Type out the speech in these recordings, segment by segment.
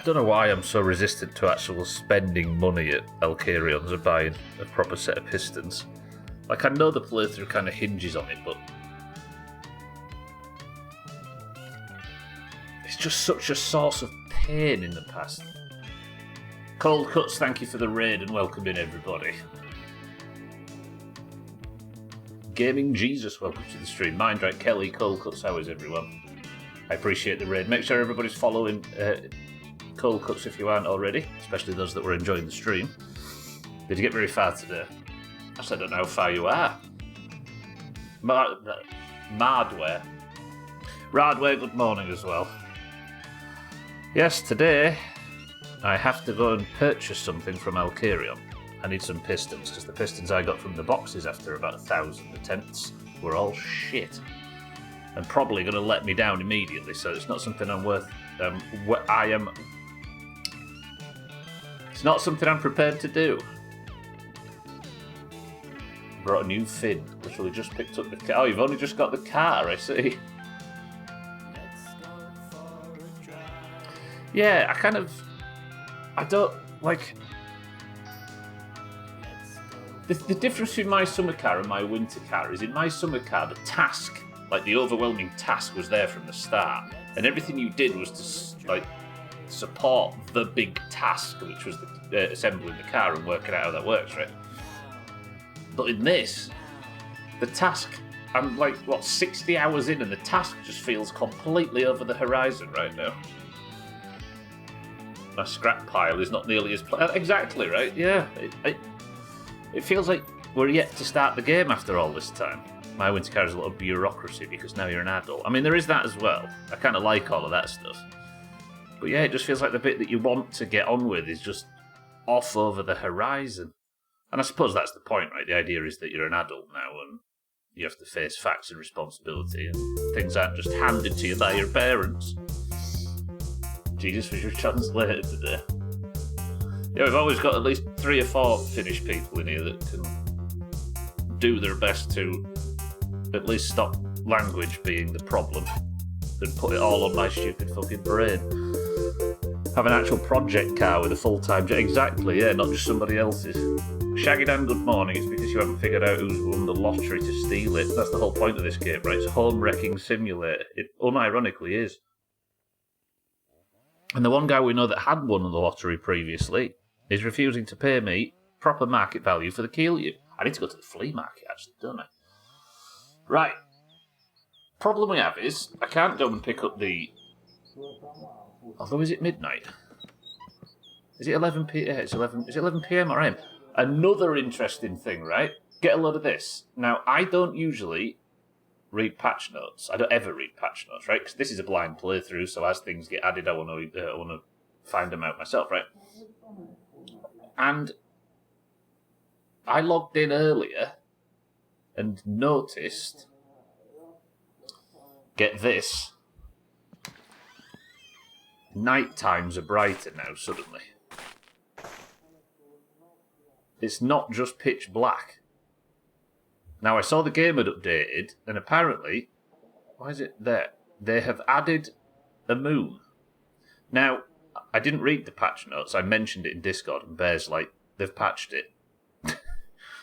don't know why I'm so resistant to actual spending money at Alcarion's and buying a proper set of pistons. Like, I know the playthrough kind of hinges on it, but it's just such a source of pain in the past. Cold Cuts, thank you for the raid and welcome in, everybody. Gaming Jesus, welcome to the stream. Mindrake, Kelly, Cold Cuts, how is everyone? I appreciate the raid. Make sure everybody's following Cold Cuts if you aren't already, especially those that were enjoying the stream. Did you get very far today? Actually, I don't know how far you are. Mardware. Radware, good morning as well. Yes, today I have to go and purchase something from Alcarion. I need some pistons, because the pistons I got from the boxes after about 1,000 attempts were all shit. And probably going to let me down immediately, so it's not something I'm worth... It's not something I'm prepared to do. Brought a new Finn. Literally just picked up the car. Oh, you've only just got the car, I see. Yeah, I don't, like... The difference between my summer car and my winter car is in my summer car, the task, like the overwhelming task was there from the start. And everything you did was to, like, support the big task, which was assembling the car and working out how that works, right? But in this, the task, I'm like, 60 hours in and the task just feels completely over the horizon right now. My scrap pile is not nearly as... Exactly, right? Yeah. It feels like we're yet to start the game after all this time. My winter car is a lot of bureaucracy because now you're an adult. I mean, there is that as well. I kind of like all of that stuff. But yeah, it just feels like the bit that you want to get on with is just off over the horizon. And I suppose that's the point, right? The idea is that you're an adult now and you have to face facts and responsibility and things aren't just handed to you by your parents. Jesus was your translator today. Yeah, we've always got at least 3 or 4 Finnish people in here that can do their best to at least stop language being the problem and put it all on my stupid fucking brain. Have an actual project car with a full-time job. Exactly, yeah, not just somebody else's. Shaggy Dan, good morning. It's because you haven't figured out who's won the lottery to steal it. That's the whole point of this game, right? It's a home-wrecking simulator. It unironically is. And the one guy we know that had won the lottery previously is refusing to pay me proper market value for the Keelium. I need to go to the flea market, actually, don't I? Right. Problem we have is, I can't go and pick up the... Although, is it midnight? Is it 11 p.m.? Is it 11 p.m. or a.m.? Another interesting thing, right? Get a load of this. Now, I don't usually read patch notes. I don't ever read patch notes, right? Because this is a blind playthrough, so as things get added, I want to find them out myself, right? And I logged in earlier and noticed, get this, night times are brighter now suddenly. It's not just pitch black. Now, I saw the game had updated, and apparently, why is it there? They have added a moon. Now, I didn't read the patch notes. I mentioned it in Discord, and Bear's like, they've patched it.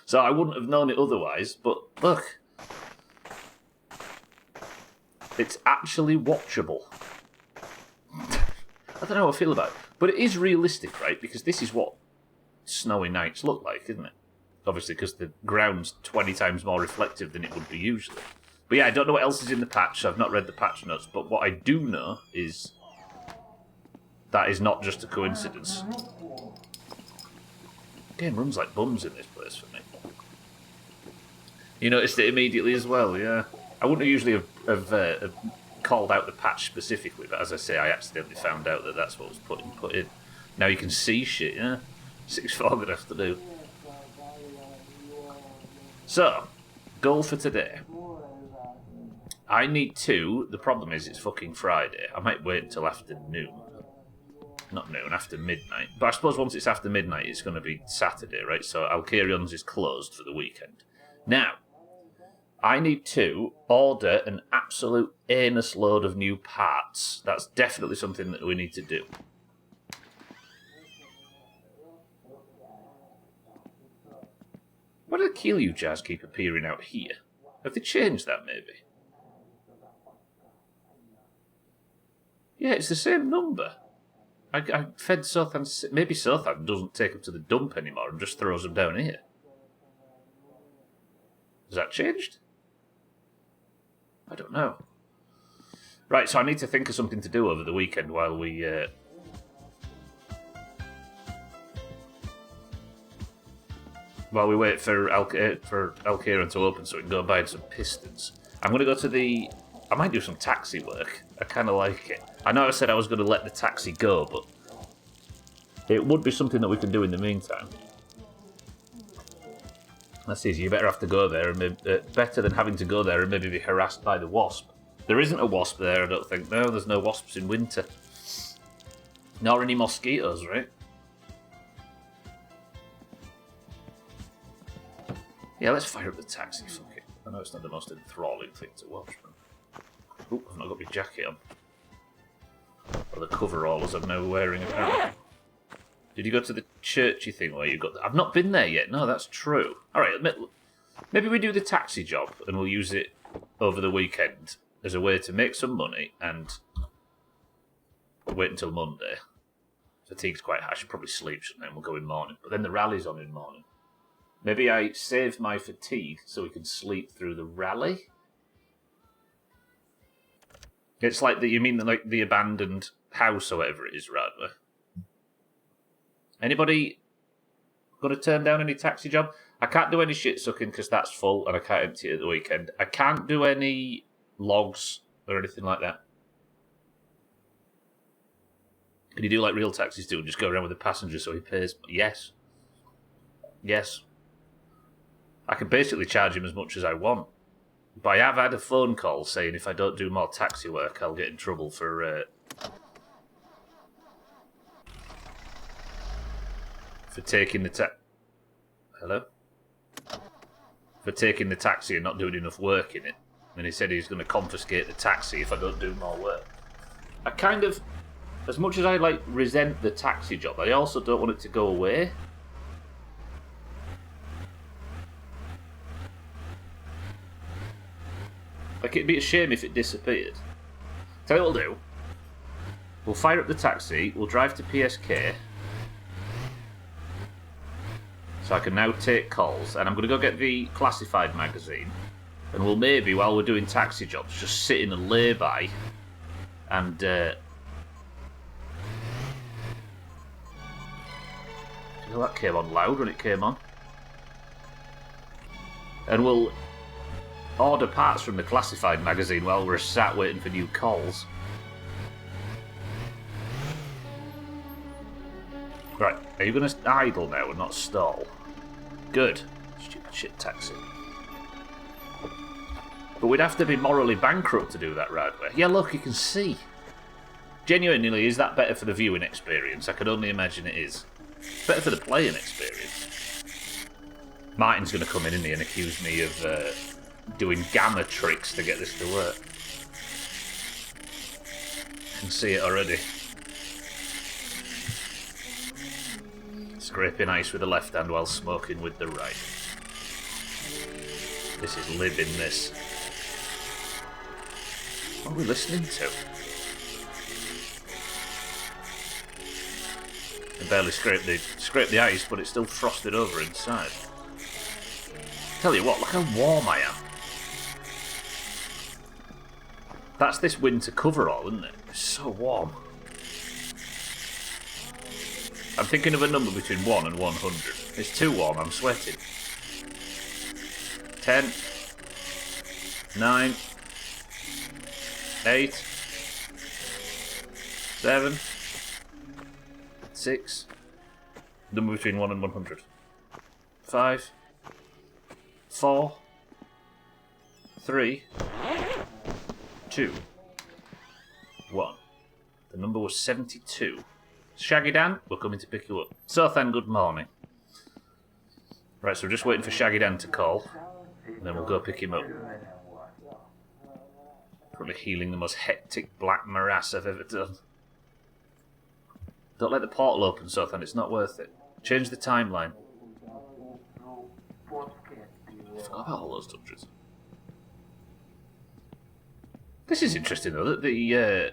So I wouldn't have known it otherwise, but look. It's actually watchable. I don't know how I feel about it. But it is realistic, right? Because this is what snowy nights look like, isn't it? Obviously, because the ground's 20 times more reflective than it would be usually. But yeah, I don't know what else is in the patch, so I've not read the patch notes. But what I do know is that is not just a coincidence. The game runs like bums in this place for me. You noticed it immediately as well, yeah. I wouldn't usually have called out the patch specifically, but as I say, I accidentally found out that that's what was put in. Now you can see shit, yeah? 6-4 gonna have to do. So, goal for today. I need 2. The problem is it's fucking Friday. I might wait until after noon. Not noon, after midnight. But I suppose once it's after midnight, it's going to be Saturday, right? So Alcarion's is closed for the weekend. Now, I need to order an absolute anus load of new parts. That's definitely something that we need to do. Why do the Keelue jars keep appearing out here? Have they changed that, maybe? Yeah, it's the same number. I fed Sothan... Maybe Sothan doesn't take them to the dump anymore and just throws them down here. Has that changed? I don't know. Right, so I need to think of something to do over the weekend while we... While we wait for Alcaran to open so we can go buy some pistons. I'm going to go to the... I might do some taxi work. I kind of like it. I know I said I was going to let the taxi go, but it would be something that we can do in the meantime. That's easy. You better have to go there, and maybe, better than having to go there and maybe be harassed by the wasp. There isn't a wasp there, I don't think. No, there's no wasps in winter. Nor any mosquitoes, right? Yeah, let's fire up the taxi. Fuck it. I know it's not the most enthralling thing to watch, but... Ooh, I've not got my jacket on. Or the coveralls I'm now wearing, apparently. Did you go to the churchy thing where you got... I've not been there yet. No, that's true. Alright, maybe we do the taxi job and we'll use it over the weekend as a way to make some money and wait until Monday. Fatigue's quite high. I should probably sleep, shouldn't I? And we'll go in morning. But then the rally's on in the morning. Maybe I save my fatigue so we can sleep through the rally? It's like you mean like the abandoned house or whatever it is, rather. Anybody going to turn down any taxi job? I can't do any shit sucking because that's full and I can't empty it at the weekend. I can't do any logs or anything like that. Can you do like real taxis do and just go around with the passenger so he pays? Yes. Yes. I can basically charge him as much as I want. But I have had a phone call saying if I don't do more taxi work, I'll get in trouble for taking the Hello? For taking the taxi and not doing enough work in it. And he said he's going to confiscate the taxi if I don't do more work. I kind of, as much as I like resent the taxi job, I also don't want it to go away. Like, it'd be a shame if it disappeared. Tell you what we'll do. We'll fire up the taxi, we'll drive to PSK. So I can now take calls, and I'm going to go get the classified magazine. And we'll maybe, while we're doing taxi jobs, just sit in a lay-by and... You know, that came on loud when it came on. And we'll order parts from the classified magazine while we're sat waiting for new calls. Right, are you going to idle now and not stall? Good. Stupid shit taxi. But we'd have to be morally bankrupt to do that right way. Yeah, look, you can see. Genuinely, is that better for the viewing experience? I could only imagine it is. Better for the playing experience. Martin's going to come in, isn't he, and accuse me of doing gamma tricks to get this to work. I can see it already. Scraping ice with the left hand while smoking with the right. This is living, this. What are we listening to? I barely scraped the ice, but it's still frosted over inside. Tell you what, look how warm I am. That's this winter coverall, isn't it? It's so warm. I'm thinking of a number between 1 and 100. It's too warm, I'm sweating. 10, 9, 8, 7, 6, number between 1 and 100. 5, 4, 3, 2, 1. The number was 72. Shaggy Dan, we're coming to pick you up. So then, good morning. Right, so we're just waiting for Shaggy Dan to call, and then we'll go pick him up. Probably healing the most hectic black morass I've ever done. Don't let the portal open, Sothan, it's not worth it. Change the timeline. I forgot about all those dungeons. This is interesting though, that the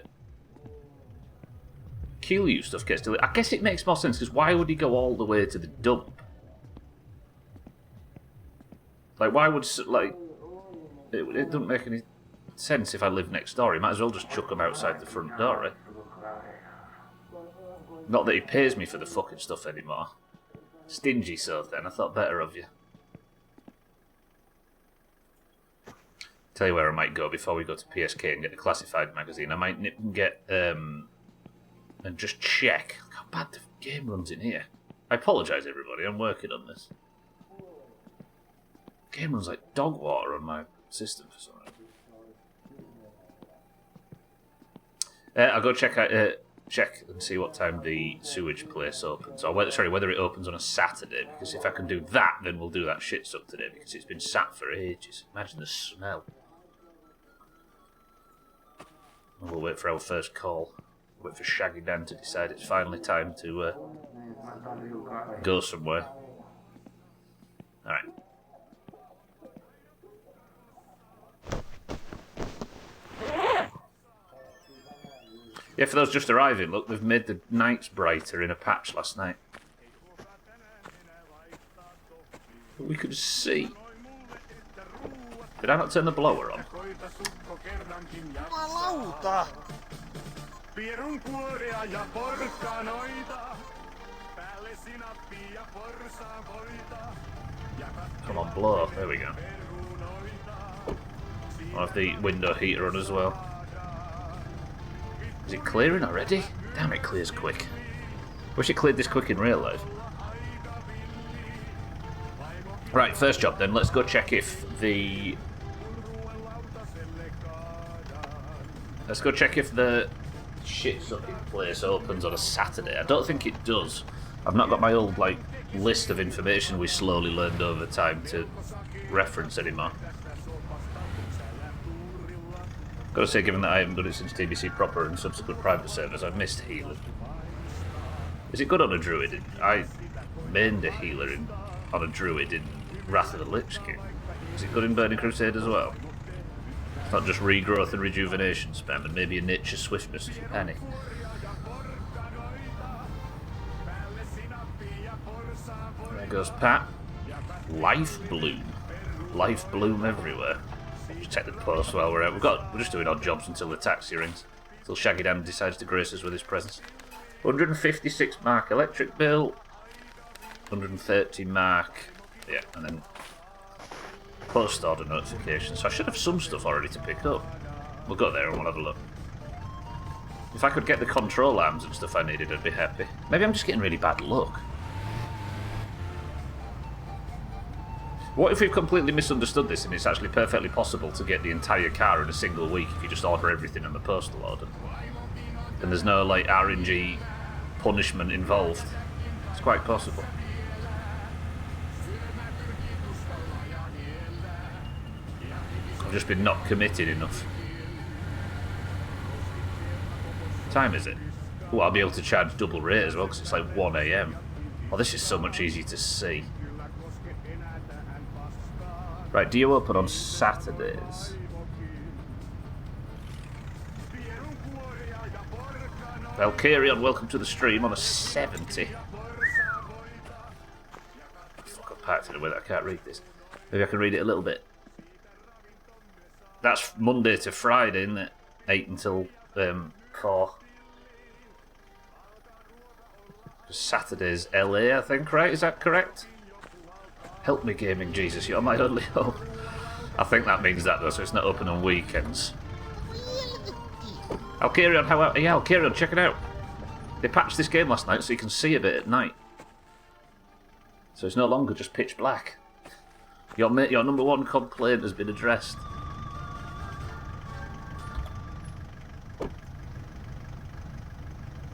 kill you stuff gets deleted. I guess it makes more sense, because why would he go all the way to the dump? Like, why would, like, it doesn't make any sense if I live next door. He might as well just chuck them outside the front door, right? Not that he pays me for the fucking stuff anymore. Stingy so then, I thought better of you. Tell you where I might go before we go to PSK and get the classified magazine. I might nip and get, and just check. Look how bad the game runs in here. I apologise everybody, I'm working on this. Game runs like dog water on my system for some reason. I'll go check and see what time the sewage place opens. Or whether it opens on a Saturday. Because if I can do that, then we'll do that shit stuff today. Because it's been sat for ages. Imagine the smell. We'll wait for our first call. Wait for Shaggy Dan to decide it's finally time to go somewhere. Alright. Yeah, for those just arriving, look, they've made the nights brighter in a patch last night. But we could see. Did I not turn the blower on? Come on, blow. There we go. I'll have the window heater on as well. Is it clearing already? Damn, it clears quick. Wish it cleared this quick in real life. Right, first job then. Let's go check if the... Let's go check if the shit-sucking place opens on a Saturday. I don't think it does. I've not got my old, like, list of information we slowly learned over time to reference anymore. Gotta say, given that I haven't done it since TBC proper and subsequent private servers, I've missed healing. Is it good on a druid? I mained a healer on a druid in Wrath of the Lich King. Is it good in Burning Crusade as well? It's not just regrowth and rejuvenation spam, and maybe a nature swiftness if you panic. There goes Pat. Life Bloom. Life Bloom everywhere. Just check the post while we're out. We're just doing odd jobs until the taxi rings. Until Shaggy Dan decides to grace us with his presence. 156 mark electric bill. 130 mark. Yeah, and then post order notifications. So I should have some stuff already to pick up. We'll go there and we'll have a look. If I could get the control arms and stuff I needed, I'd be happy. Maybe I'm just getting really bad luck. What if we've completely misunderstood this and it's actually perfectly possible to get the entire car in a single week if you just order everything in the postal order? And there's no, like, RNG punishment involved. It's quite possible. I've just been not committed enough. What time is it? Oh, I'll be able to charge double rate as well because it's like 1 AM. Oh, this is so much easier to see. Right, do you open on Saturdays? Valkyrion, welcome to the stream on a 70. Fuck, I've packed it away that I can't read this. Maybe I can read it a little bit. That's Monday to Friday, isn't it? 8 until 4. Saturday's LA, I think, right? Is that correct? Help me, gaming Jesus, you're my only hope. I think that means that, though, so it's not open on weekends. Alkarion, yeah, Alkarion, check it out. They patched this game last night so you can see a bit at night. So it's no longer just pitch black. Your number one complaint has been addressed.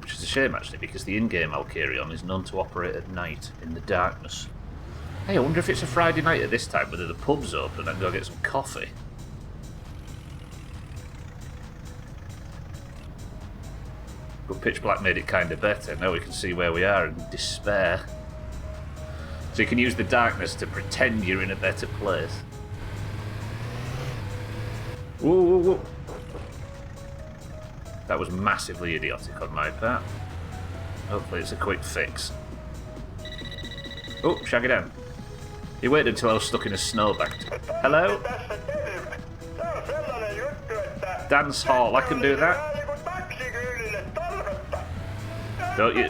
Which is a shame, actually, because the in-game Alkarion is known to operate at night in the darkness. Hey, I wonder if it's a Friday night at this time, whether the pub's open and go get some coffee. But Pitch Black made it kind of better. Now we can see where we are in despair. So you can use the darkness to pretend you're in a better place. Whoa, whoa, whoa. That was massively idiotic on my part. Hopefully it's a quick fix. Oh, shag it down. He waited until I was stuck in a snowbank. Hello? Dance hall, I can do that. Don't you?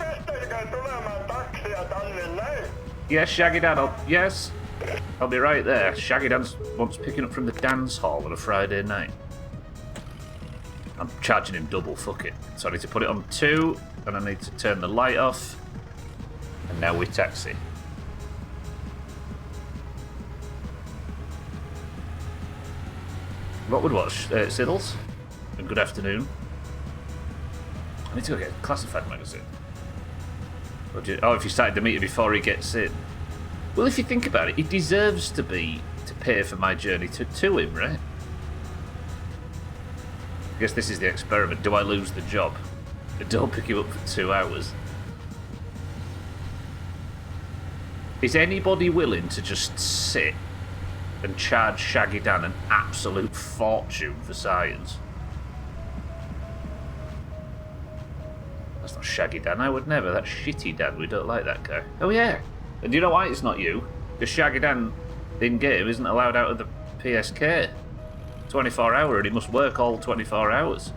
Yes, Shaggy Dan, yes. I'll be right there. Shaggy Dan wants picking up from the dance hall on a Friday night. I'm charging him double, fuck it. So I need to put it on 2, and I need to turn the light off. And now we taxi. What would watch? Siddles? And good afternoon. I need to go get a classified magazine. Oh, if you started the meter before he gets in. Well, if you think about it, he deserves to pay for my journey to him, right? I guess this is the experiment. Do I lose the job? Don't pick him up for 2 hours. Is anybody willing to just sit and charge Shaggy Dan an absolute fortune for science? That's not Shaggy Dan, I would never. That's Shitty Dan, we don't like that guy. Oh yeah, and do you know why it's not you? Because Shaggy Dan in-game isn't allowed out of the PSK. 24 hour, and he must work all 24 hours.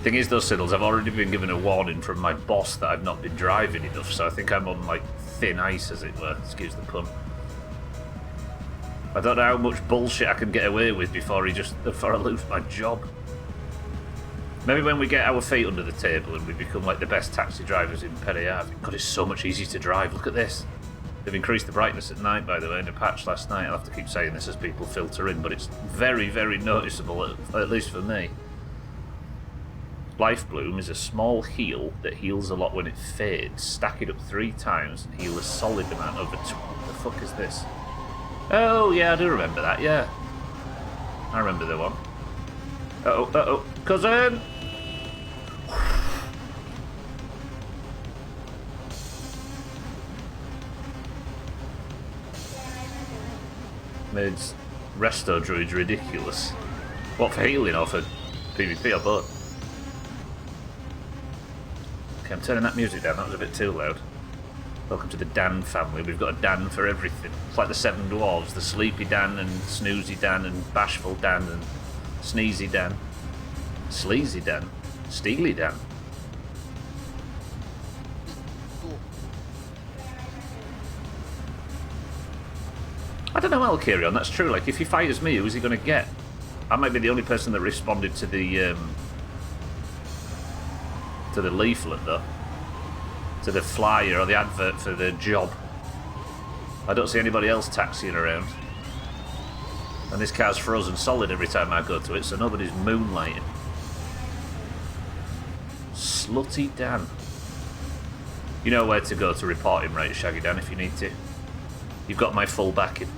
Thing is though, Siddles, I've already been given a warning from my boss that I've not been driving enough, so I think I'm on like thin ice, as it were, excuse the pun. I don't know how much bullshit I can get away with before I lose my job. Maybe when we get our feet under the table and we become like the best taxi drivers in Periav. God, it's so much easier to drive. Look at this. They've increased the brightness at night, by the way, in a patch last night. I'll have to keep saying this as people filter in, but it's very, very noticeable, at least for me. Life Bloom is a small heal that heals a lot when it fades. Stack it up 3 times and heal a solid amount over... What the fuck is this? Oh, yeah, I do remember that, yeah. I remember the one. Uh-oh, uh-oh. Cousin! Made resto druids ridiculous. What, for healing or for PvP or both? Okay, I'm turning that music down, that was a bit too loud. Welcome to the Dan family, we've got a Dan for everything. It's like the 7 dwarves, the Sleepy Dan and Snoozy Dan and Bashful Dan and Sneezy Dan. Sleazy Dan. Steely Dan. I don't know how I'll carry on, that's true. Like, if he fires me, who's he going to get? I might be the only person that responded to the leaflet, though. To the flyer or the advert for the job. I don't see anybody else taxiing around. And this car's frozen solid every time I go to it, so nobody's moonlighting. Slutty Dan. You know where to go to report him, right, Shaggy Dan, if you need to. You've got my full backing.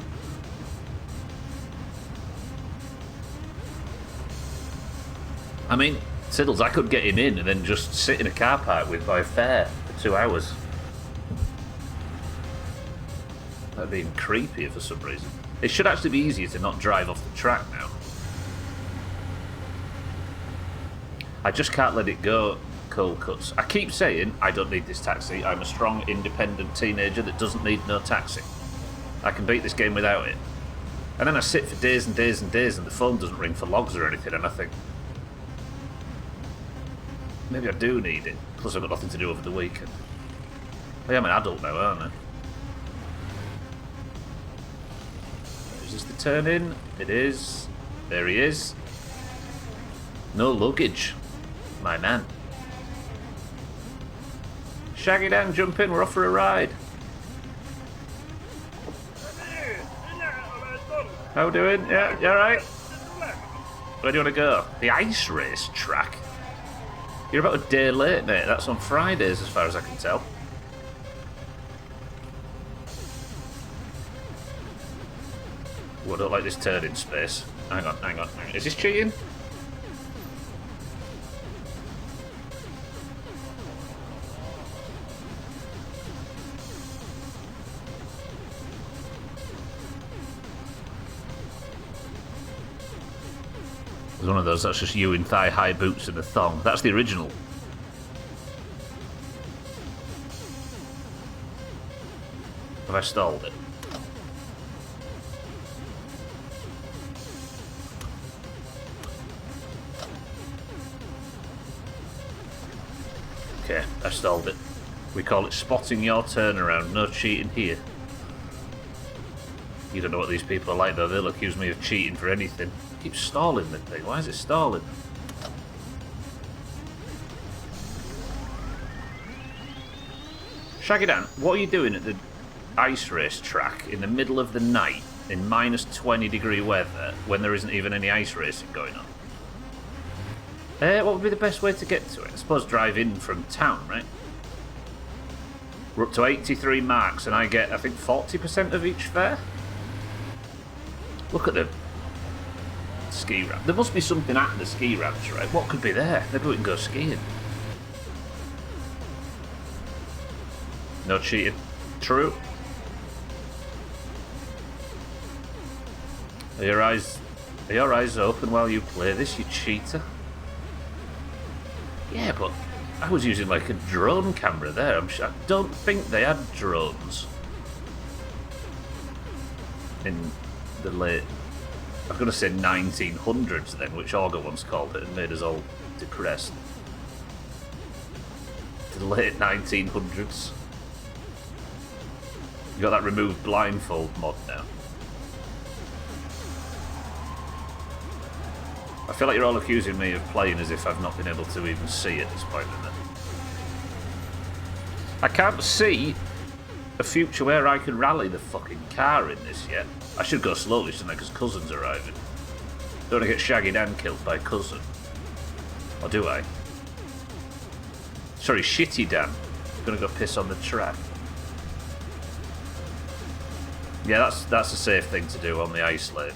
I mean, Siddles, I could get him in and then just sit in a car park with my fare for 2 hours. That'd be creepier for some reason. It should actually be easier to not drive off the track now. I just can't let it go, Cold Cuts. I keep saying, I don't need this taxi. I'm a strong, independent teenager that doesn't need no taxi. I can beat this game without it. And then I sit for days and days and days and the phone doesn't ring for logs or anything, and I think, maybe I do need it. Plus I've got nothing to do over the weekend. I am an adult now, aren't I? Is this the turn in? It is. There he is. No luggage. My man. Shaggy Dan, jump in, we're off for a ride. How we doing? Yeah, you alright? Where do you want to go? The ice race track? You're about a day late, mate. That's on Fridays, as far as I can tell. Oh, I don't like this turn in space. Hang on, hang on. Is this cheating? There's one of those, that's just you in thigh-high boots and a thong. That's the original. Have I stalled it? Okay, I stalled it. We call it spotting your turnaround. No cheating here. You don't know what these people are like though. They'll accuse me of cheating for anything. Keep stalling the thing. Why is it stalling? Shaggy Dan, what are you doing at the ice race track in the middle of the night in minus 20 degree weather when there isn't even any ice racing going on? What would be the best way to get to it? I suppose drive in from town, right? We're up to 83 marks and I get, I think, 40% of each fare? Look at the ski ramp. There must be something at the ski ramps, right? What could be there? Maybe we can go skiing. No cheating. True. Are your eyes open while you play this, you cheater? Yeah, but I was using like a drone camera there. I don't think they had drones in the late, I'm going to say 1900s then, which Auger once called it and made us all depressed. The late 1900s. You got that removed blindfold mod now. I feel like you're all accusing me of playing as if I've not been able to even see at this point, isn't it? I can't see a future where I can rally the fucking car in this yet. I should go slowly, shouldn't I, because Cousin's arriving. Don't want to get Shaggy Dan killed by Cousin. Or do I? Sorry, Shitty Dan. I'm gonna go piss on the track. Yeah, that's a safe thing to do on the ice lane.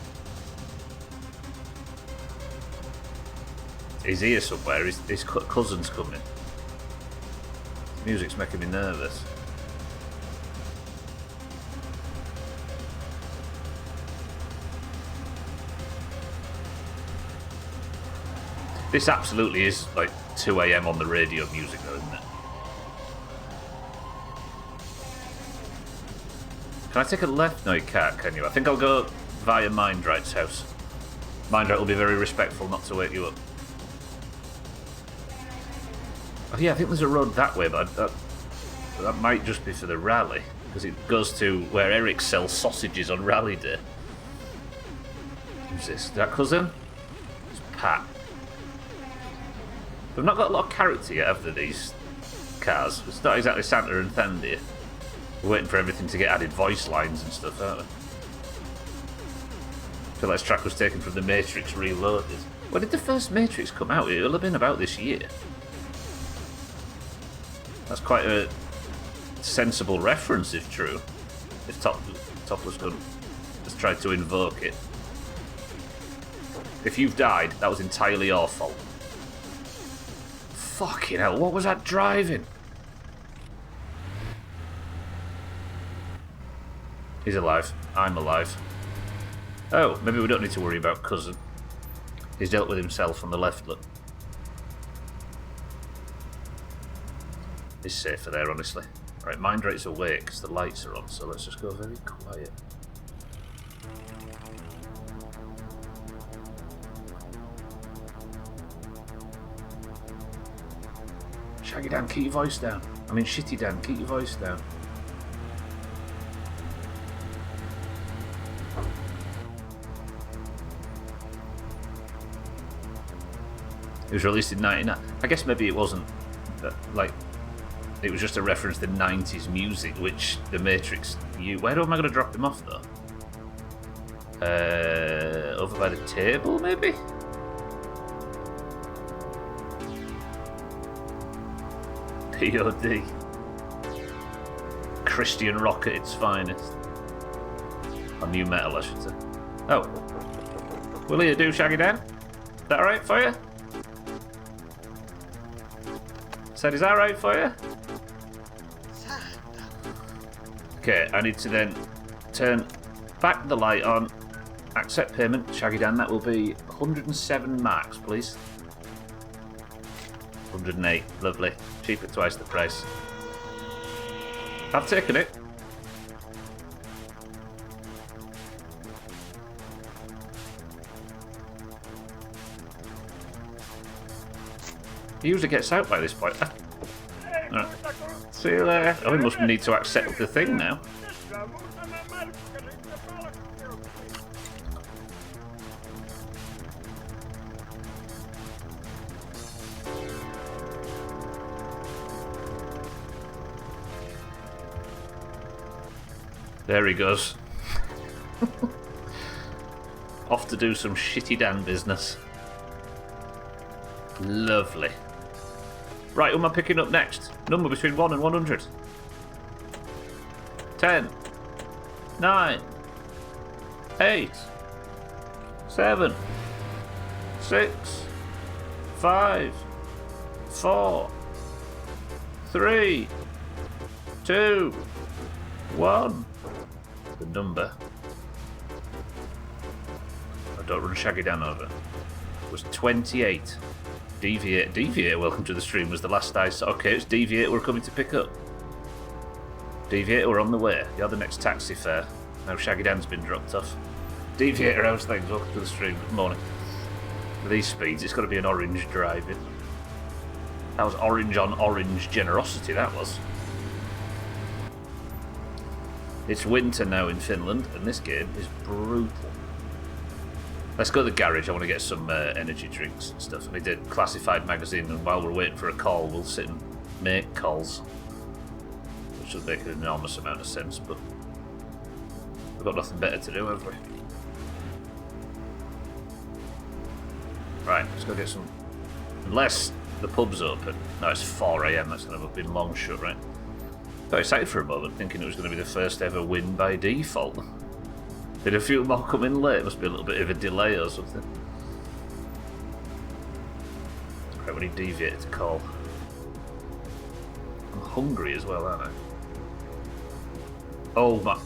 He's here somewhere. His cousin's coming. Music's making me nervous. This absolutely is like 2 AM on the radio music though, isn't it? Can I take a left? No, you can't, can you? I think I'll go via Mindright's house. Mindright will be very respectful not to wake you up. Oh yeah, I think there's a road that way, but that might just be for the rally, because it goes to where Eric sells sausages on rally day. Who's this? Is that Cousin? It's Pat. They've not got a lot of character yet, have they, these cars? It's not exactly Santa and Thandi. We're waiting for everything to get added voice lines and stuff, aren't we? I feel like this track was taken from The Matrix Reloaded. When did the first Matrix come out? It'll have been about this year. That's quite a sensible reference, if true. If Topless Gun has tried to invoke it. If you've died, that was entirely your fault. Fucking hell, what was that driving? He's alive. I'm alive. Oh, maybe we don't need to worry about Cousin. He's dealt with himself on the left, look. He's safer there, honestly. Right, Mindrate's awake because the lights are on, so let's just go very quiet. Shaggy Dan, keep your voice down. I mean, Shitty Dan, keep your voice down. It was released in 99. I guess maybe it wasn't, like, it was just a reference to 90s music, which The Matrix... Where am I going to drop him off, though? Over by the table, maybe? POD. Christian rock at its finest. Or new metal, I should say. Oh. Will you do, Shaggy Dan? Is that alright for you? Said, is that right for you? Okay, I need to then turn back the light on, accept payment, Shaggy Dan, that will be 107 marks, please. 108, lovely. Cheap at twice the price. I've taken it. He usually gets out by this point. Right. See you there. Oh, we must need to accept the thing now. There he goes. Off to do some shitty Dan business. Lovely. Right, who am I picking up next? Number between 1 and 100. 10. 9. 8. 7. 6. 5. 4. 3. 2. 1. The number. I don't run Shaggy Dan over. It was 28. Deviate, welcome to the stream was the last I saw. Okay, it's Deviate we're coming to pick up. Deviate, we're on the way. You're the next taxi fare. Now Shaggy Dan's been dropped off. Deviator, how's things? Welcome to the stream. Good morning. With these speeds, it's got to be an orange driving. That was orange on orange generosity, that was. It's winter now in Finland, and this game is brutal. Let's go to the garage. I want to get some energy drinks and stuff. And we did classified magazine, and while we're waiting for a call, we'll sit and make calls. Which will make an enormous amount of sense, but we've got nothing better to do, have we? Right, let's go get some... Unless the pub's open. No, it's 4 AM. That's going to have been long shut, right? Got excited for a moment, thinking it was going to be the first ever win by default. Did a few more come in late? Must be a little bit of a delay or something. Right, we need Deviate to call. I'm hungry as well, aren't I? Oh my...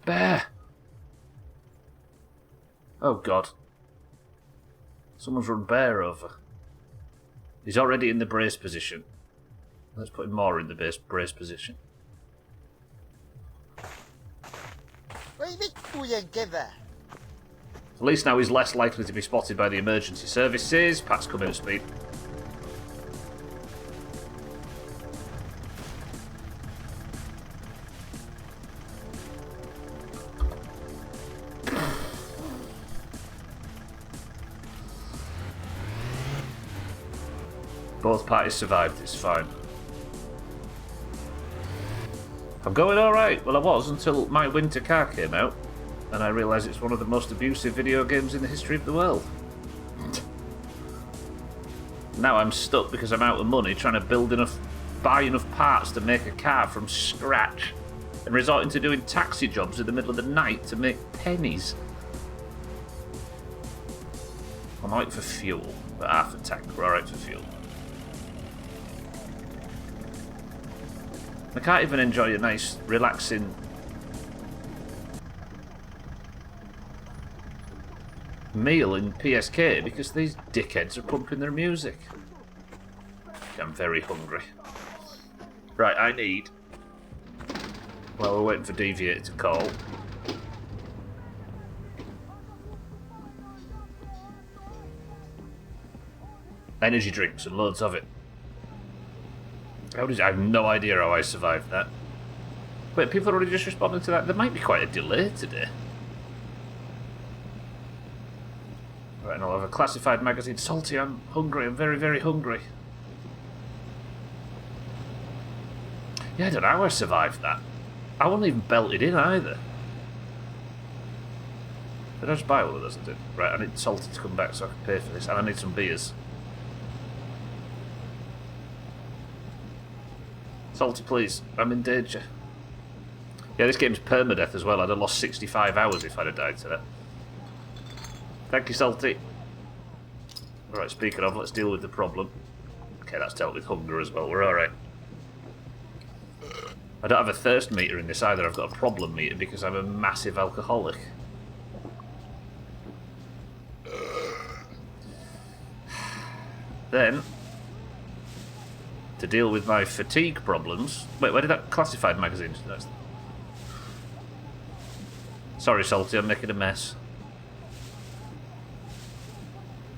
Bear! Oh god. Someone's run Bear over. He's already in the brace position. Let's put him more in the brace position. At least now he's less likely to be spotted by the emergency services. Pat's coming at speed. Both parties survived, it's fine. I'm going alright. Well, I was until my winter car came out, and I realised it's one of the most abusive video games in the history of the world. Now I'm stuck because I'm out of money trying to buy enough parts to make a car from scratch, and resorting to doing taxi jobs in the middle of the night to make pennies. I'm alright for fuel, but half a tank, we're alright for fuel. I can't even enjoy a nice, relaxing meal in PSK because these dickheads are pumping their music. I'm very hungry. Right, I need... Well, we're waiting for Deviate to call. Energy drinks and loads of it. I have no idea how I survived that. Wait, people are already just responding to that? There might be quite a delay today. Right, and I'll have a classified magazine. Salty, I'm hungry. I'm very, very hungry. Yeah, I don't know how I survived that. I wasn't even belted in either. Did I just buy all of those? I did. Right, I need Salty to come back so I can pay for this. And I need some beers. Salty, please. I'm in danger. Yeah, this game's permadeath as well. I'd have lost 65 hours if I'd have died to that. Thank you, Salty. Alright, speaking of, let's deal with the problem. Okay, that's dealt with hunger as well. We're alright. I don't have a thirst meter in this either. I've got a problem meter because I'm a massive alcoholic. Then, to deal with my fatigue problems... Wait, where did that classified magazine... Sorry, Salty, I'm making a mess.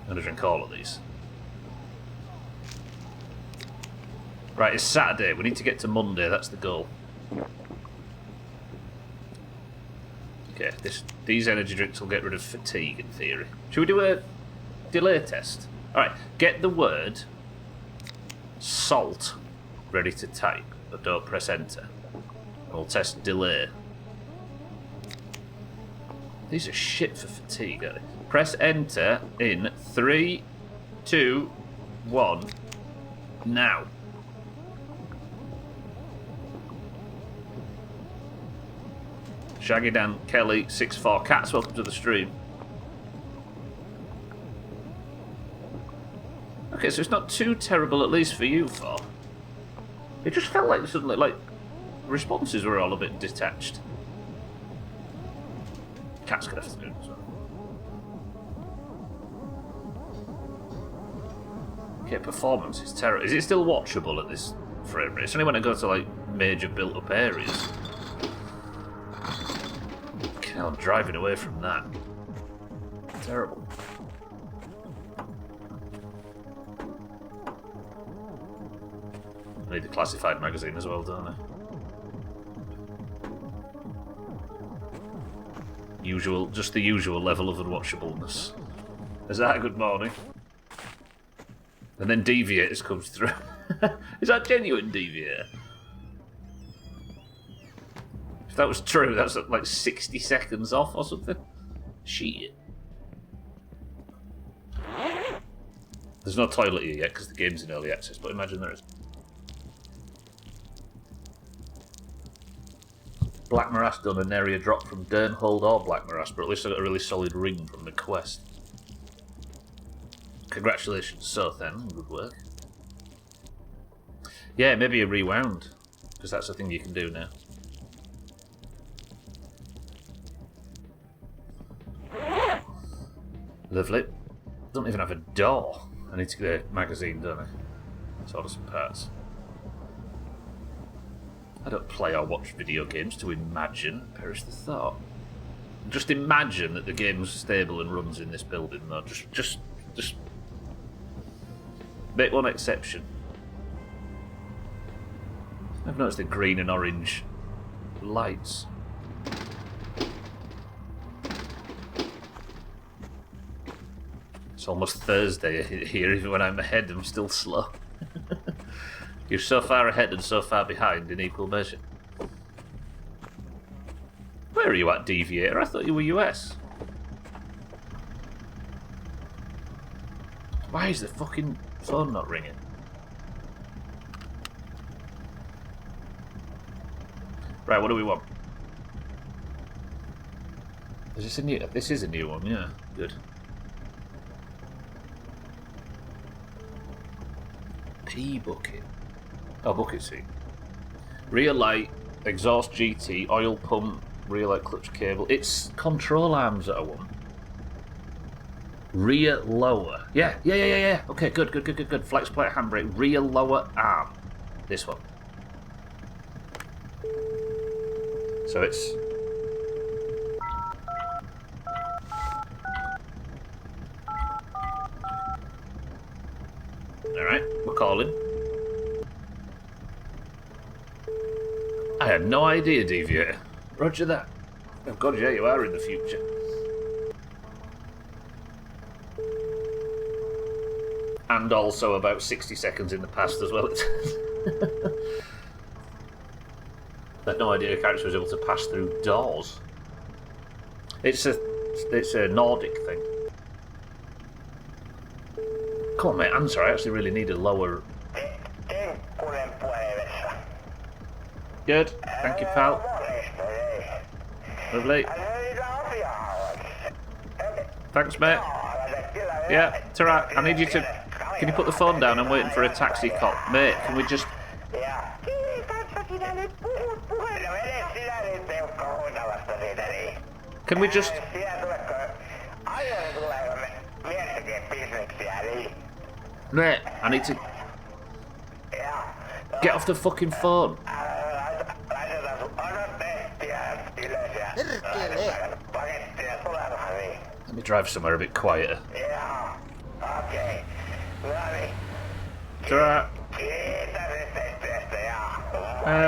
I'm going to drink all of these. Right, it's Saturday. We need to get to Monday. That's the goal. Okay, these energy drinks will get rid of fatigue, in theory. Should we do a delay test? Alright, get the word salt ready to type, but don't press enter. We'll test delay. These are shit for fatigue, aren't they? Press enter in 3, 2, 1, now. Shaggy Dan Kelly 64 Cats, welcome to the stream. Okay, so it's not too terrible, at least for you, four. It just felt like suddenly, like, responses were all a bit detached. Cat's gonna have to do it as well. Okay, performance is terrible. Is it still watchable at this frame rate? It's only when I go to, like, major built-up areas. Okay, I'm driving away from that. Terrible. I need the classified magazine as well, don't I? Just the usual level of unwatchableness. Is that a good morning? And then Deviators comes through. Is that genuine Deviator? If that was true, that's like 60 seconds off or something. Shit. There's no toilet here yet because the game's in early access, but imagine there is. Black Morass done an area drop from Durnhold or Black Morass, but at least I got a really solid ring from the quest. Congratulations, Sothen. Good work. Yeah, maybe a rewound, because that's the thing you can do now. Lovely. Don't even have a door. I need to get a magazine, don't I? Let's order some parts. I don't play or watch video games to imagine. Perish the thought. Just imagine that the game's stable and runs in this building, though. Just make one exception. I've noticed the green and orange lights. It's almost Thursday here, even when I'm ahead, I'm still slow. You're so far ahead and so far behind in equal measure. Where are you at, Deviator? I thought you were US. Why is the fucking phone not ringing? Right, what do we want? Is this a new... This is a new one, yeah. Good. P-bucket. Oh, bucket seat. Rear light, exhaust GT, oil pump, rear light clutch cable. It's control arms that I want. Rear lower. Yeah. Okay, good. Flex plate handbrake, rear lower arm. This one. So it's... Alright, we're calling. I had no idea, Deviator. Roger that. Oh god, yeah, you are in the future. And also about 60 seconds in the past as well. I had no idea a character was able to pass through doors. It's a Nordic thing. Come on, mate, answer. I actually really need a lower... Good. Thank you, pal. Lovely. Thanks, mate. Yeah, Tarak, I need you to... Can you put the phone down? I'm waiting for a taxi cop. Mate, can we just... Can we just... Mate, I need to... Get off the fucking phone. Let me drive somewhere a bit quieter. Alright.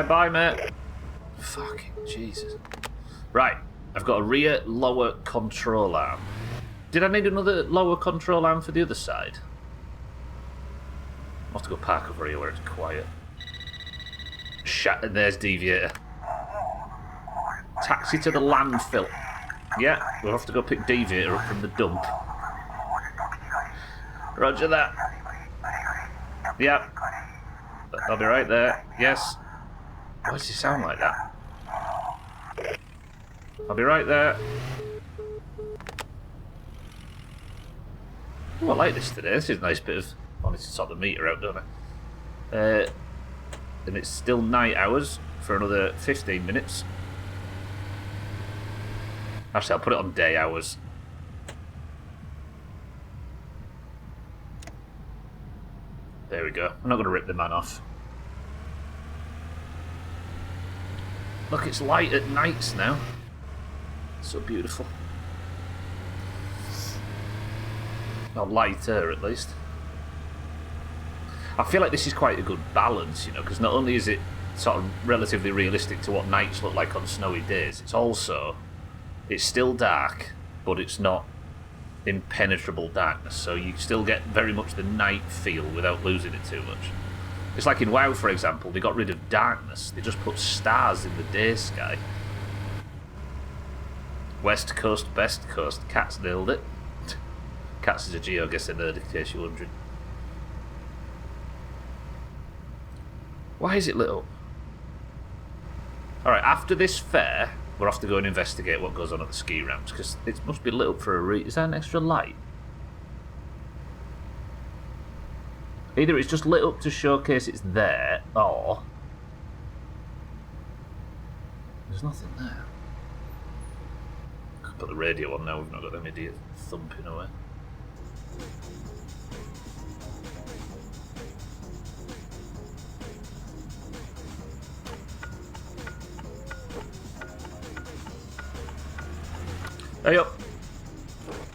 Bye, mate. Fucking Jesus. Right, I've got a rear lower control arm. Did I need another lower control arm for the other side? I'll have to go park over here where it's quiet. And there's Deviator. Taxi to the landfill. Yeah, we'll have to go pick Deviator up from the dump. Roger that. Yeah. I'll be right there. Yes. Why does he sound like that? I'll be right there. Oh, I like this today. This is a nice bit of... I need to sort the meter out, don't I? And it's still night hours for another 15 minutes. Actually, I'll put it on day hours. There we go. I'm not going to rip the man off. Look, it's light at nights now. So beautiful. Well, lighter at least. I feel like this is quite a good balance, you know, because not only is it sort of relatively realistic to what nights look like on snowy days, it's also... It's still dark, but it's not impenetrable darkness, so you still get very much the night feel without losing it too much. It's like in WoW, for example, they got rid of darkness. They just put stars in the day sky. West Coast, Best Coast. Cats nailed it. Cats is a GeoGuessr nerd, in case you're wondering. Why is it lit up? Alright, after this fair, we'll have to go and investigate what goes on at the ski ramps, because it must be lit up for a reason. Is that an extra light? Either it's just lit up to showcase it's there, or... There's nothing there. Could put the radio on now, we've not got them idiots thumping away. Hey up!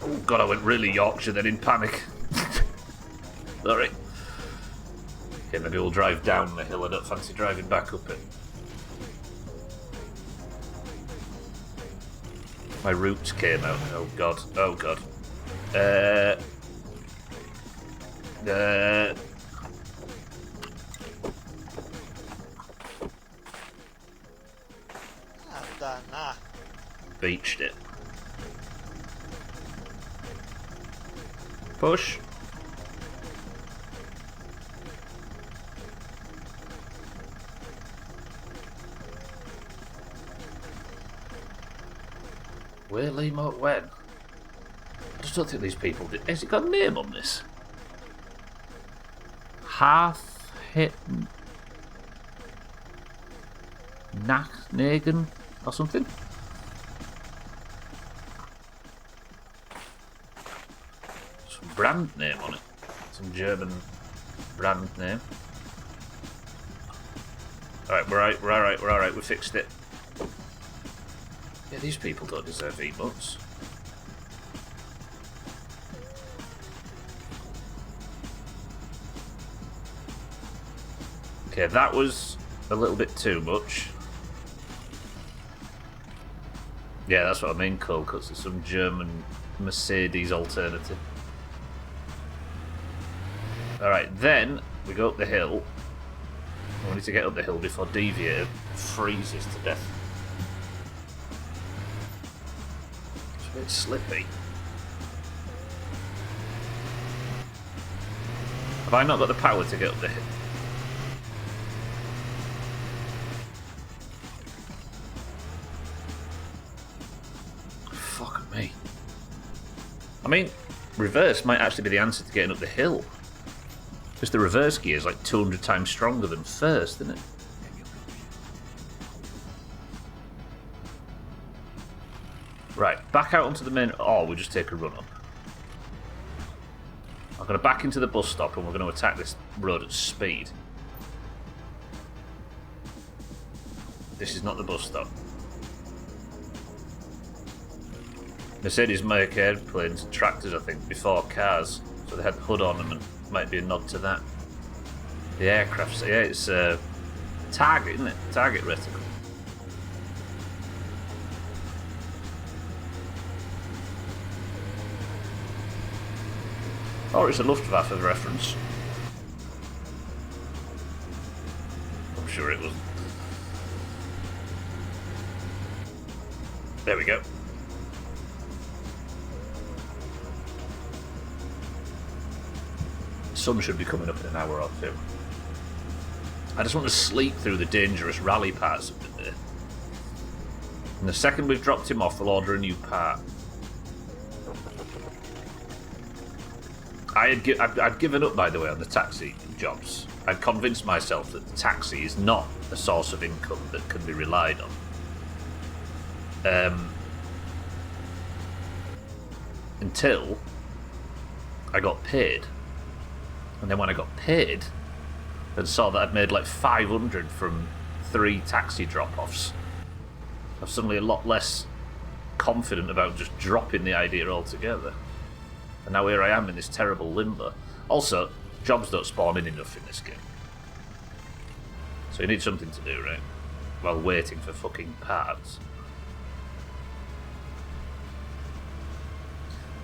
Oh god, I went really Yorkshire then in panic. Sorry. Okay, maybe we'll drive down the hill. I don't fancy driving back up it. My roots came out. Oh god. Oh god. Beached it. Push. Where Limo when? I just don't think these people did. Has it got a name on this? Half hit Nagen or something? Some brand name on it. Some German brand name. Alright, we're alright, we fixed it. Yeah, these people don't deserve emotes. Okay, that was a little bit too much. Yeah, that's what I mean, cold cuts. It's some German Mercedes alternative. Alright, then we go up the hill. We need to get up the hill before Deviator freezes to death. It's a bit slippy. Have I not got the power to get up the hill? Fuck me. I mean, reverse might actually be the answer to getting up the hill. Because the reverse gear is like 200 times stronger than first, isn't it? Right, back out onto the main... Oh, we'll just take a run up. I'm going to back into the bus stop and we're going to attack this road at speed. This is not the bus stop. Mercedes make airplanes and tractors, I think, before cars. So they had the hood on them and might be a nod to that. The aircraft, yeah, it's target, isn't it? Target reticle. Or it's a Luftwaffe reference. I'm sure it was. There we go. Sun should be coming up in an hour or two. I just want to sleep through the dangerous rally parts of the day. And the second we've dropped him off, we'll order a new part. I'd given up, by the way, on the taxi jobs. I'd convinced myself that the taxi is not a source of income that can be relied on. Until I got paid. And then when I got paid and saw that I'd made like 500 from 3 taxi drop-offs, I was suddenly a lot less confident about just dropping the idea altogether. And now here I am in this terrible limbo. Also, jobs don't spawn in enough in this game. So you need something to do, right? While waiting for fucking parts.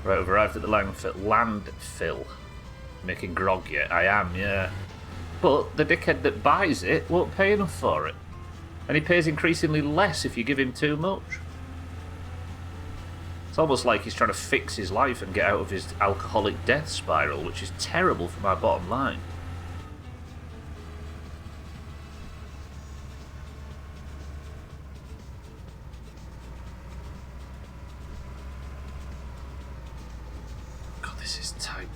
Right, we've arrived at the landfill. Making grog yet? I am, yeah. But the dickhead that buys it won't pay enough for it. And he pays increasingly less if you give him too much. It's almost like he's trying to fix his life and get out of his alcoholic death spiral, which is terrible for my bottom line. God, this is tight.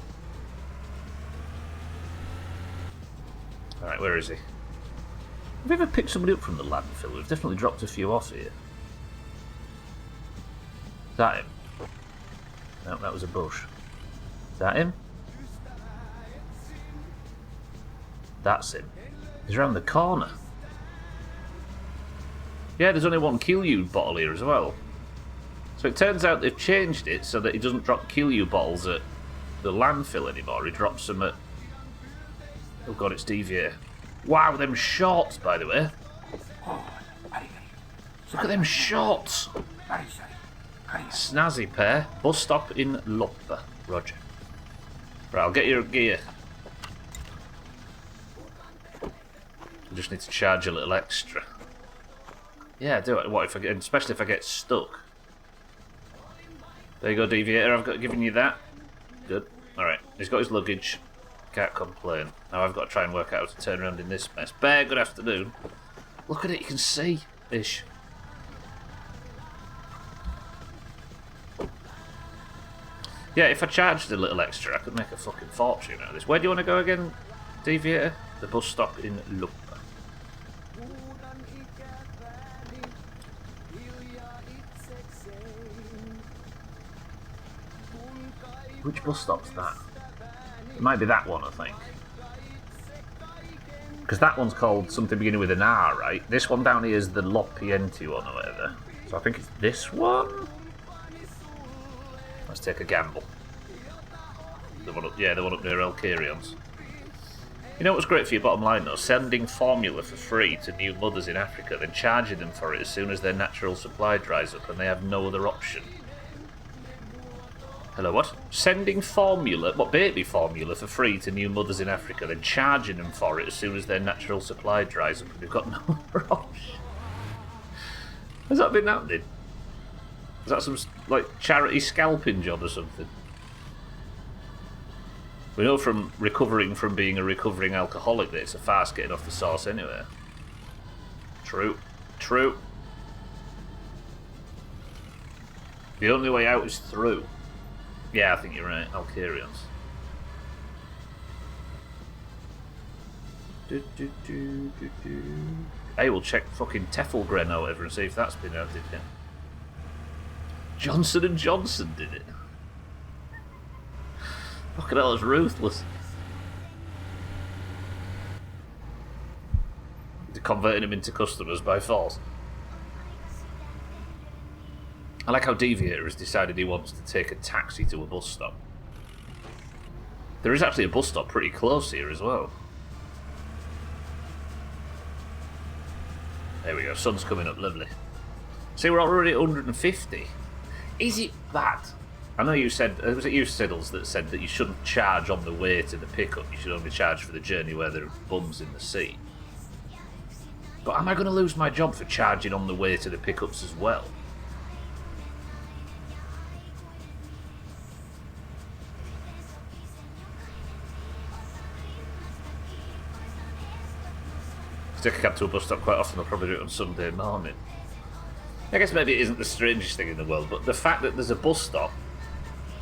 Alright, where is he? Have we ever picked somebody up from the landfill? We've definitely dropped a few off here. Is that him? No, that was a bush. Is that him? That's him. He's around the corner. Yeah, there's only one Kill You bottle here as well. So it turns out they've changed it so that he doesn't drop Kill You bottles at the landfill anymore. He drops them at... Oh god, it's Deviator. Wow, them shorts, by the way. Look at them shorts. Snazzy pair. Bus stop in Loppa. Roger. Right, I'll get your gear. I just need to charge a little extra. Yeah, do it. What if I get, especially if I get stuck. There you go, Deviator. I've given you that. Good. Alright, he's got his luggage. Can't complain. Now I've got to try and work out how to turn around in this mess. Bear, good afternoon. Look at it, you can see. Ish. Yeah, if I charged a little extra, I could make a fucking fortune out of this. Where do you want to go again, Deviator? The bus stop in Luppa. Which bus stop's that? It might be that one, I think. Because that one's called something beginning with an R, right? This one down here is the Lopienti one or whatever. So I think it's this one? Let's take a gamble. The one up, yeah, the one up near El Carion's. You know what's great for your bottom line though? Sending formula for free to new mothers in Africa, then charging them for it as soon as their natural supply dries up and they have no other option. Hello, what? Sending formula, what, baby formula for free to new mothers in Africa, then charging them for it as soon as their natural supply dries up and they've got no other option. Has that been happening? Is that some, like, charity scalping job or something? We know from recovering from being a recovering alcoholic that it's a fast getting off the sauce anyway. True. True. The only way out is through. Yeah, I think you're right. Alcarians. Hey, we'll check fucking Teffelgren or whatever and see if that's been added yet. Johnson & Johnson did it. Fucking hell, it's ruthless. They're converting them into customers by force. I like how Deviator has decided he wants to take a taxi to a bus stop. There is actually a bus stop pretty close here as well. There we go, sun's coming up, lovely. See, we're already at 150. Is it that? I know you said, was it you, Siddles, that said that you shouldn't charge on the way to the pickup, you should only charge for the journey where there are bums in the seat. But am I going to lose my job for charging on the way to the pickups as well? If I take a cab to a bus stop quite often, I'll probably do it on Sunday morning. I guess maybe it isn't the strangest thing in the world, but the fact that there's a bus stop,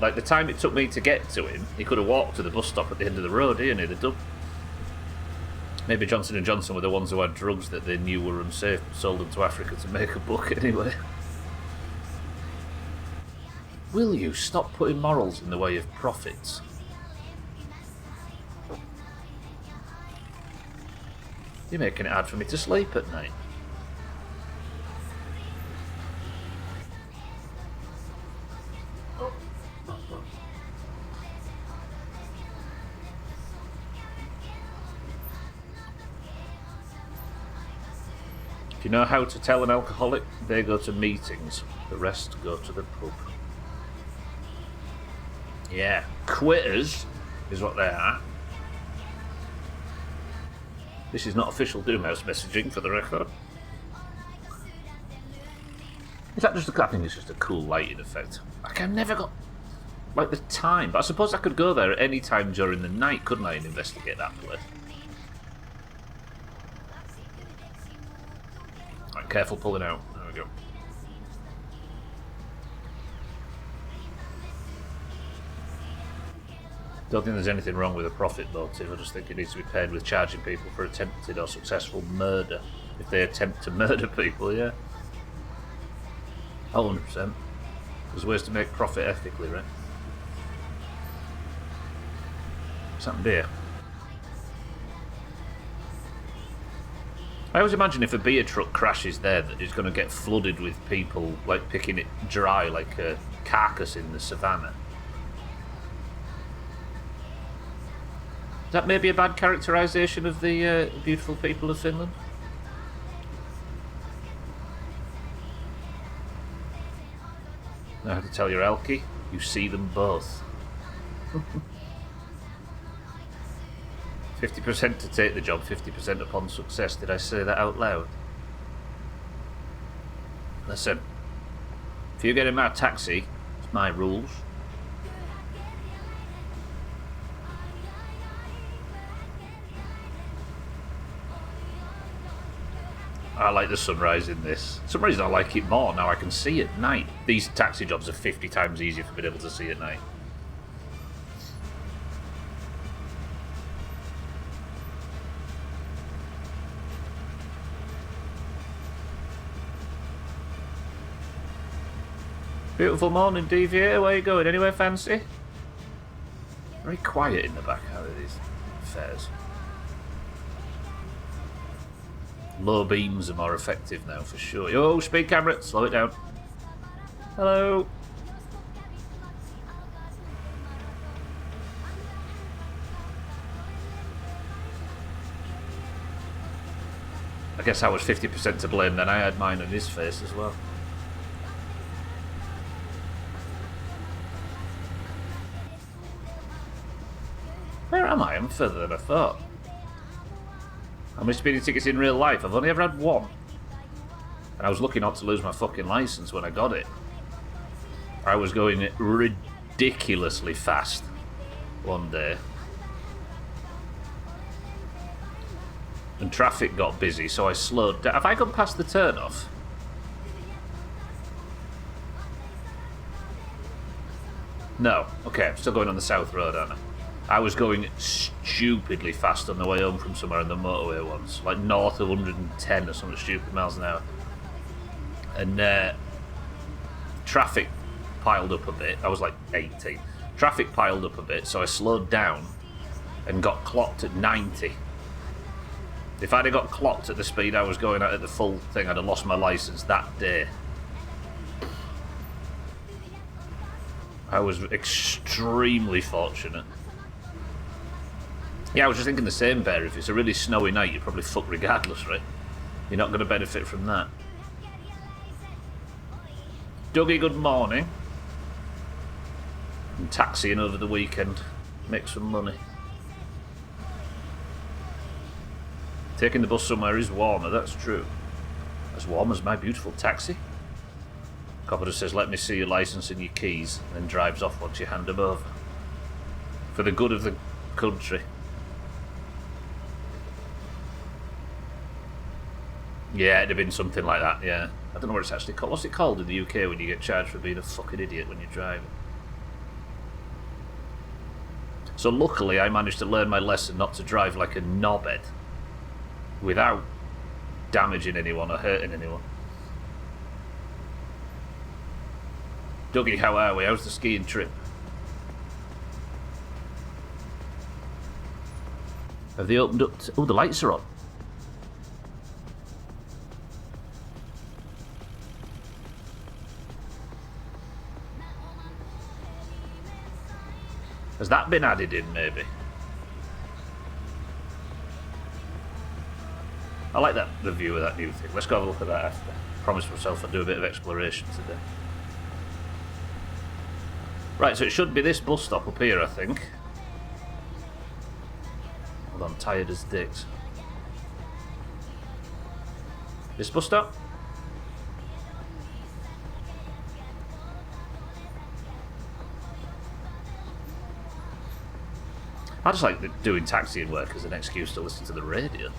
like the time it took me to get to him, he could have walked to the bus stop at the end of the road here near the dump. Maybe Johnson & Johnson were the ones who had drugs that they knew were unsafe, but sold them to Africa to make a buck anyway. Will you stop putting morals in the way of profits? You're making it hard for me to sleep at night. If you know how to tell an alcoholic, they go to meetings, the rest go to the pub. Yeah, quitters is what they are. This is not official Doomhaus messaging, for the record. Is that just I think it's just a cool lighting effect. Like, I've never got, like, the time. But I suppose I could go there at any time during the night, couldn't I, and investigate that place? Right, careful pulling out. There we go. Don't think there's anything wrong with a profit motive. I just think it needs to be paid with charging people for attempted or successful murder. If they attempt to murder people, yeah. 100%. There's ways to make profit ethically, right? Something beer. I always imagine if a beer truck crashes there that it's going to get flooded with people, like picking it dry like a carcass in the savannah. Is that maybe a bad characterisation of the beautiful people of Finland? Now how to tell your Elkie? You see them both. 50% to take the job, 50% upon success. Did I say that out loud? Listen, if you get in my taxi, it's my rules. I like the sunrise in this. For some reason I like it more now I can see at night. These taxi jobs are 50 times easier for being able to see at night. Beautiful morning, Deviator. Where are you going? Anywhere fancy? Very quiet in the back out of these affairs. Low beams are more effective now, for sure. Oh, speed camera, slow it down. Hello. I guess I was 50% to blame then. I had mine on his face as well. Where am I? I'm further than I thought. How many speeding tickets in real life? I've only ever had one. And I was lucky not to lose my fucking licence when I got it. I was going ridiculously fast one day. And traffic got busy, so I slowed down. Have I gone past the turn-off? No. Okay, I'm still going on the south road, aren't I? I was going stupidly fast on the way home from somewhere on the motorway once, like north of 110 or something stupid miles an hour. And traffic piled up a bit. I was like 80. Traffic piled up a bit, so I slowed down and got clocked at 90. If I'd have got clocked at the speed I was going at the full thing, I'd have lost my licence that day. I was extremely fortunate. Yeah, I was just thinking the same, Bear. If it's a really snowy night, you're probably fucked regardless, right? You're not going to benefit from that. Dougie, good morning. I'm taxiing over the weekend. Make some money. Taking the bus somewhere is warmer, that's true. As warm as my beautiful taxi. Copper just says, let me see your licence and your keys, and then drives off once you hand them over. For the good of the country. Yeah, it'd have been something like that, yeah. I don't know what it's actually called. What's it called in the UK when you get charged for being a fucking idiot when you're driving? So luckily I managed to learn my lesson not to drive like a knobhead without damaging anyone or hurting anyone. Dougie, how are we? How's the skiing trip? Have they opened up? Oh, the lights are on. Has that been added in, maybe? I like that, the view of that new thing. Let's go have a look at that after. Promise myself I'll do a bit of exploration today. Right, so it should be this bus stop up here, I think. Hold on, tired as dicks. This bus stop? I just like doing taxiing work as an excuse to listen to the radio.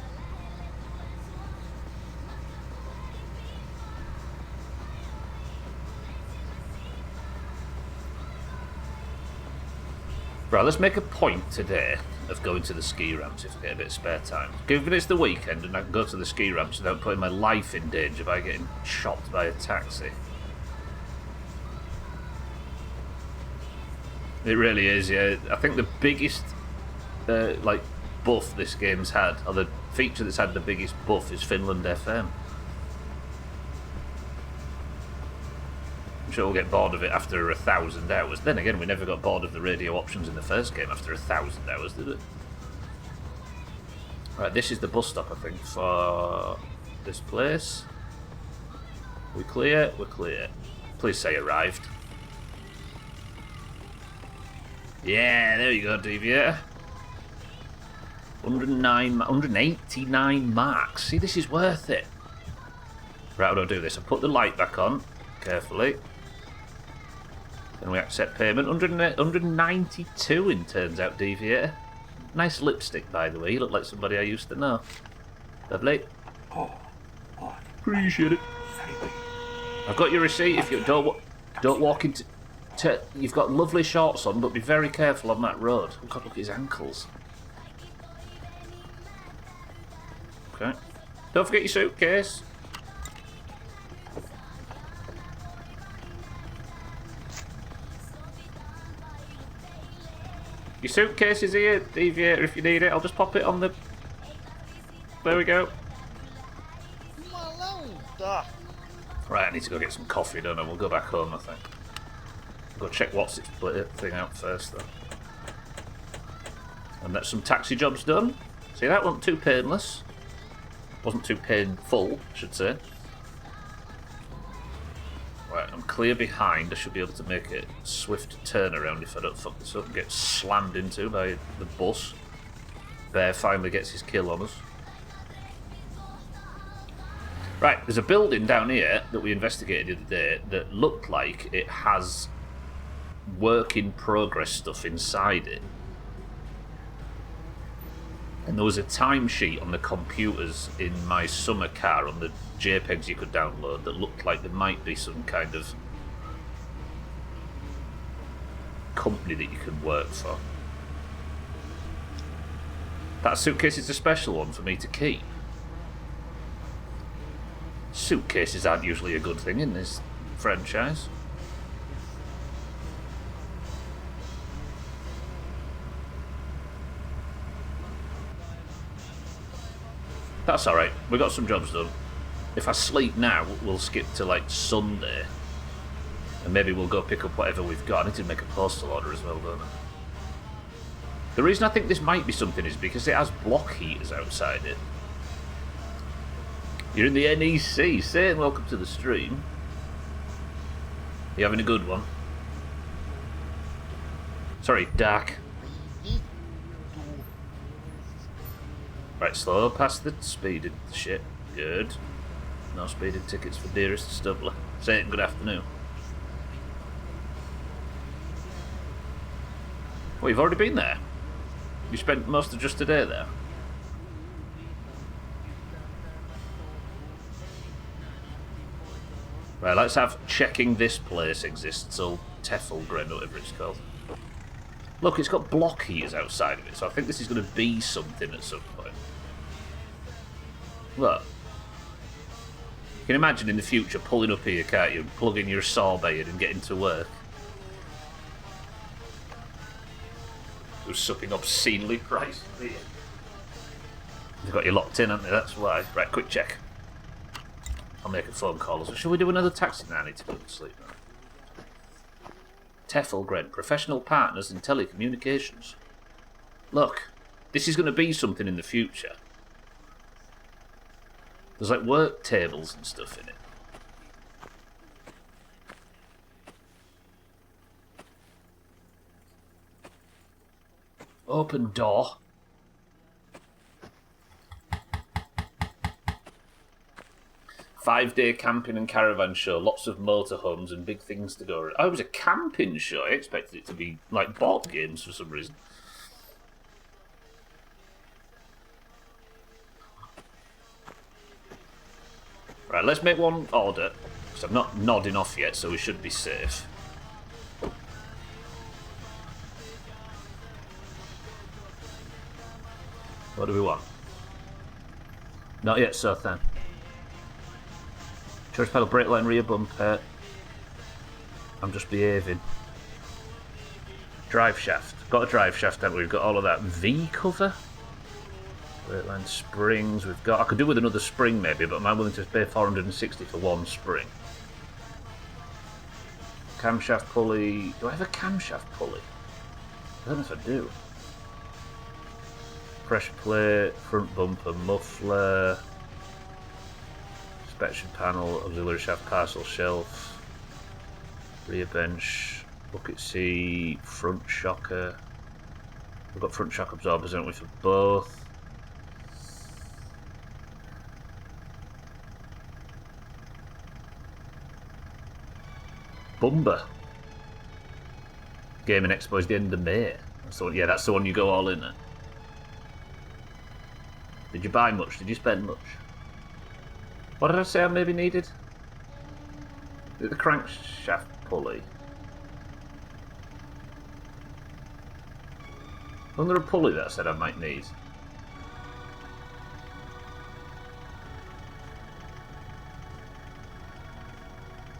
Right, let's make a point today of going to the ski ramps if I get a bit of spare time. Given it's the weekend and I can go to the ski ramps without putting my life in danger by getting shot by a taxi. It really is, yeah. I think the biggest like buff this game's had, or the feature that's had the biggest buff, is Finland FM. I'm sure we'll get bored of it after 1,000 hours. Then again, we never got bored of the radio options in the first game after 1,000 hours, did it? Right, this is the bus stop, I think, for this place. We clear? We're clear. Please say arrived. Yeah, there you go, Deviator. 189 marks. See, this is worth it. Right, how do I do this? I put the light back on, carefully. Then we accept payment. 192 in turns out, Deviator. Nice lipstick, by the way. You look like somebody I used to know. Lovely. Appreciate it. I've got your receipt. If you don't walk into... You've got lovely shorts on, but be very careful on that road. Oh God, look at his ankles. Okay. Don't forget your suitcase. Your suitcase is here, Deviator, if you need it. I'll just pop it on the... There we go. Right, I need to go get some coffee, don't I? We'll go back home, I think. I'll go check what's its thing out first, though. And that's some taxi jobs done. See, that wasn't too painless. Wasn't too painful, I should say. Right, I'm clear behind. I should be able to make a swift turnaround if I don't fuck this up and get slammed into by the bus. Bear finally gets his kill on us. Right, there's a building down here that we investigated the other day that looked like it has work in progress stuff inside it. And there was a timesheet on the computers in my summer car on the JPEGs you could download that looked like there might be some kind of company that you can work for. That suitcase is a special one for me to keep. Suitcases aren't usually a good thing in this franchise. That's alright, we got some jobs done. If I sleep now, we'll skip to like Sunday. And maybe we'll go pick up whatever we've got. I need to make a postal order as well, don't I? The reason I think this might be something is because it has block heaters outside it. You're in the NEC. Saying welcome to the stream. You having a good one? Sorry, Dark. Right, slow past the speeding shit. Good. No speeding tickets for dearest Stubbler. Saying good afternoon. Well, you've already been there. You spent most of just today there. Right, let's have checking this place exists, or Teffelgren, or whatever it's called. Look, it's got block heaters outside of it, so I think this is going to be something at some point. Look. You can imagine in the future pulling up here, can't you, and plugging your sorbet in and getting to work. It was something obscenely priced here. They've got you locked in, haven't they? That's why. Right, quick check. I'll make a phone call. So shall we do another taxi? Now I need to go to sleep now. Teffelgren, professional partners in telecommunications. Look, this is going to be something in the future. There's like work tables and stuff in it. Open door. Five-day camping and caravan show. Lots of motorhomes and big things to go around. Oh, it was a camping show. I expected it to be like board games for some reason. Right, let's make one order. Because I'm not nodding off yet, so we should be safe. What do we want? Not yet, sir, then. Church pedal, brake line, rear bumper. I'm just behaving. Drive shaft. Got a drive shaft, haven't we? We've got all of that. V cover? Brake line, springs. We've got. I could do with another spring maybe, but am I willing to pay 460 for one spring? Camshaft pulley. Do I have a camshaft pulley? I don't know if I do. Pressure plate, front bumper, muffler, inspection panel, auxiliary shaft, parcel shelf, rear bench, bucket seat, front shocker. We've got front shock absorbers, haven't we, for both? Bumper. Gaming Expo is the end of May. That's the one, yeah, that's the one you go all in at. Did you buy much? Did you spend much? What did I say I maybe needed? The crankshaft pulley. Wasn't there a pulley that I said I might need?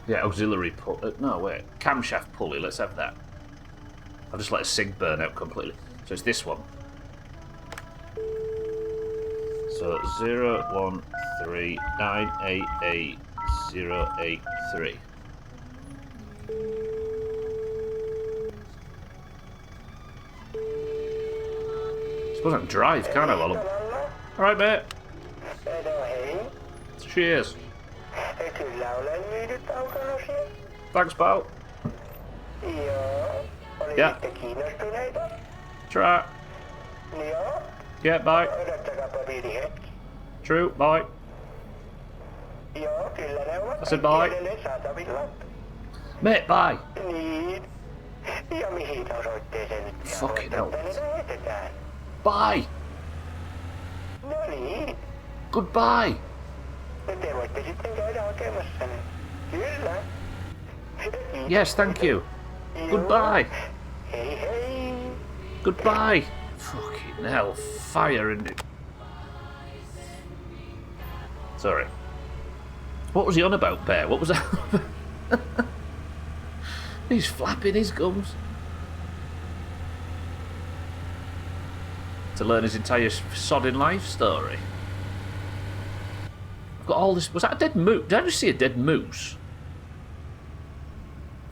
Yeah, auxiliary pulley. No, wait. Camshaft pulley. Let's have that. I'll just let a sig burn out completely. So it's this one. So 013988083. Suppose I can drive, can't I, while I'm... Alright, mate. Cheers. Thanks, pal. Yeah. Try. Yeah, bye. True, bye. I said bye. Mate, bye. Fucking hell. Bye. Goodbye. Yes, thank you. Goodbye. Goodbye. Fucking hell, fire and it. Sorry. What was he on about, Bear? What was that? He's flapping his gums. To learn his entire sodding life story. I've got all this. Was that a dead moose? Did I just see a dead moose?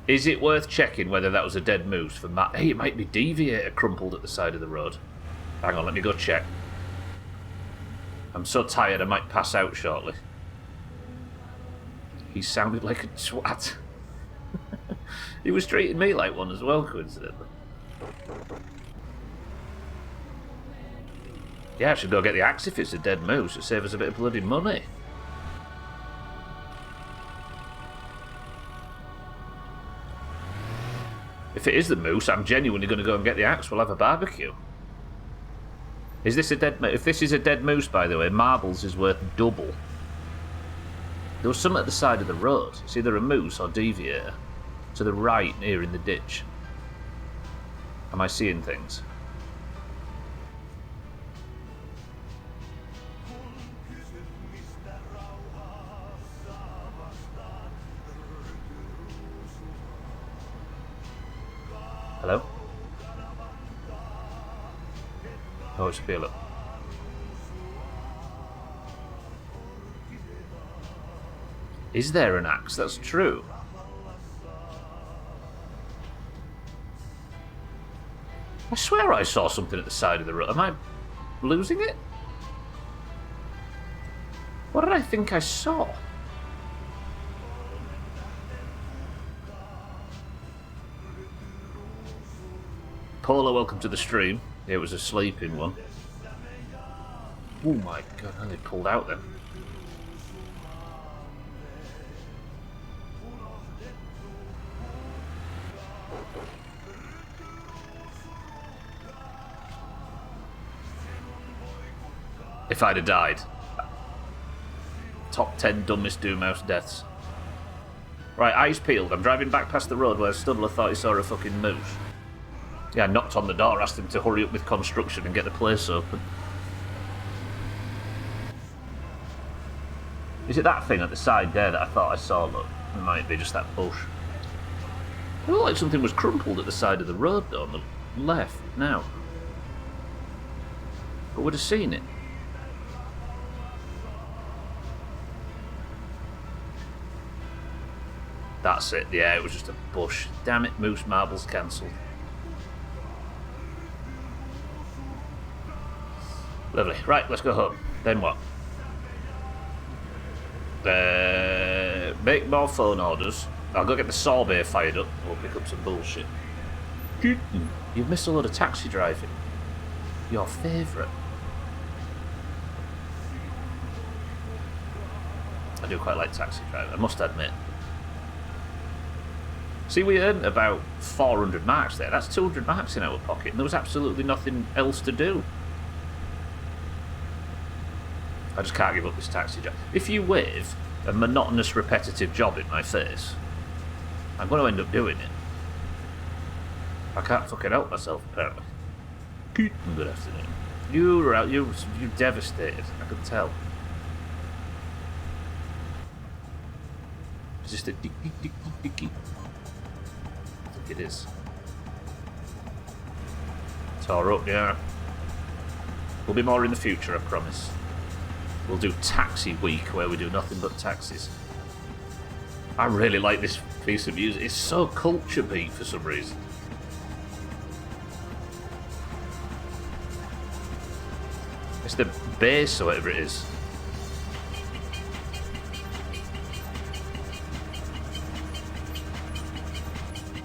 Is it worth checking whether that was a dead moose for Matt? Hey, it might be Deviator crumpled at the side of the road. Hang on, let me go check. I'm so tired I might pass out shortly. He sounded like a twat. He was treating me like one as well, coincidentally. Yeah, I should go get the axe if it's a dead moose. It'll save us a bit of bloody money. If it is the moose, I'm genuinely going to go and get the axe. We'll have a barbecue. Is this a dead moose? If this is a dead moose, by the way, marbles is worth double. There was some at the side of the road. It's either a moose or Deviator. To the right, here in the ditch. Am I seeing things? Hello? Oh, it's Philip. Is there an axe? That's true. I swear I saw something at the side of the road. Am I losing it? What did I think I saw? Paula, welcome to the stream. It was a sleeping one. Oh my god, how they pulled out then. If I'd have died. Top 10 dumbest Doomhaus deaths. Right, eyes peeled. I'm driving back past the road where Studler thought he saw a fucking moose. Yeah, I knocked on the door, asked him to hurry up with construction and get the place open. Is it that thing at the side there that I thought I saw? Look, it might be just that bush. It looked like something was crumpled at the side of the road though, on the left, now. But would have seen it. That's it, yeah, it was just a bush. Damn it, moose marbles cancelled. Lovely. Right, let's go home. Then what? Make more phone orders. I'll go get the sorbet fired up. We'll pick up some bullshit. You've missed a lot of taxi driving. Your favourite. I do quite like taxi driving, I must admit. See, we earned about 400 marks there. That's 200 marks in our pocket, and there was absolutely nothing else to do. I just can't give up this taxi job. If you wave a monotonous, repetitive job in my face, I'm going to end up doing it. I can't fucking help myself, apparently. Good afternoon. You're devastated. I could tell. It's just a tick, tick, tick, tick, tick. I think it is. Tore up, yeah. There'll be more in the future, I promise. We'll do Taxi Week, where we do nothing but taxis. I really like this piece of music. It's so culture beat for some reason. It's the bass or whatever it is.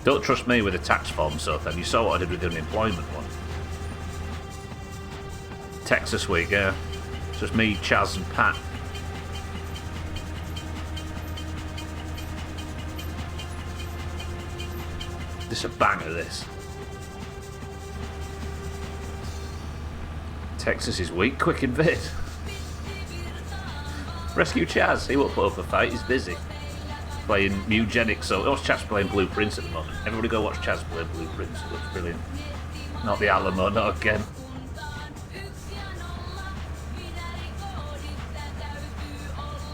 Don't trust me with a tax form, Sothan. You saw what I did with the unemployment one. Texas Week, yeah. It's just me, Chaz and Pat. This is a banger, this. Texas is weak, quick invade. Rescue Chaz, he won't put up a fight, he's busy. playing Eugenics. So, oh, Chad's playing Blueprints at the moment. Everybody go watch Chad's play Blueprints. It looks brilliant. Not the Alamo, not again.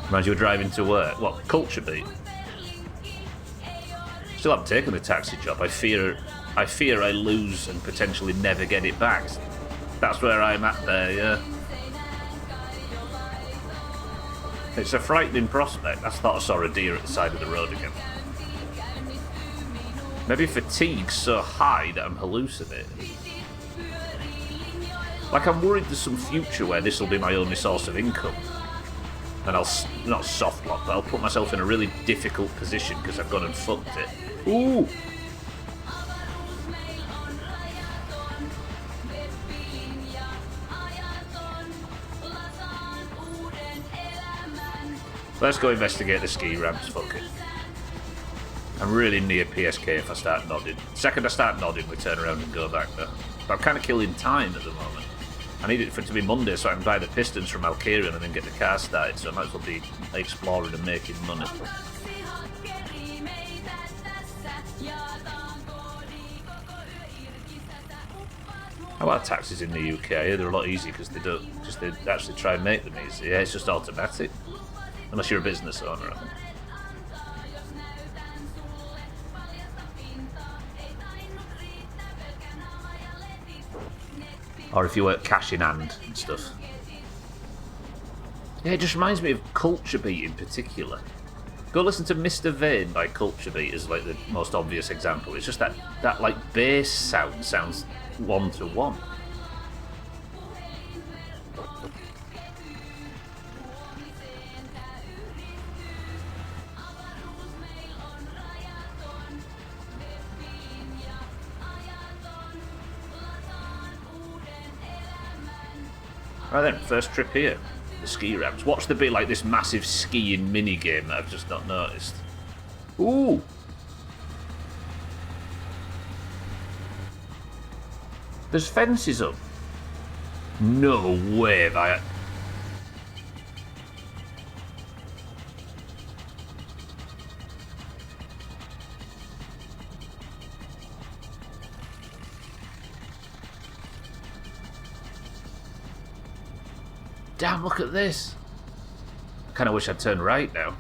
Reminds you of driving to work. What, Culture Beat? Still haven't taken the taxi job. I fear I lose and potentially never get it back. That's where I'm at there, yeah. It's a frightening prospect. I thought I saw a deer at the side of the road again. Maybe fatigue's so high that I'm hallucinating. Like, I'm worried there's some future where this will be my only source of income. And I'll, not soft lock, but I'll put myself in a really difficult position because I've gone and fucked it. Ooh! Let's go investigate the ski ramps, fuck it. I'm really near PSK if I start nodding. The second I start nodding, we turn around and go back there. But I'm kind of killing time at the moment. I need it for it to be Monday so I can buy the pistons from Alkirian and then get the car started, so I might as well be exploring and making money. How are taxis in the UK? They're a lot easier because they actually try and make them easy. Yeah, it's just automatic. Unless you're a business owner, I think. Or if you work cash in hand and stuff. Yeah, it just reminds me of Culture Beat in particular. Go listen to Mr. Vane by Culture Beat as like the most obvious example. It's just that like bass sounds one to one. Right then, first trip here. The ski ramps. Watch there be like this massive skiing mini game that I've just not noticed. Ooh! There's fences up. No way have I... Damn, look at this. I kind of wish I'd turned right now.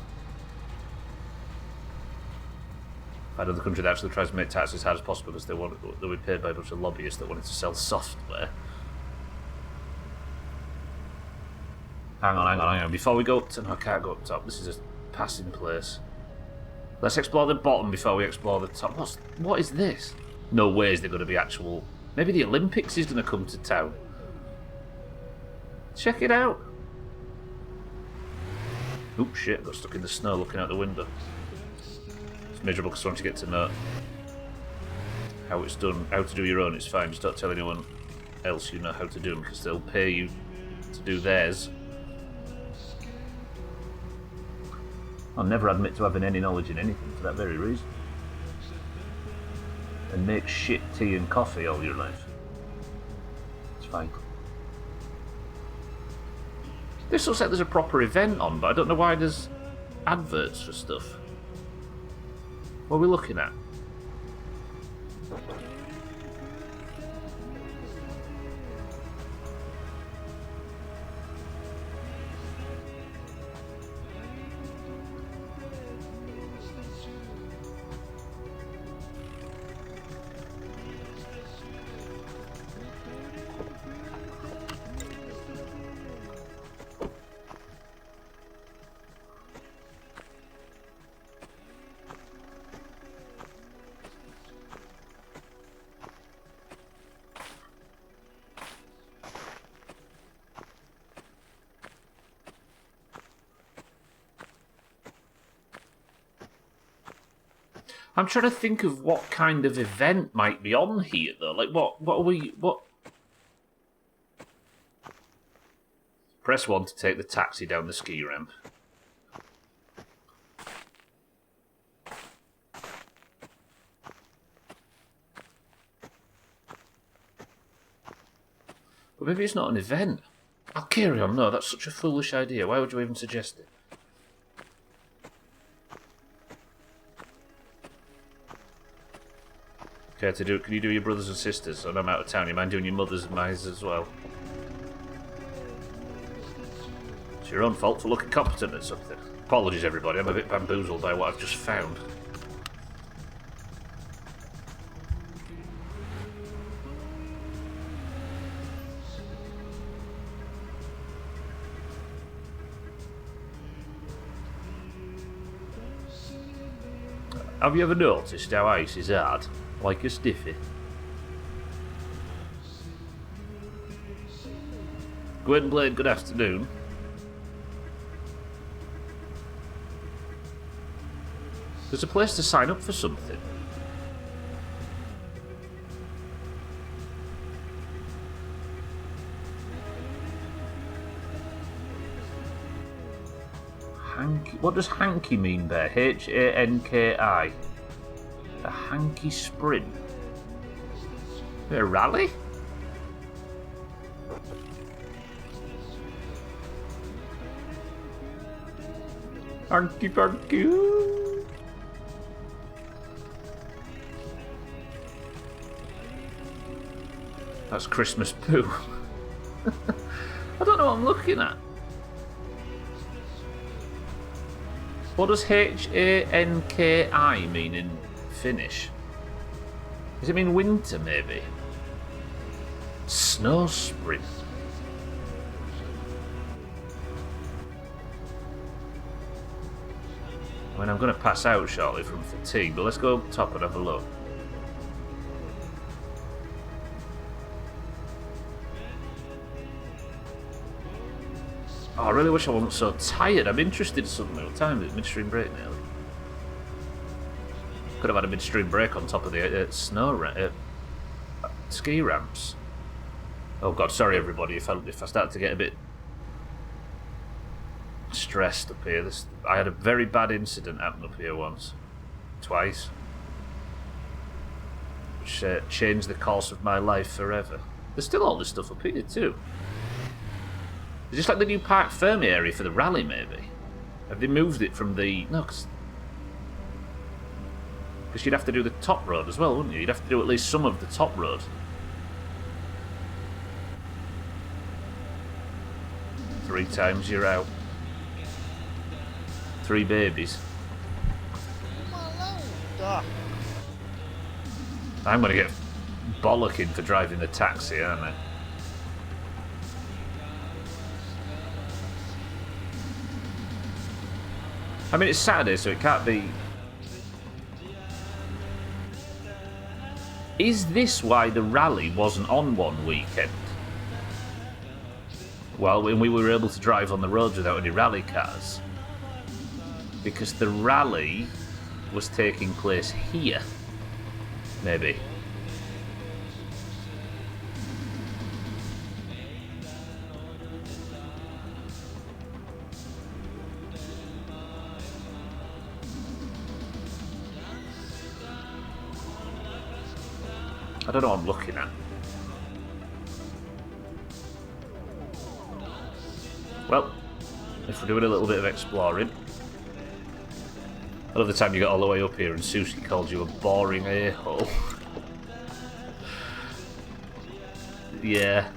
I had another country that actually tries to make taxes as hard as possible because they were paid by a bunch of lobbyists that wanted to sell software. Hang on. Before we go up to... No, I can't go up top. This is a passing place. Let's explore the bottom before we explore the top. What is this? No way is there going to be actual... Maybe the Olympics is going to come to town. Check it out. Oop, shit, I got stuck in the snow looking out the window. It's miserable because once you get to know how it's done, how to do your own, it's fine. Just don't tell anyone else you know how to do them because they'll pay you to do theirs. I'll never admit to having any knowledge in anything for that very reason. And make shit tea and coffee all your life. It's fine. This looks like there's a proper event on, but I don't know why there's adverts for stuff. What are we looking at? I'm trying to think of what kind of event might be on here, though. Like, what are we... What? Press 1 to take the taxi down the ski ramp. But maybe it's not an event. I'll carry on. No, that's such a foolish idea. Why would you even suggest it? Care to do it? Can you do your brothers and sisters? And I'm out of town. You mind doing your mothers and mine as well? It's your own fault for looking competent at something. Apologies, everybody. I'm a bit bamboozled by what I've just found. Have you ever noticed how ice is hard? Like a stiffy? Gwynblade, good afternoon. There's a place to sign up for something. Hanky. What does hanky mean there? H-A-N-K-I. A hanky sprint. A rally? Hanky panky. That's Christmas poo. I don't know what I'm looking at. What does H-A-N-K-I mean in Finnish? Does it mean winter, maybe? Snow sprint. I mean, I'm going to pass out shortly from fatigue, but let's go up top and have a look. Oh, I really wish I wasn't so tired. I'm interested suddenly. What time is it? Midstream break nearly. Could have had a midstream break on top of the ski ramps. Oh god, sorry everybody if I start to get a bit stressed up here. I had a very bad incident happen up here once. Twice. Which changed the course of my life forever. There's still all this stuff up here too. It's just like the new Park Fermi area for the rally, maybe. Have they moved it from the... No, because you'd have to do the top road as well, wouldn't you? You'd have to do at least some of the top road. Three times you're out. 3 babies. I'm going to get bollocking for driving the taxi, aren't I? I mean, it's Saturday, so it can't be... Is this why the rally wasn't on one weekend? Well, when we were able to drive on the roads without any rally cars. Because the rally was taking place here. Maybe. I don't know what I'm looking at. Well, if we're doing a little bit of exploring. I love the time you got all the way up here and Susie called you a boring a-hole. Yeah.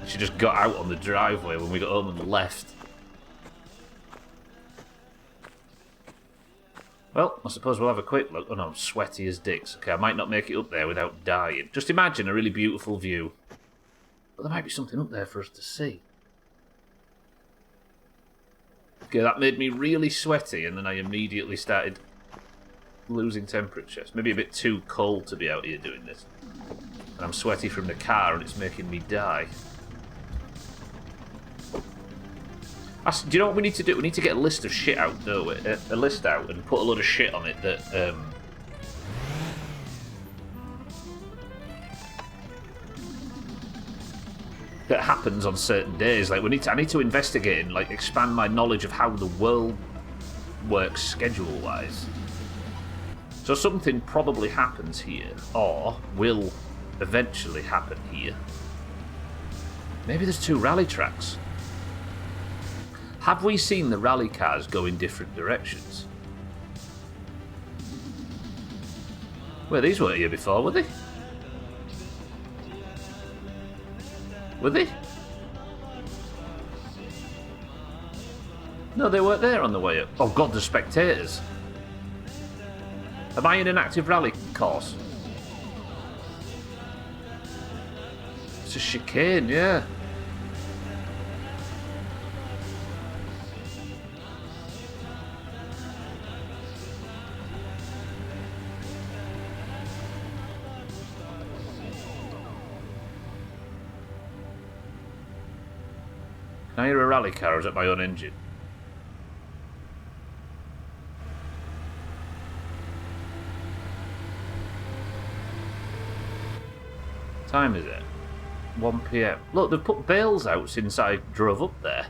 She just got out on the driveway when we got home and left. Well, I suppose we'll have a quick look. Oh no, I'm sweaty as dicks. Okay, I might not make it up there without dying. Just imagine a really beautiful view. But there might be something up there for us to see. Okay, that made me really sweaty, and then I immediately started losing temperature. It's maybe a bit too cold to be out here doing this. And I'm sweaty from the car, and it's making me die. Do you know what we need to do? We need to get a list of shit out, don't we? A list out and put a load of shit on it that that happens on certain days. Like I need to investigate and like expand my knowledge of how the world works schedule-wise. So something probably happens here, or will eventually happen here. Maybe there's 2 rally tracks. Have we seen the rally cars go in different directions? Well, these weren't here before, were they? Were they? No, they weren't there on the way up. Oh god, the spectators. Am I in an active rally course? It's a chicane, yeah. Can I hear a rally car or is it my own engine? What time is it? 1 PM. Look, they've put bales out since I drove up there.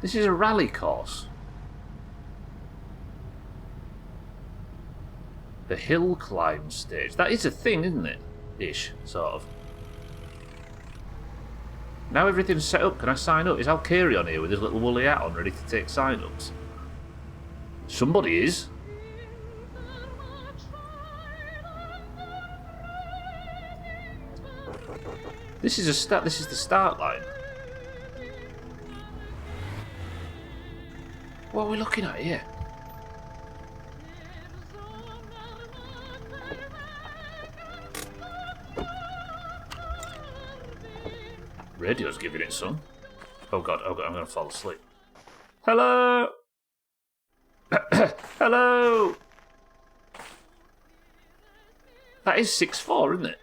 This is a rally course. The hill climb stage. That is a thing, isn't it? Ish, sort of. Now everything's set up, can I sign up? Is Alkiri on here with his little woolly hat on, ready to take sign-ups? Somebody is. This is the start line. What are we looking at here? Radio's giving it some. Oh god, I'm going to fall asleep. Hello! Hello! That is 6-4, isn't it?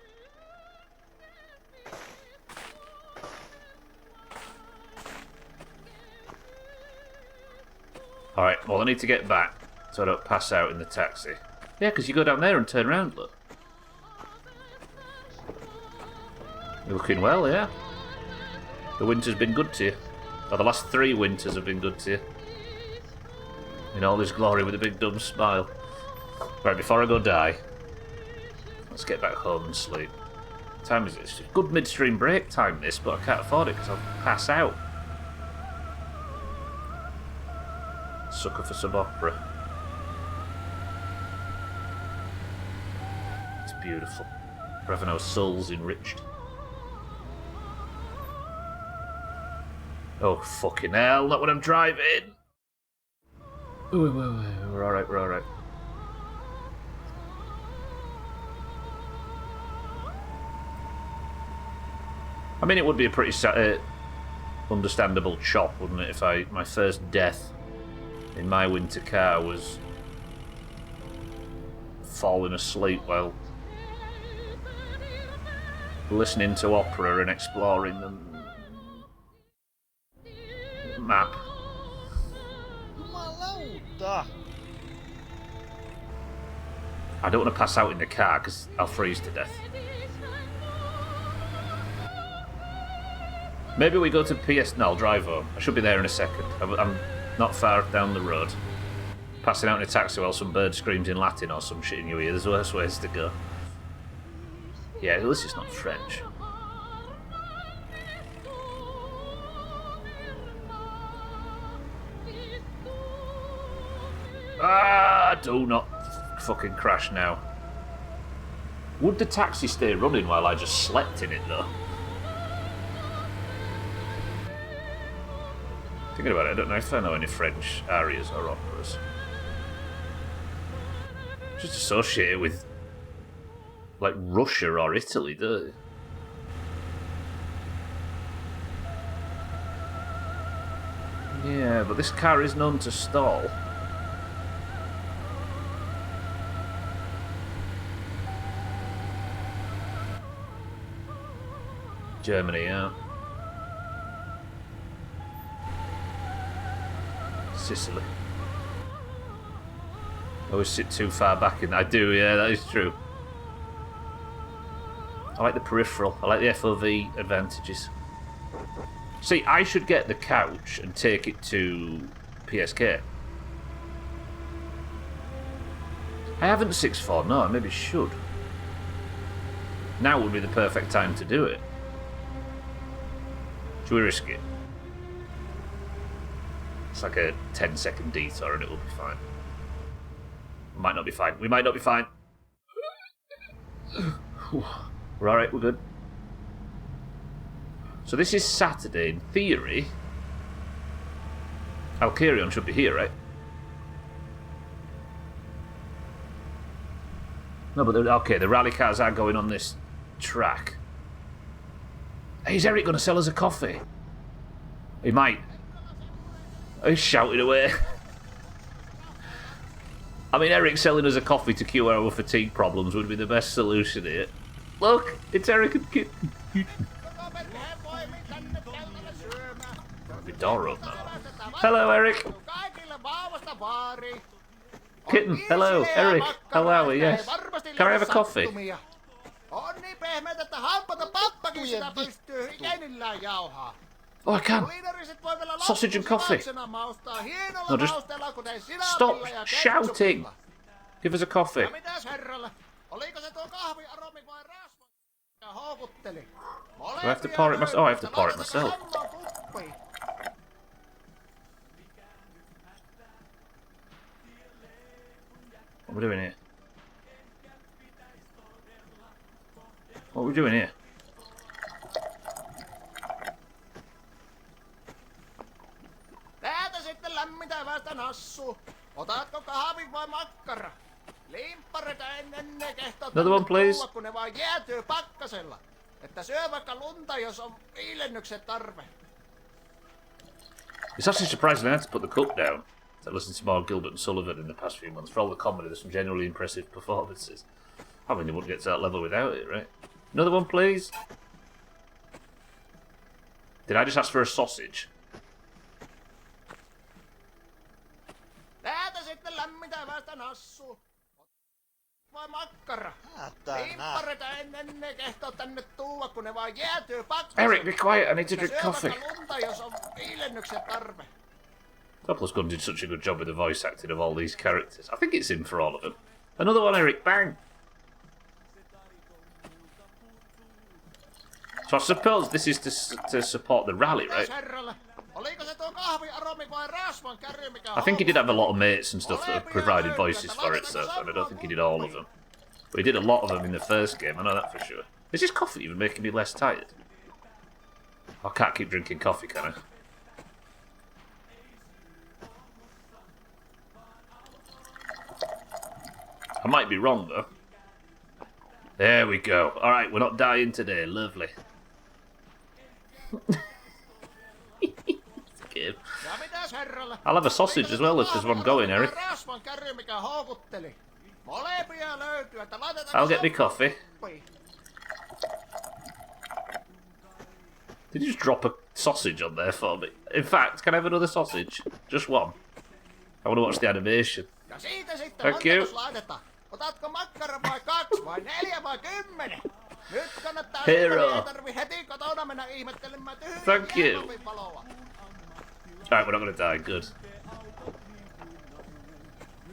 Alright, well I need to get back so I don't pass out in the taxi. Yeah, because you go down there and turn around, look. You're looking well, yeah? The winter's been good to you. Or the last 3 winters have been good to you. In all his glory with a big dumb smile. Right, before I go die, let's get back home and sleep. What time is it? It's good midstream break time this, but I can't afford it because I'll pass out. Sucker for some opera. It's beautiful. We're having our souls enriched. Oh, fucking hell, not when I'm driving! Ooh, we're alright, we're alright. I mean, it would be a pretty understandable chop, wouldn't it, if my first death in my winter car was falling asleep while listening to opera and exploring the map. I don't want to pass out in the car because I'll freeze to death. Maybe we go to PS... No, I'll drive home. I should be there in a second. I'm not far down the road. Passing out in a taxi while some bird screams in Latin or some shit in your ear. There's worse ways to go. Yeah, at least it's not French. Ah, do not fucking crash now. Would the taxi stay running while I just slept in it, though? Thinking about it, I don't know if I know any French arias or operas. Just associated with, like, Russia or Italy, do they? Yeah, but this car is known to stall. Germany, yeah. Sicily. I always sit too far back in. I do, yeah, that is true. I like the peripheral. I like the FOV advantages. See, I should get the couch and take it to PSK. I haven't 6-4, no, I maybe should. Now would be the perfect time to do it. Should we risk it? It's like a 10-second detour and it will be fine. Might not be fine. We might not be fine. We're alright, we're good. So this is Saturday. In theory, Alkarion should be here, right? No, but okay, the rally cars are going on this track. Hey, is Eric going to sell us a coffee? He might. He's shouting away. I mean, Eric selling us a coffee to cure our fatigue problems would be the best solution here. Look, it's Eric and Kitten. The door up now. Hello, Eric. Kitten, hello, Eric. How are we? Yes. Can I have a coffee? Oh, I can. Sausage and coffee. No, just stop shouting. Give us a coffee. Do I have to pour it myself? Oh, I have to pour it myself. What are we doing here? What are we doing here? Lämmitävästä nassu. Otatko kahvin vai makkara? Limppareita ennen ne kehtoo tulla, kun ne vaan jäätyy pakkasella. Että syö vaikka lunta, jos on viilennyksen tarve. It's actually surprising I had to put the cup down to listen to more Gilbert and Sullivan in the past few months. For all the comedy, there's some genuinely impressive performances. I mean, they wouldn't get to that level without it, right? Another one, please. Did I just ask for a sausage? Täältä sitten lämmitävästä nassu. Vai makkara? Limppareita ennen ne kehtoo tänne tulla, kun ne vaan jäätyy pakkasella. Eric, be quiet. I need to drink coffee. Syö vaikka lunta, jos on viilennyksen tarve. Doppler's Gun did such a good job with the voice acting of all these characters. I think it's in for all of them. Another one, Eric. Bang! So I suppose this is to support the rally, right? I think he did have a lot of mates and stuff that have provided voices for it, so and I don't think he did all of them. But he did a lot of them in the first game, I know that for sure. Is this coffee even making me less tired? I can't keep drinking coffee, can I? I might be wrong, though. There we go. Alright, we're not dying today. Lovely. I'll have a sausage as well if there's one going, Eric. I'll get me coffee. Did you just drop a sausage on there for me? In fact, can I have another sausage? Just one. I want to watch the animation. Thank you. Otatko makkara vai 2 vai 4 vai 10? Nyt kannattaa Hero. tarvi heti kotona mennä ihmettelemään tyhjää. Thank you. Alright, we're not going to die. Good.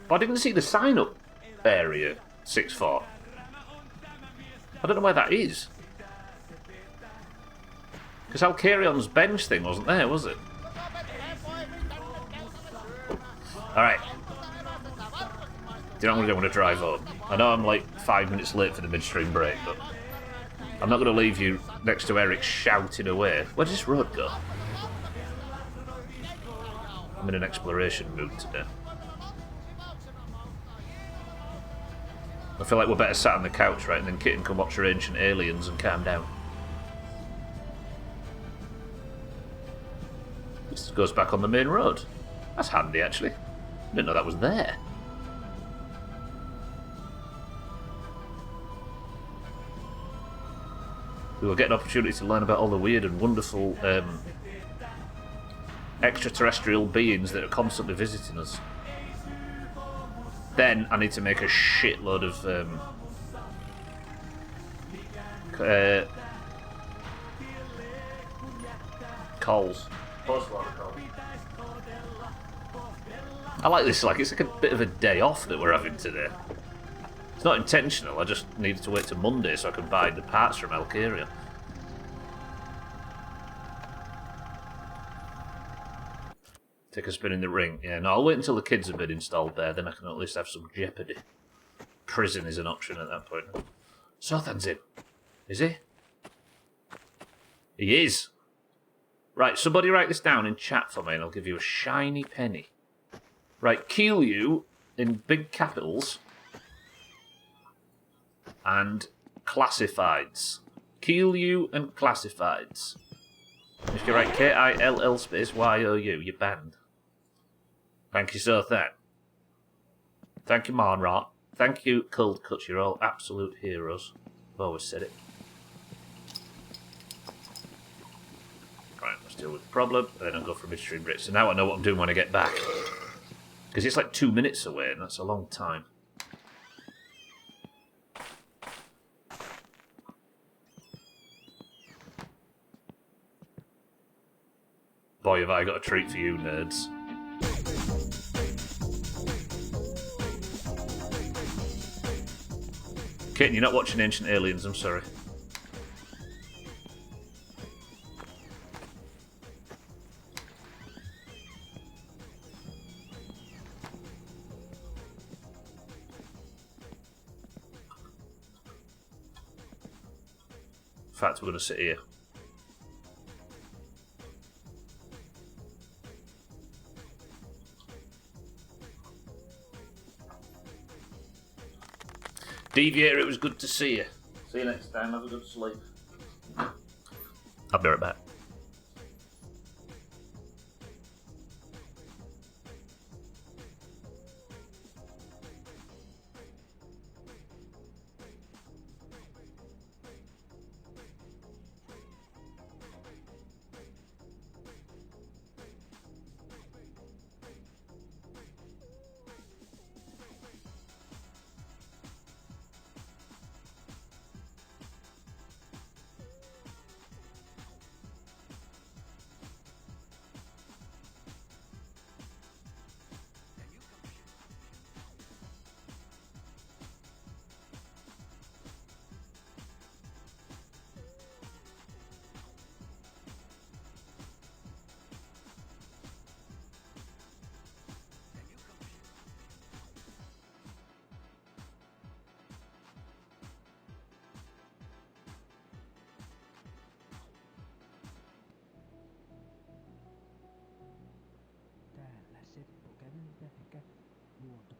But I didn't see the sign-up area 6-4. I don't know where that is. Because Alkarion's bench thing wasn't there, was it? Alright. Do you know what I'm going to drive up? I know I'm like 5 minutes late for the midstream break, but I'm not going to leave you next to Eric shouting away. Where does this road go? I'm in an exploration mood today. I feel like we're better sat on the couch, right? And then Kitten can watch her Ancient Aliens and calm down. This goes back on the main road. That's handy, actually. I didn't know that was there. We will get an opportunity to learn about all the weird and wonderful extraterrestrial beings that are constantly visiting us. Then I need to make a shitload of calls. I like this, like it's like a bit of a day off that we're having today. It's not intentional, I just needed to wait till Monday so I can buy the parts from Alkarion. Take a spin in the ring. Yeah, no, I'll wait until the kids have been installed there, then I can at least have some jeopardy. Prison is an option at that point. Sothan's in. Is he? He is. Right, somebody write this down in chat for me and I'll give you a shiny penny. Right, Keelu in big capitals and classifieds. Keelu and classifieds. If you write K-I-L-L space Y-O-U, you're banned. Thank you, Sothan. Thank you, Monrot. Thank you, Cold Cuts. You're all absolute heroes. I've always said it. Right, let's deal with the problem, and then I'll go for midstream break. So now I know what I'm doing when I get back. Because it's like 2 minutes away, and that's a long time. Boy, have I got a treat for you, nerds. Kitten, you're not watching Ancient Aliens, I'm sorry. In fact, we're going to sit here. Deviator, it was good to see you. See you next time. Have a good sleep. I'll be right back.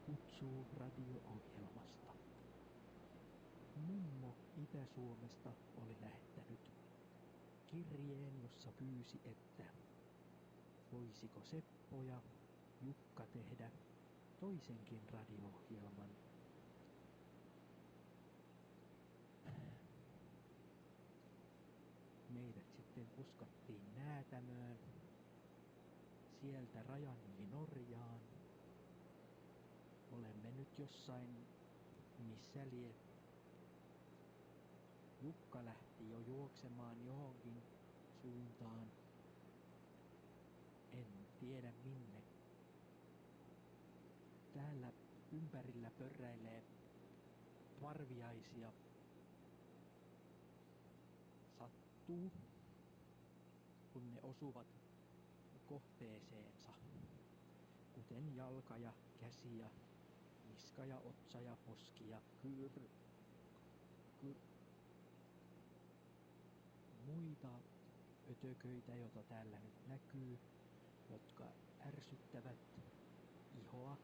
kutsuu radio-ohjelmasta. Mummo Itä-Suomesta oli lähettänyt kirjeen, jossa pyysi, että voisiko Seppo ja Jukka tehdä toisenkin radio-ohjelman. Meidät sitten kuskattiin Näätämöön, sieltä rajan yli Norjaan. Olemme nyt jossain, missä lie. Jukka lähti jo juoksemaan johonkin suuntaan. En tiedä minne. Täällä ympärillä pörräilee parviaisia. Sattuu, kun ne osuvat kohteeseensa, kuten jalka ja käsi ja niska ja otsa ja poski ja muita ötököitä, joita täällä nyt näkyy, jotka ärsyttävät ihoa,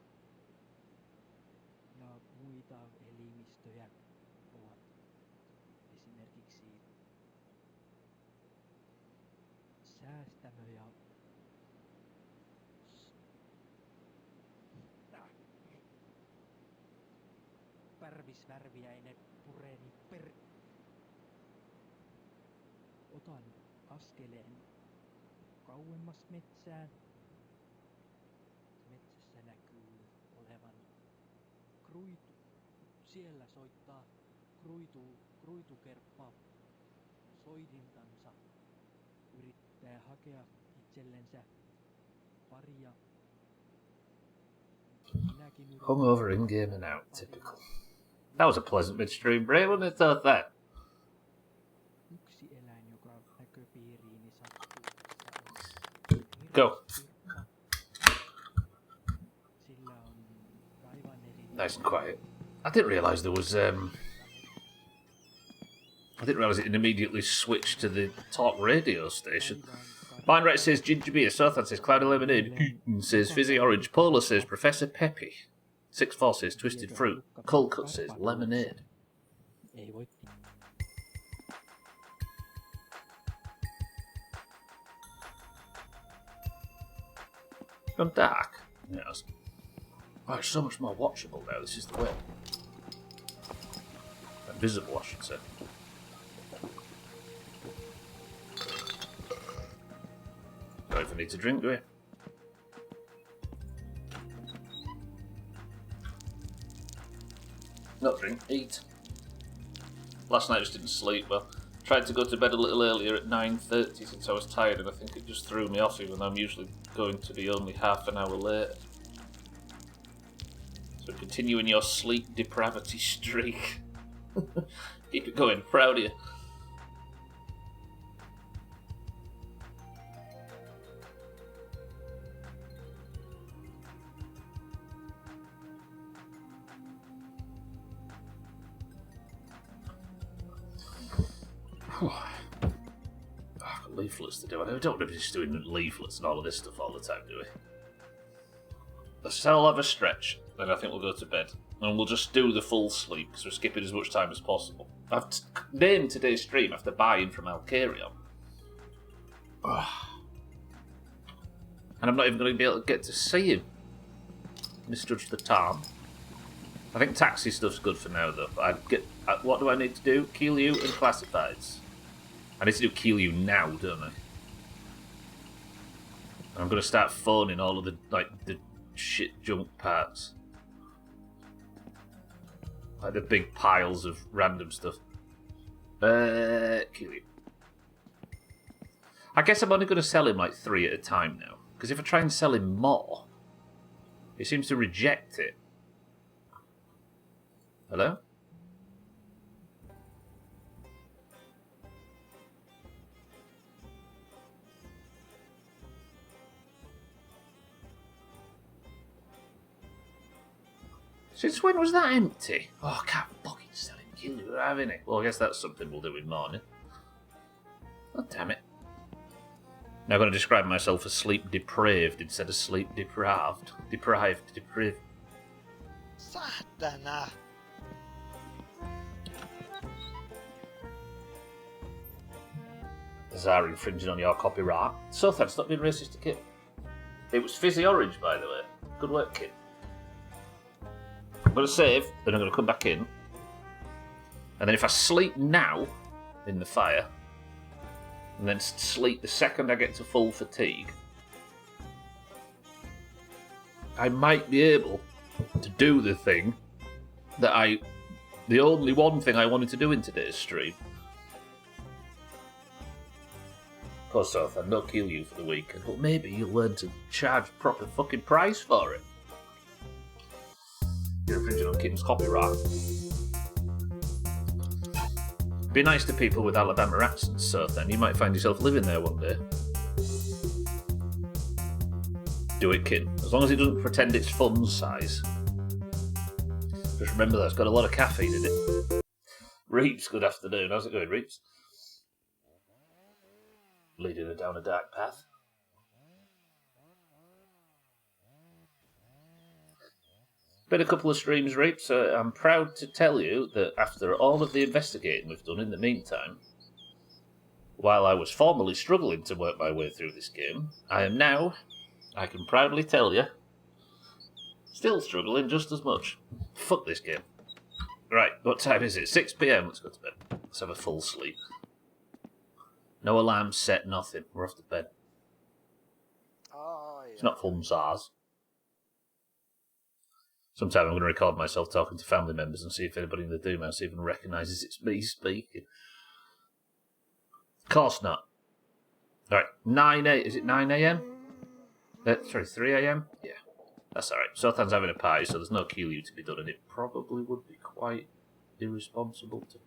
ja muita elimistöjä ovat esimerkiksi säästämö ja pärvisvärviäinen pureeni Otan askeleen kauemmas metsään. Metsässä näkyy olevan kruitu. Siellä soittaa kruitukerppa soidintansa. Yrittää hakea itsellensä paria. Hungover in game and out, typical. That was a pleasant midstream break, wasn't it? Thought that. Yksi eläin, joka näköpiiriini sattuu. Go. Nice and quiet. I didn't realise there was. I didn't realise it immediately switched to the talk radio station. Mindrat says ginger beer. Sothan says cloudy lemonade. Keaton says fizzy orange. Polar says Professor Peppy. 6-4 says twisted fruit. Cold cut says lemonade. Ei voi. Gone dark. Yes. Oh, it's so much more watchable now. This is the way. Visible, I should say. Don't even need to drink, do we? Not drink, eat. Last night I just didn't sleep well. Tried to go to bed a little earlier at 9:30 since I was tired, and I think it just threw me off, even though I'm usually going to be only half an hour late. So continuing your sleep depravity streak. Keep it going, proud of you. I've got leaflets to do. I don't want to be just doing leaflets and all of this stuff all the time, do we? Let's all have a stretch, then I think we'll go to bed. And we'll just do the full sleep, because we're skipping as much time as possible. I've named today's stream after buying from Alcarion. And I'm not even going to be able to get to see him. Misjudged the time. I think taxi stuff's good for now, though. What do I need to do? Keelue and classifieds. I need to do Keelue now, don't I? I'm going to start phoning all of the shit junk parts. Like the big piles of random stuff. Keelue. I guess I'm only going to sell him like 3 at a time now. Because if I try and sell him more, he seems to reject it. Hello? Since when was that empty? Oh, I can't fucking sell him. Kill you, having it. Well, I guess that's something we'll do in morning. Oh, damn it. Now I'm going to describe myself as sleep depraved instead of sleep deprived. Deprived. Satana! Zara infringing on your copyright. So thanks, not being racist to Kit. It was fizzy orange, by the way. Good work, Kit. I'm going to save, then I'm going to come back in. And then if I sleep now in the fire, and then sleep the second I get to full fatigue, I might be able to do the thing that the only one thing I wanted to do in today's stream. Of course, South, I'd not kill you for the weekend, but maybe you'll learn to charge proper fucking price for it. You're infringing on Kitten's copyright. Be nice to people with Alabama accents, so then you might find yourself living there one day. Do it, Kitten. As long as it doesn't pretend it's fun size. Just remember that it's got a lot of caffeine in it. Reeps, good afternoon. How's it going, Reeps? Leading her down a dark path. Been a couple of streams, Reeps. I'm proud to tell you that after all of the investigating we've done in the meantime, while I was formerly struggling to work my way through this game, I am now, I can proudly tell you, still struggling just as much. Fuck this game. Right, what time is it? 6 PM. Let's go to bed. Let's have a full sleep. No alarm set, nothing. We're off to bed. Oh, yeah. It's not fun, SARS. Sometime I'm going to record myself talking to family members and see if anybody in the Doomhaus even recognises it's me speaking. Of course not. Alright, 9 a.m. Is it 9 a.m? Sorry, 3 a.m? Yeah, that's alright. Sothan's having a party, so there's no Keelue to be done, and it probably would be quite irresponsible to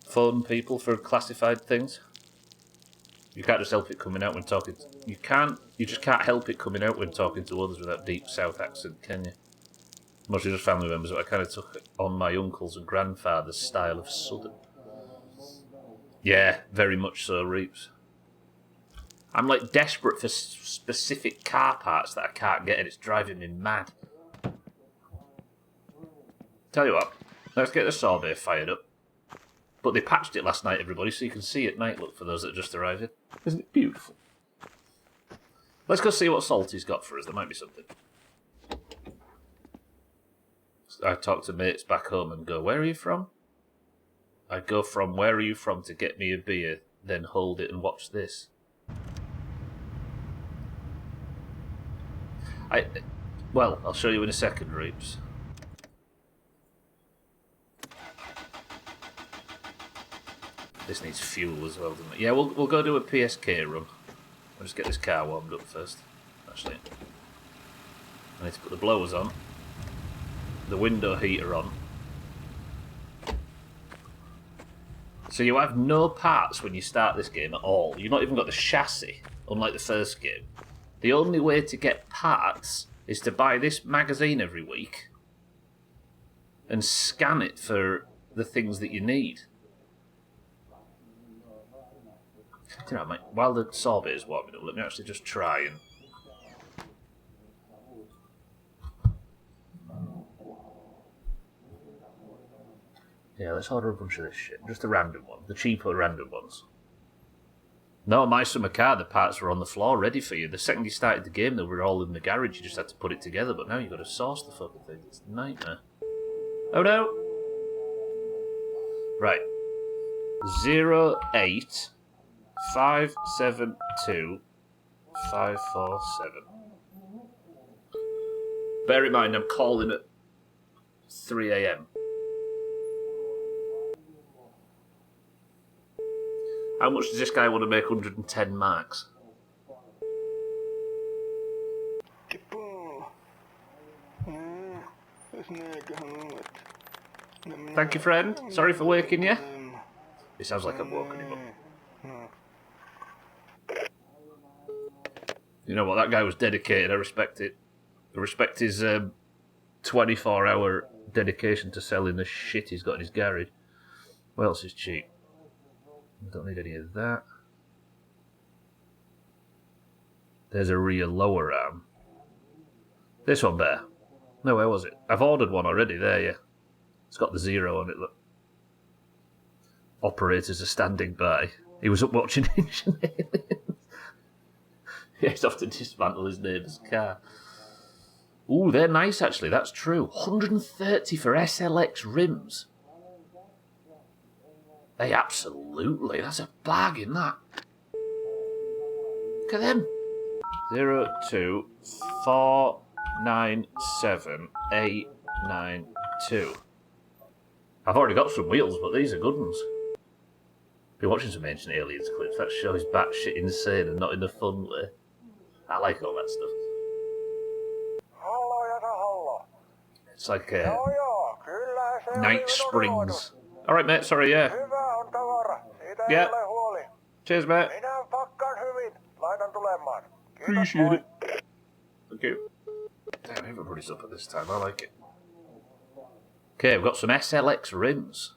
phone people for classified things. You can't just help it coming out when talking. You just can't help it coming out when talking to others with that deep South accent, can you? Mostly just family members, but I kind of took on my uncle's and grandfather's style of Southern. Yeah, very much so, Reeps. I'm like desperate for specific car parts that I can't get, and it's driving me mad. Tell you what, let's get the sorbet fired up. But they patched it last night, everybody, so you can see at night, look, for those that just arrived in. Isn't it beautiful? Let's go see what Salty's got for us. There might be something. I talk to mates back home and go, where are you from? I go from, where are you from, to get me a beer, then hold it and watch this. Well, I'll show you in a second, Reeps. This needs fuel as well, doesn't it? Yeah, we'll go do a PSK run. I'll just get this car warmed up first. Actually, I need to put the blowers on, the window heater on. So you have no parts when you start this game at all. You've not even got the chassis, unlike the first game. The only way to get parts is to buy this magazine every week and scan it for the things that you need. You know, mate, while the sorbet is warming up, let me actually just try and... Yeah, let's order a bunch of this shit. Just a random one. The cheaper random ones. No, my summer car, the parts were on the floor ready for you. The second you started the game, they were all in the garage. You just had to put it together. But now you've got to source the fucking thing. It's a nightmare. Oh no! Right. 08572 547. Bear in mind, I'm calling at 3 a.m. How much does this guy want to make 110 marks? Thank you, friend. Sorry for waking you. It sounds like I've woken him up. You know what? That guy was dedicated. I respect it. I respect his 24-hour dedication to selling the shit he's got in his garage. What else is cheap? I don't need any of that. There's a rear lower arm. This one there. No, where was it? I've ordered one already. There, yeah. It's got the 0 on it, look. Operators are standing by. He was up watching Ancient Aliens. Yeah, he's off to dismantle his neighbour's car. Ooh, they're nice, actually. That's true. 130 for SLX rims. Hey, absolutely. That's a bargain, that. Look at them. 02497 I've already got some wheels, but these are good ones. Been watching some Ancient Aliens clips. That show is batshit insane and not in a fun way. I like all that stuff. It's like Night Springs. Alright, mate, sorry, yeah. Yeah. Cheers, mate. Appreciate it. Thank you. Damn, everybody's up at this time. I like it. Okay, we've got some SLX rims.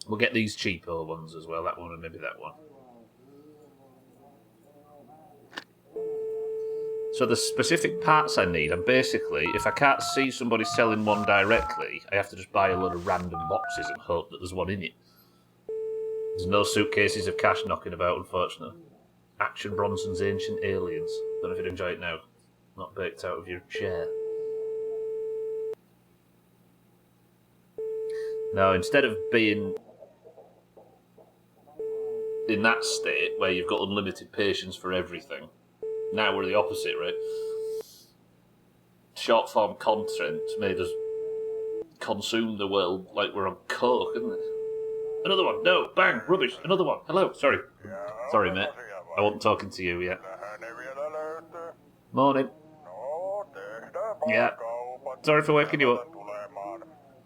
We'll get these cheaper ones as well. That one and maybe that one. So the specific parts I need, and basically, if I can't see somebody selling one directly, I have to just buy a load of random boxes and hope that there's one in it. There's no suitcases of cash knocking about, unfortunately. Action Bronson's Ancient Aliens. Don't know if you'd enjoy it now. Not baked out of your chair. Now, instead of being in that state where you've got unlimited patience for everything, now we're the opposite, right? Short form content made us consume the world like we're on coke, isn't it? Another one. No, bang, rubbish. Another one. Hello, sorry. Sorry, mate. I wasn't talking to you yet. Morning. Yeah. Sorry for waking you up.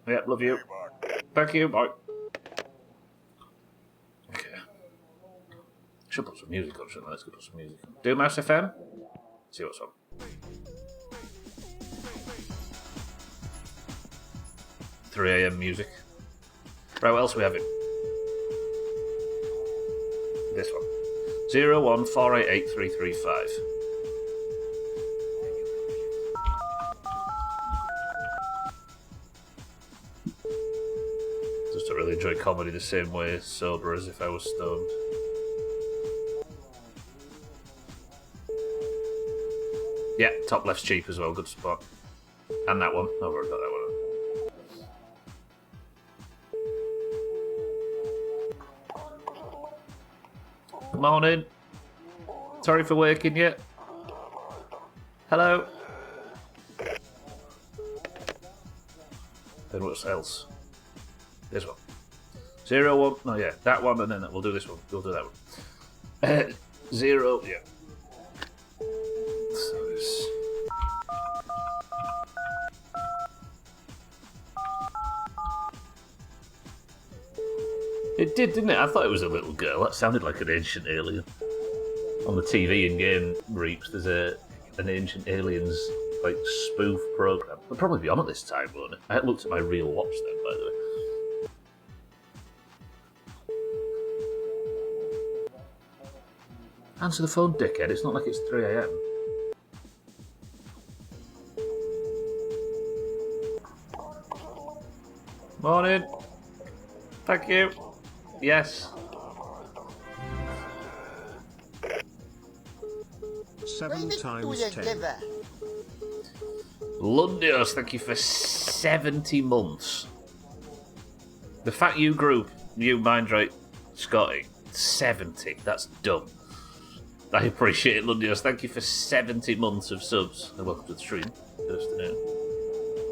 Yeah, love you. Thank you, bye. Okay. Should put some music on, shouldn't I? Let's go put some music on. Doomhaus FM? See what's on. .3am music. Right, what else are we having? This one. 014888335. Just don't really enjoy comedy the same way sober as if I was stoned. Yeah, top left's cheap as well, good spot. And that one. I've already got that one. Good morning. Sorry for waking you. Hello. Then what else? This one. 01. Oh yeah, that one, and then we'll do this one. We'll do that one. 0. Yeah. So it's... It did, didn't it? I thought it was a little girl. That sounded like an ancient alien. On the TV in Game Reaps, there's an ancient aliens like spoof program. It'll probably be on at this time, won't it? I hadn't looked at my real watch then, by the way. Answer the phone, dickhead. It's not like it's 3am. Morning. Thank you. Yes. 7 times 10. Lundios, thank you for 70 months. The Fat You group, you Mindright Scotty, 70. That's dumb. I appreciate it, Lundios. Thank you for 70 months of subs. And welcome to the stream. Good afternoon.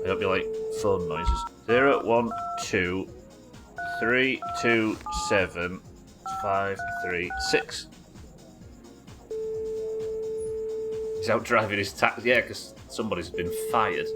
I hope you like phone noises. 0, 1, 2, 3, 2, 7, 5, 3, 6. He's out driving his taxi. Yeah, because somebody's been fired.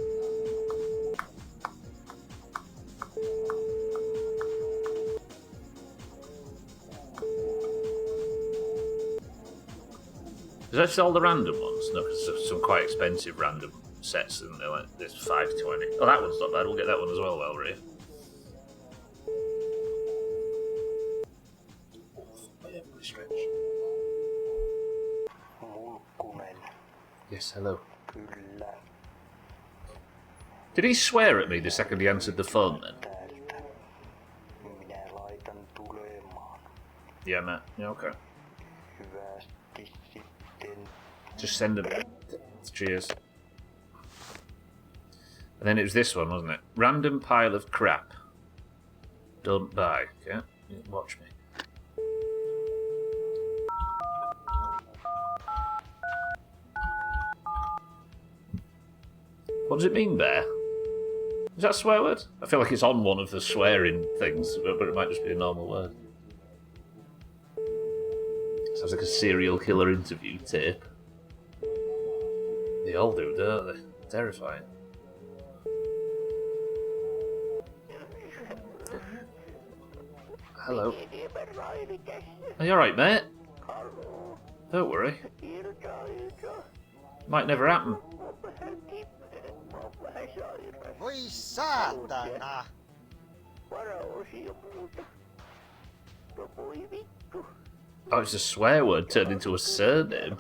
Is that just all the random ones? No, because there's some quite expensive random sets, and they're like this 520. Oh, that one's not bad. We'll get that one as well while we're here. Stretch. Yes, hello. Did he swear at me the second he answered the phone then? Yeah, Matt. Yeah, okay. Just send him. Cheers. And then it was this one, wasn't it? Random pile of crap. Don't buy. Okay? Watch me. What does it mean, Bear? Is that a swear word? I feel like it's on one of the swearing things, but it might just be a normal word. Sounds like a serial killer interview tape. They all do, don't they? Terrifying. Hello. Are you alright, mate? Don't worry. Might never happen. Voi saatana! Oh, it's a swear word turned into a surname.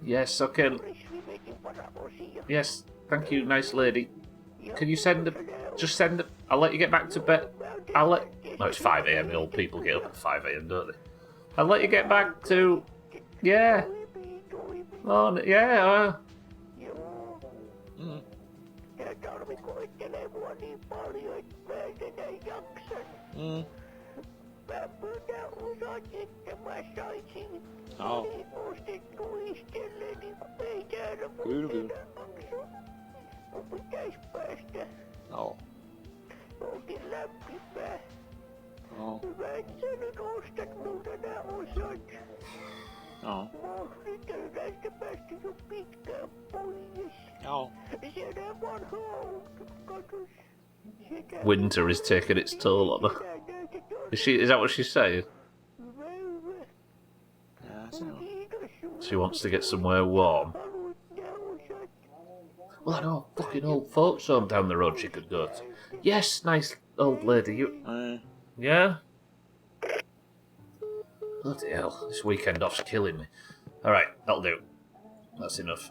Yes, okay. Yes, thank you, nice lady. Can you send them? Just send them. I'll let you get back to bed. I'll let... No, it's 5am. The old people get up at 5am, don't they? I'll let you get back to... Yeah. Oh, yeah. Oh. Kyllä. Joo. Joo. Joo. Joo. Winter is taking its toll on her. Is that what she's saying? Jaa, se on. She wants to get somewhere warm. Well, I know a fucking old folks home down the road she could go to. Yes, nice old lady. Yeah? Bloody hell, this weekend off's killing me. Alright, that'll do. That's enough.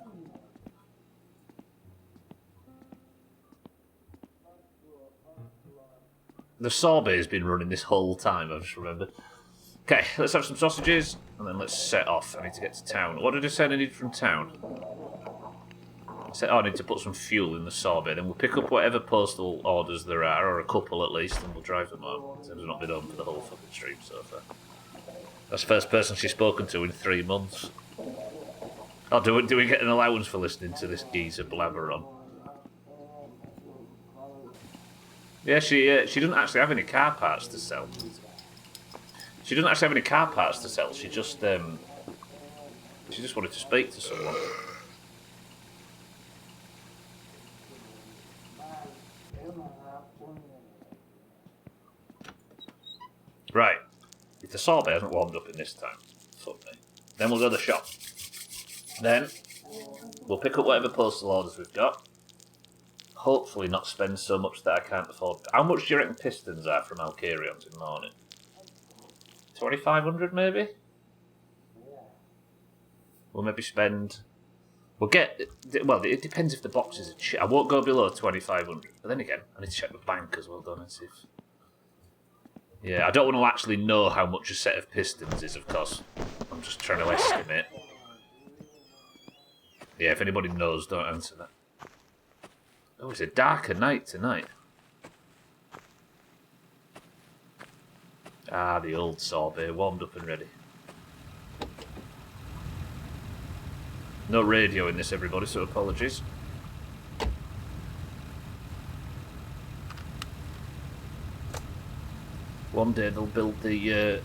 The sorbet's been running this whole time, I've just remembered. Okay, let's have some sausages, and then let's set off. I need to get to town. What did I say I need from town? I need to put some fuel in the sorbet, then we'll pick up whatever postal orders there are, or a couple at least, and we'll drive them home. I've not been home for the whole fucking stream so far. That's the first person she's spoken to in 3 months. Oh, do we get an allowance for listening to this geezer blabber on? Yeah, she doesn't actually have any car parts to sell. She doesn't actually have any car parts to sell. She just wanted to speak to someone. Right. If the sorbet hasn't warmed up in this time, fuck me. Then we'll go to the shop. Then we'll pick up whatever postal orders we've got. Hopefully not spend so much that I can't afford. How much do you reckon pistons are from Alcarion's in the morning? 2,500 maybe? We'll maybe spend... We'll get... Well, it depends if the boxes are cheap. I won't go below 2,500. But then again, I need to check the bank as well, don't I? See if... Yeah, I don't want to actually know how much a set of pistons is, of course. I'm just trying to estimate. Yeah, if anybody knows, don't answer that. Oh, it's a darker night tonight. Ah, the old sorbet, warmed up and ready. No radio in this, everybody, so apologies. One day they'll build the,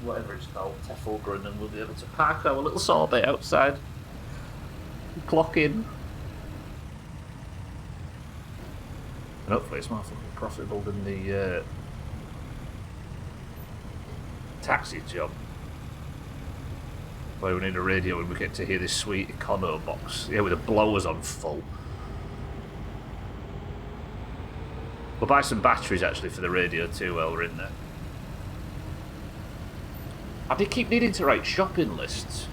whatever it's called, Teffelgren, and we'll be able to park our little sorbet outside. Clock in. And hopefully it's more fucking profitable than the taxi job. Where we need a radio and we get to hear this sweet econo box. Yeah, with the blowers on full. We'll buy some batteries actually for the radio too while we're in there. I do keep needing to write shopping lists.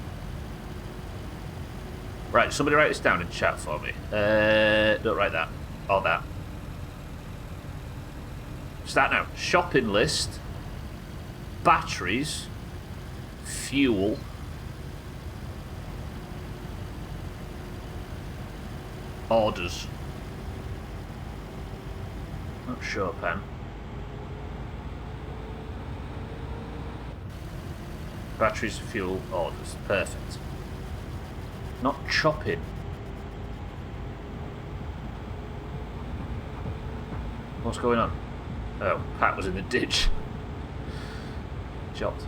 Right, somebody write this down in chat for me. Don't write that. Or that. Start now. Shopping list. Batteries. Fuel. Orders. Not Chopin. Batteries, fuel, orders. Perfect. Not chopping. What's going on? Oh, Pat was in the ditch. Chopped.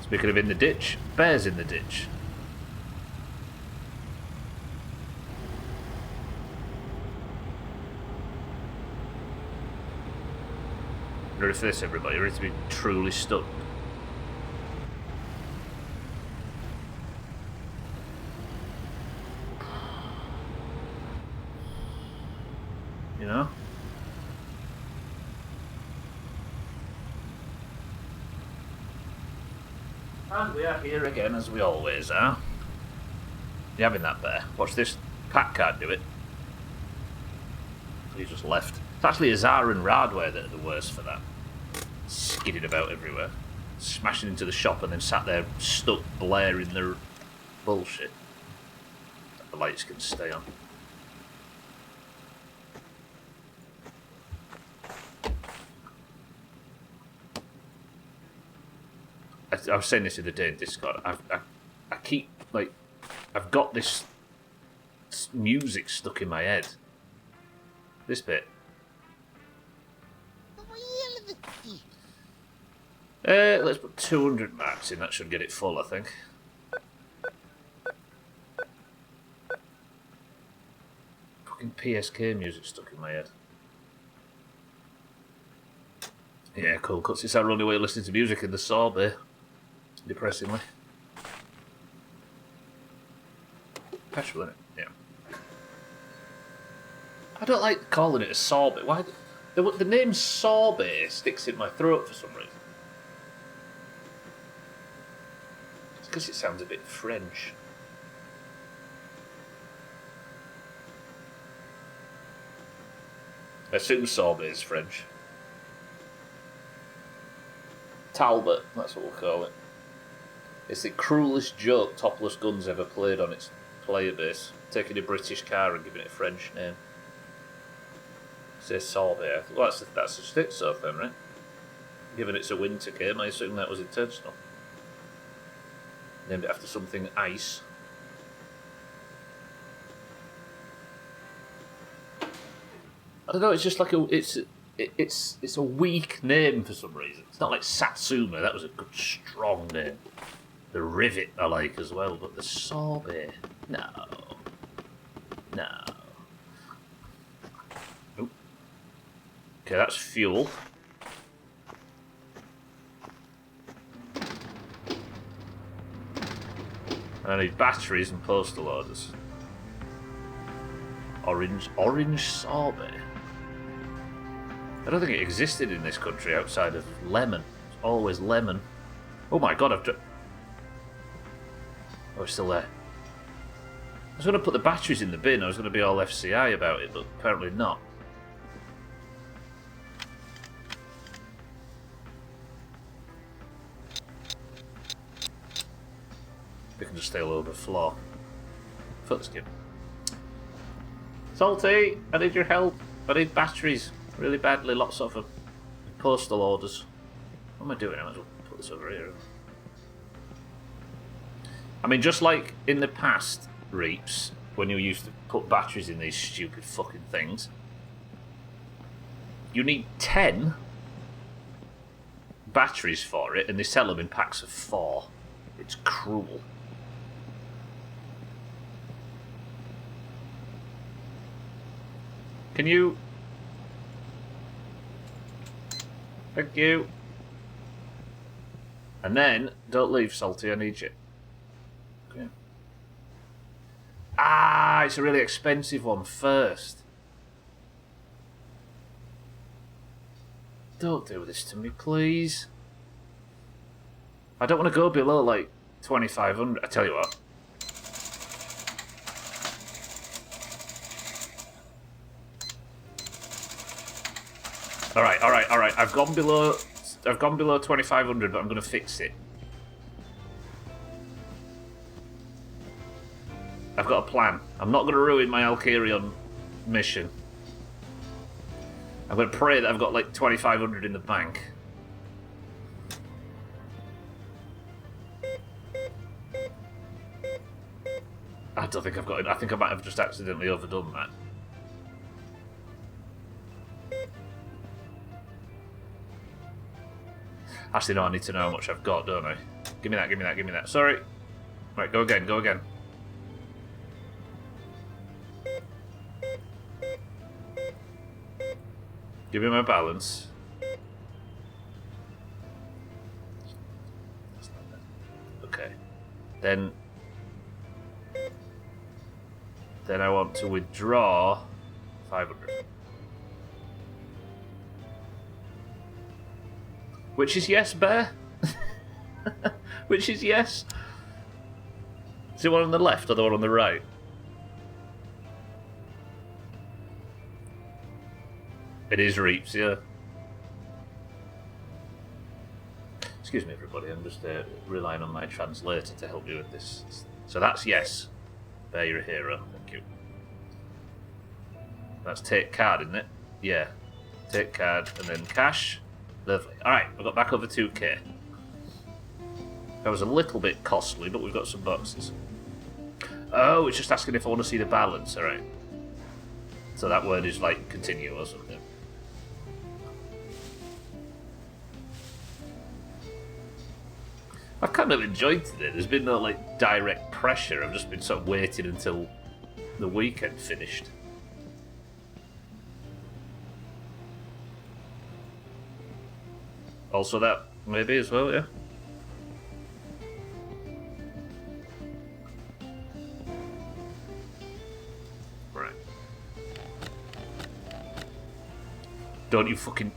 Speaking of in the ditch, Bear's in the ditch. Ready for this, everybody? Ready to be truly stunned? You know? And we are here again, as we always are. You having that, Bear? Watch this. Pat can't do it. He just left. It's actually Azar and Radware that are the worst for that. Skidding about everywhere. Smashing into the shop and then sat there stuck blaring their bullshit. The lights can stay on. I was saying this the other day in Discord. I keep, like, I've got this music stuck in my head. This bit. Let's put 200 marks in. That should get it full, I think. Fucking PSK music stuck in my head. Yeah, cool. Cuts it's our only way of listening to music in the sorbet. Depressingly. Petrol, innit? Yeah. I don't like calling it a sorbet. Why? The name sorbet sticks in my throat for some reason. It's because it sounds a bit French. I assume sorbet is French. Talbot, that's what we'll call it. It's the cruelest joke Topless Guns ever played on its player base, taking a British car and giving it a French name. Say sorbet. Well, that's just it so far, right? Given it's a winter game, I assume that was intentional. Named it after something ice. I don't know. It's just like it's a weak name for some reason. It's not like Satsuma. That was a good, strong name. The Rivet I like as well, but the sorbet, no. Nope. Okay, that's fuel. I need batteries and postal orders. Orange sorbet. I don't think it existed in this country outside of lemon. It's always lemon. Oh my god, oh, it's still there. I was going to put the batteries in the bin. I was going to be all FCI about it, but apparently not. We can just stay all over the floor. Fuck this game. Salty, I need your help. I need batteries. Really badly, lots of them. Postal orders. What am I doing? I might as well put this over here. I mean, just like in the past, Reaps, when you used to put batteries in these stupid fucking things, you need 10 batteries for it, and they sell them in packs of 4. It's cruel. Can you... Thank you. And then, don't leave, Salty, I need you. Okay. Ah, it's a really expensive one first. Don't do this to me, please. I don't want to go below, like, 2,500. I tell you what. Alright. I've gone below 2,500, but I'm going to fix it. I've got a plan. I'm not going to ruin my Alkarion mission. I'm going to pray that I've got like 2,500 in the bank. I don't think I've got it. I think I might have just accidentally overdone that. Actually, no, I need to know how much I've got, don't I? Give me that. Sorry. Right, go again. Give me my balance. Okay. Then I want to withdraw 500. Which is yes, Bear? Which is yes? Is it one on the left or the one on the right? It is Reaps, yeah. Excuse me, everybody. I'm just relying on my translator to help me with this. So that's yes. Bear, you're a hero. Thank you. That's take card, isn't it? Yeah. Take card and then cash. Lovely. Alright, we've got back over 2k. That was a little bit costly, but we've got some boxes. Oh, it's just asking if I want to see the balance, alright. So that word is like continue or something. I kind of enjoyed today. There's been no like direct pressure. I've just been sort of waiting until the weekend finished. Also that, maybe as well, yeah. Right. Don't you fucking...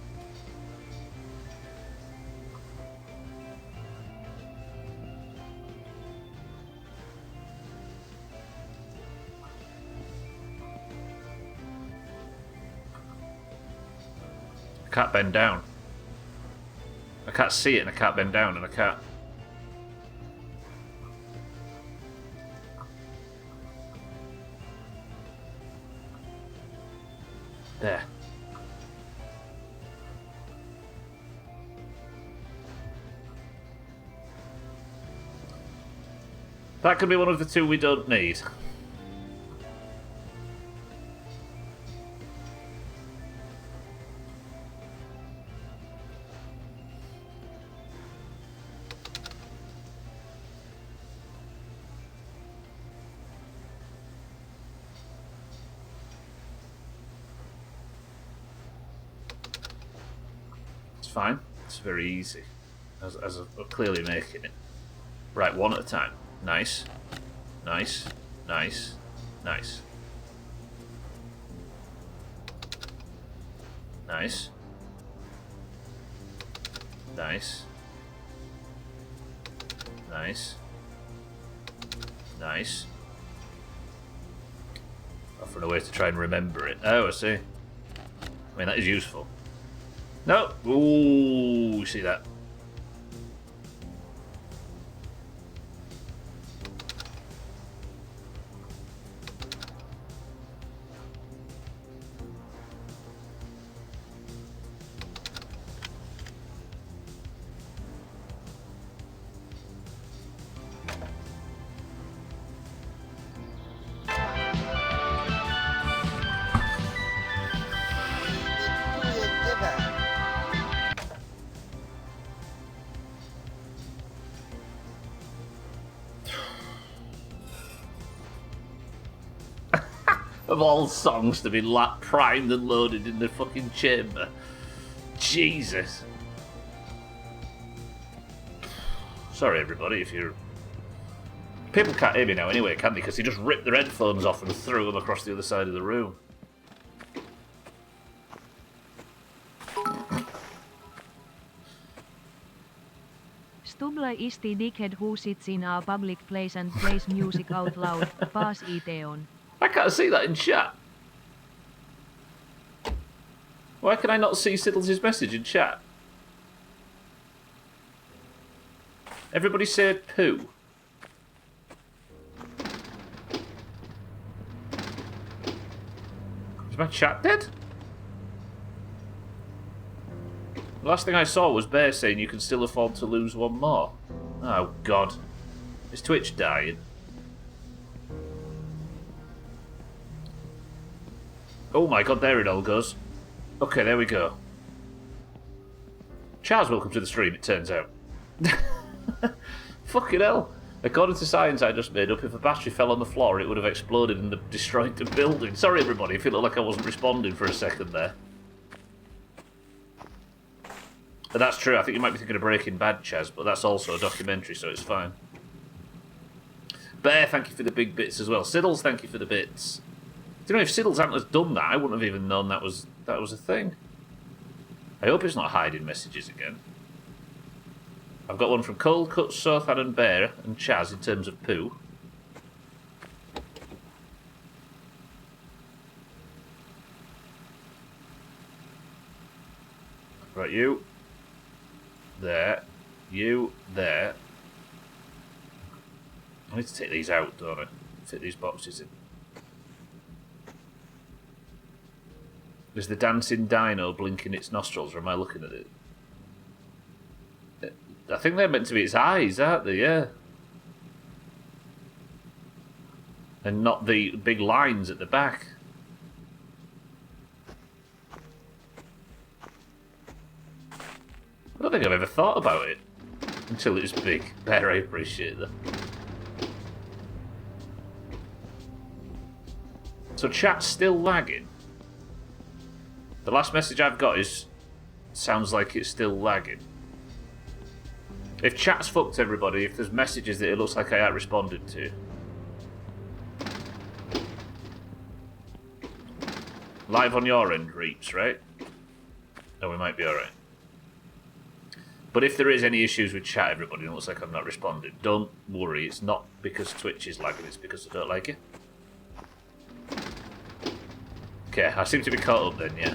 I can't bend down. I can't see it and I can't bend down and I can't... There. That could be one of the two we don't need. Fine. It's very easy, as we're clearly making it. Right, one at a time. Nice. Nice. Nice. Nice. Nice. Nice. Nice. Nice. Offering a way to try and remember it. Oh, I see. I mean, that is useful. No! Ooh, see that? Of all songs to be primed and loaded in the fucking chamber. Jesus. Sorry everybody if you're... People can't hear me now anyway, can they? Because he just ripped their headphones off and threw them across the other side of the room. Stubla is the dickhead who sits in a public place and plays music out loud. Pass it on. I can't see that in chat. Why can I not see Siddles' message in chat? Everybody say poo. Is my chat dead? The last thing I saw was Bear saying you can still afford to lose one more. Oh god. Is Twitch dying? Oh my god, there it all goes. Okay, there we go. Charles, welcome to the stream, it turns out. Fucking hell. According to science I just made up, if a battery fell on the floor, it would have exploded and destroyed the building. Sorry, everybody, if it looked like I wasn't responding for a second there. But that's true, I think you might be thinking of Breaking Bad, Chaz, but that's also a documentary, so it's fine. Bear, thank you for the big bits as well. Siddles, thank you for the bits. Do you know, if Siddles hadn't done that, I wouldn't have even known that was a thing. I hope it's not hiding messages again. I've got one from Cold Cut, Sothan and Bear and Chaz in terms of poo. Right, you. There. You. There. I need to take these out, don't I? Fit these boxes in. Is the dancing dino blinking its nostrils, or am I looking at it? I think they're meant to be its eyes, aren't they? Yeah. And not the big lines at the back. I don't think I've ever thought about it. Until it's big. Bear, I appreciate that. So chat's still lagging. The last message I've got is... sounds like it's still lagging. If chat's fucked everybody, if there's messages that it looks like I ain't responded to... Live on your end, Reaps, right? Oh, we might be alright. But if there is any issues with chat, everybody, and it looks like I'm not responding, don't worry. It's not because Twitch is lagging, it's because I don't like it. Okay, I seem to be caught up then, yeah.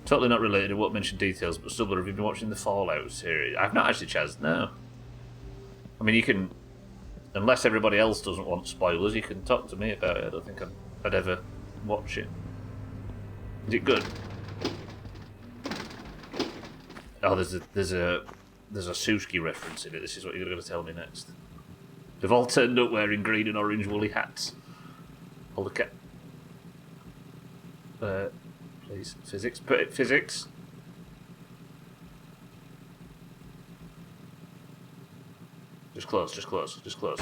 Totally not related, I won't mention details, but Subler, have you been watching the Fallout series? I've not actually, Chaz, no. I mean, you can... Unless everybody else doesn't want spoilers, you can talk to me about it. I don't think I'd ever watch it. Is it good? Oh, there's a Suski reference in it. This is what you're going to tell me next. They've all turned up wearing green and orange woolly hats. Hold the cat. Please, physics. Put it physics. Just close. Just close. Just close.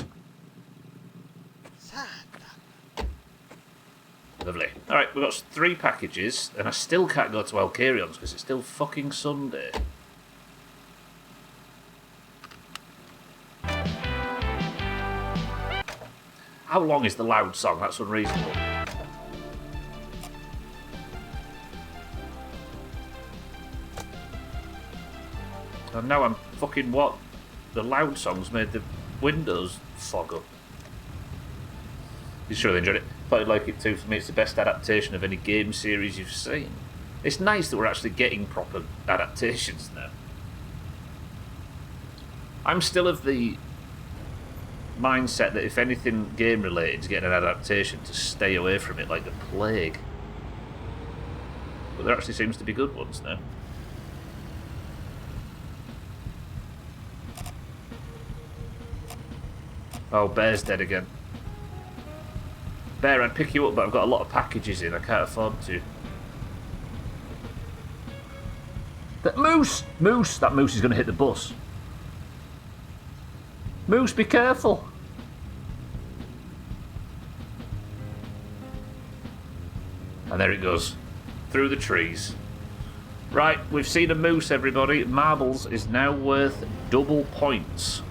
Lovely. Alright, we've got 3 packages, and I still can't go to Alcarion's because it's still fucking Sunday. How long is the loud song? That's unreasonable. And now I'm fucking what? The loud songs made the windows fog up. You sure they enjoyed it? Thought you'd like it too. For me, it's the best adaptation of any game series you've seen. It's nice that we're actually getting proper adaptations now. I'm still of the mindset that if anything game related is getting an adaptation, to stay away from it like the plague. But there actually seems to be good ones now. Oh, Bear's dead again. Bear, I'd pick you up, but I've got a lot of packages in. I can't afford to. That Moose! Moose! That Moose is going to hit the bus. Moose, be careful! And there it goes. Through the trees. Right, we've seen a moose, everybody. Marbles is now worth double points.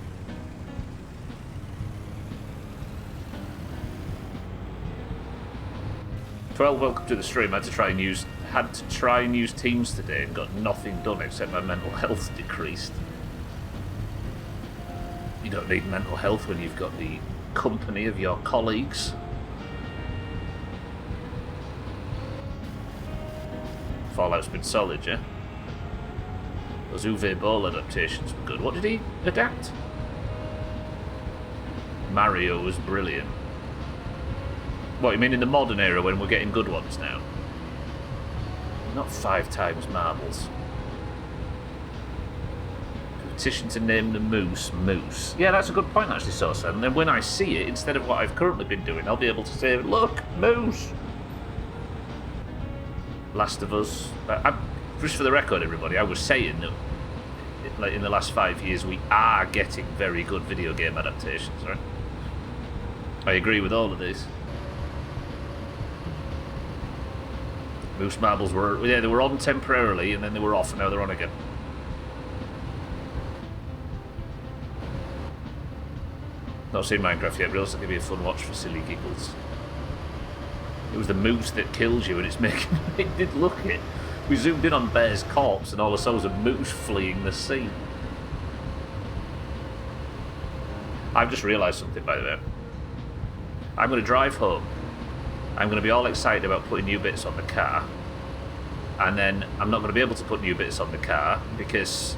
Well, welcome to the stream. I had to try and use Teams today and got nothing done except my mental health decreased. You don't need mental health when you've got the company of your colleagues. Fallout's been solid, yeah? Those Uwe Boll adaptations were good. What did he adapt? Mario was brilliant. What, you mean in the modern era when we're getting good ones now? Not 5 times marbles. Petition to name the moose Moose. Yeah, that's a good point actually, Sosa. And then when I see it, instead of what I've currently been doing, I'll be able to say, look, Moose! Last of Us. Just for the record, everybody, I was saying that like in the last 5 years we are getting very good video game adaptations, right? I agree with all of these. Moose Marbles were, yeah, they were on temporarily and then they were off and now they're on again. Not seen Minecraft yet, but it'll give you a fun watch for silly giggles. It was the moose that kills you and it's making it did look it. We zoomed in on Bear's corpse and all I saw was a moose fleeing the scene. I've just realised something, by the way. I'm going to drive home. I'm going to be all excited about putting new bits on the car, and then I'm not going to be able to put new bits on the car because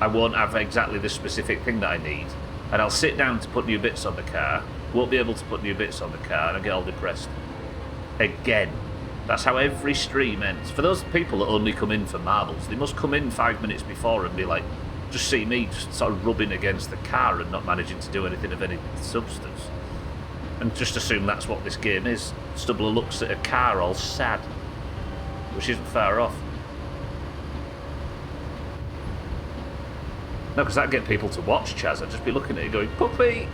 I won't have exactly the specific thing that I need, and I'll sit down to put new bits on the car, won't be able to put new bits on the car, and I'll get all depressed. Again. That's how every stream ends. For those people that only come in for marbles, they must come in 5 minutes before and be like, just see me just sort of rubbing against the car and not managing to do anything of any substance. And just assume that's what this game is. Stubbler looks at a car all sad. which isn't far off. No, because that'd get people to watch Chaz. I'd just be looking at it going, puppy!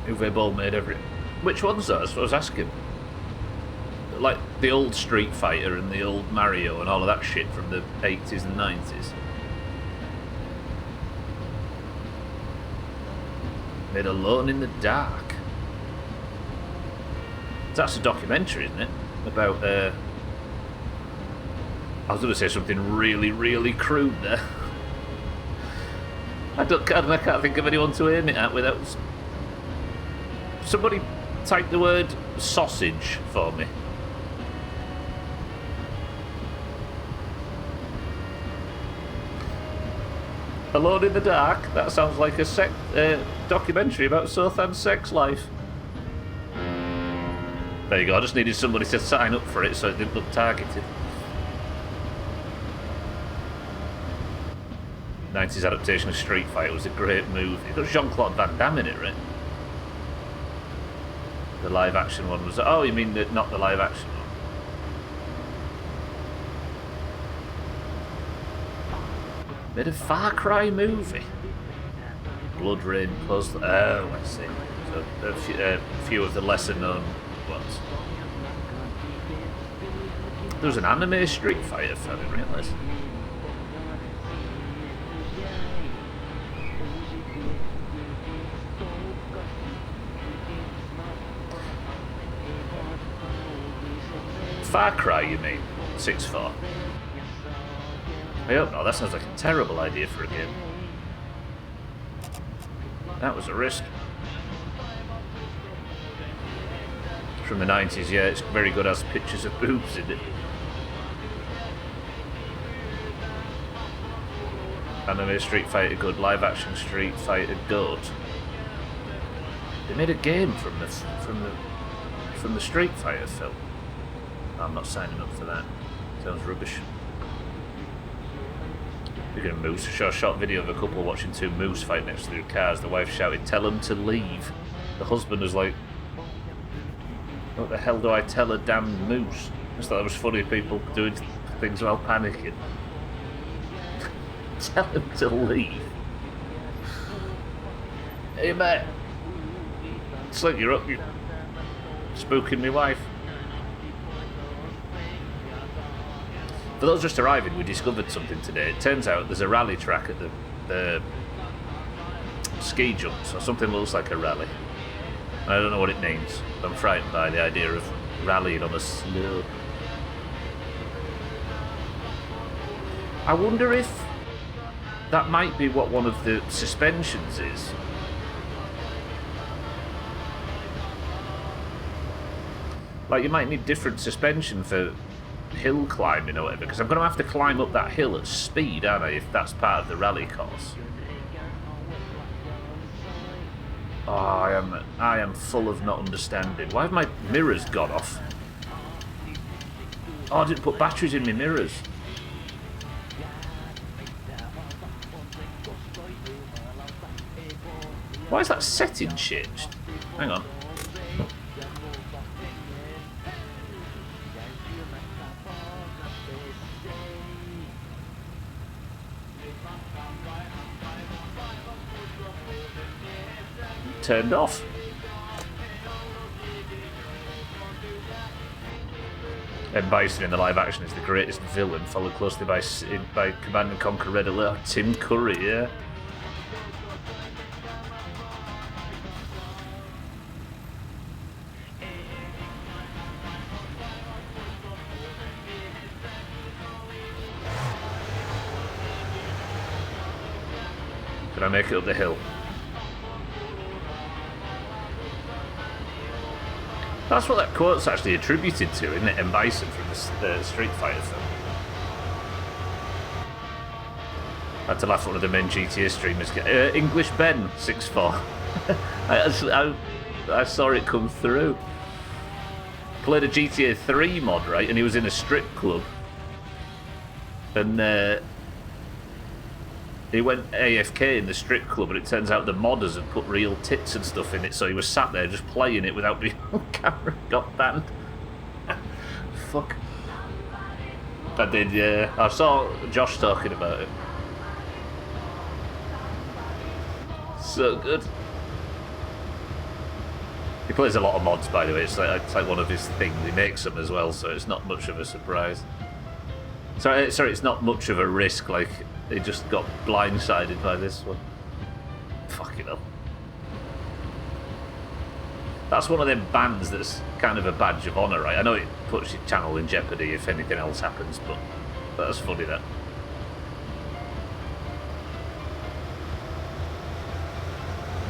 Uwe Boll made every... Which ones though? That's what I was asking. Like the old Street Fighter and the old Mario and all of that shit from the 80s and 90s. Made Alone in the Dark. That's a documentary, isn't it? About, I was going to say something really, really crude there. I can't think of anyone to aim it at without... Somebody type the word sausage for me. Alone in the Dark? That sounds like a documentary about Sothan's sex life. There you go, I just needed somebody to sign up for it so it didn't look targeted. 90s adaptation of Street Fighter was a great movie. It got Jean-Claude Van Damme in it, right? The live action one was... Oh, you mean not the live action one? Made a Far Cry movie. Blood Rain Plus... Oh, I see. So a few of the lesser known ones. There was an anime Street Fighter, I didn't realise. Far Cry, you mean? 6-4. I hope not, that sounds like a terrible idea for a game. That was a risk. From the 90s, yeah, it's very good, has pictures of boobs in it. Anime Street Fighter good, live action Street Fighter good. They made a game from the Street Fighter film. I'm not signing up for that. Sounds rubbish. Speaking of moose, a short video of a couple watching two moose fight next to their cars. The wife shouted, "Tell them to leave." The husband was like, "What the hell do I tell a damn moose?" I just thought it was funny, people doing things while panicking. Tell him to leave. Hey mate, it's like you're spooking me wife. For those just arriving, we discovered something today. It turns out there's a rally track at the ski jumps, or something that looks like a rally. I don't know what it means. I'm frightened by the idea of rallying on a slope. I wonder if that might be what one of the suspensions is. Like, you might need different suspension for hill climbing or whatever, because I'm going to have to climb up that hill at speed, aren't I, if that's part of the rally course. Oh, I am full of not understanding. Why have my mirrors gone off? Oh, I didn't put batteries in my mirrors. Why is that setting changed? Hang on. Turned off. Ed Bison in the live action is the greatest villain, followed closely by Command and Conquer Red Alert. Tim Curry, yeah. Can I make it up the hill? That's what that quote's actually attributed to, isn't it? M. Bison from the Street Fighter film. I had to laugh at one of the main GTA streamers. English Ben 6'4". I saw it come through. Played a GTA 3 mod, right? And he was in a strip club. And he went AFK in the strip club, and it turns out the modders had put real tits and stuff in it, so he was sat there just playing it without being on camera. Got banned. Fuck. I did, yeah. I saw Josh talking about it. So good. He plays a lot of mods, by the way. It's like one of his things. He makes them as well, so it's not much of a surprise. Sorry, it's not much of a risk. Like, he just got blindsided by this one. Fucking hell. That's one of them bans that's kind of a badge of honour, right? I know it puts your channel in jeopardy if anything else happens, but that's funny, that.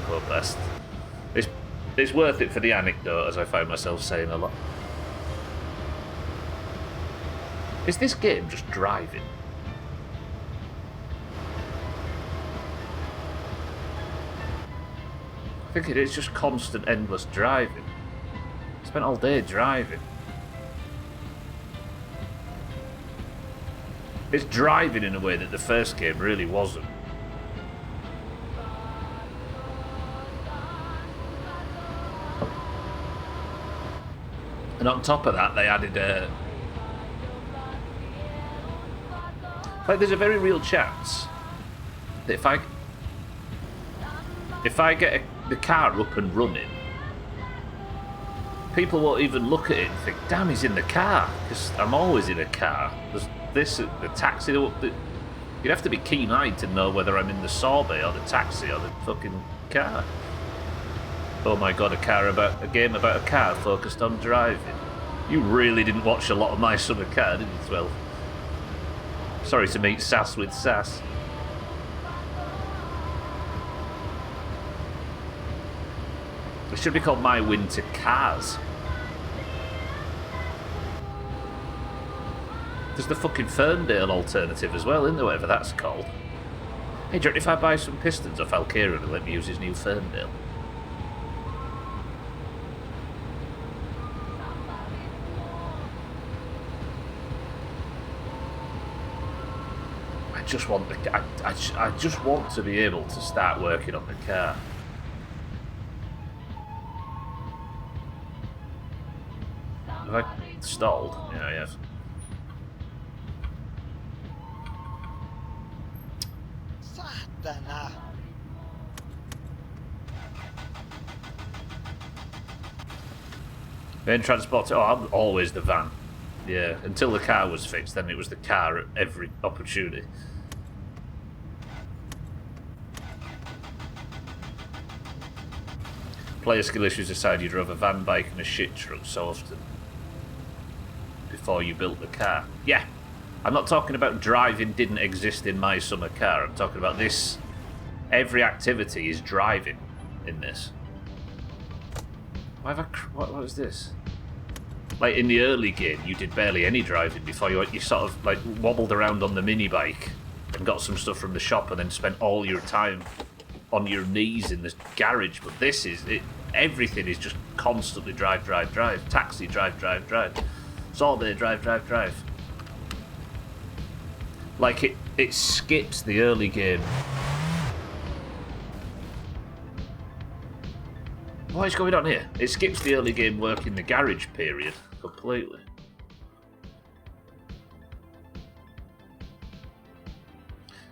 Well, best. It's worth it for the anecdote, as I find myself saying a lot. Is this game just driving? I think it is just constant, endless driving. Spent all day driving. It's driving in a way that the first game really wasn't. And on top of that, they added like, there's a very real chance that if I get the car up and running, people won't even look at it and think, damn, he's in the car, because I'm always in a car. There's this, the taxi, you'd have to be keen-eyed to know whether I'm in the sorbet or the taxi or the fucking car. Oh my god, a game about a car focused on driving. You really didn't watch a lot of My Summer Car, did you, 12? Sorry to meet sass with sass. It should be called My Winter Cars. There's the fucking Ferndale alternative as well, isn't there, whatever that's called? Hey, do you reckon if I buy some pistons off Al Kieran, he'll let me use his new Ferndale? I just want to be able to start working on the car. Have I stalled? Yeah, I have. Saatana. Van transport. Oh, I'm always the van. Yeah, until the car was fixed, then it was the car at every opportunity. Player skill issues aside, you drove a van, bike and a shit truck so often before you built the car. Yeah, I'm not talking about driving didn't exist in My Summer Car. I'm talking about this. Every activity is driving in this. Why have what was this? Like, in the early game, you did barely any driving before you sort of, like, wobbled around on the mini bike and got some stuff from the shop and then spent all your time on your knees in the garage. But this is it. Everything is just constantly drive, drive, drive. Taxi, drive, drive, drive. Sorbet, drive, drive, drive. Like, it skips the early game. What is going on here? It skips the early game work in the garage period completely.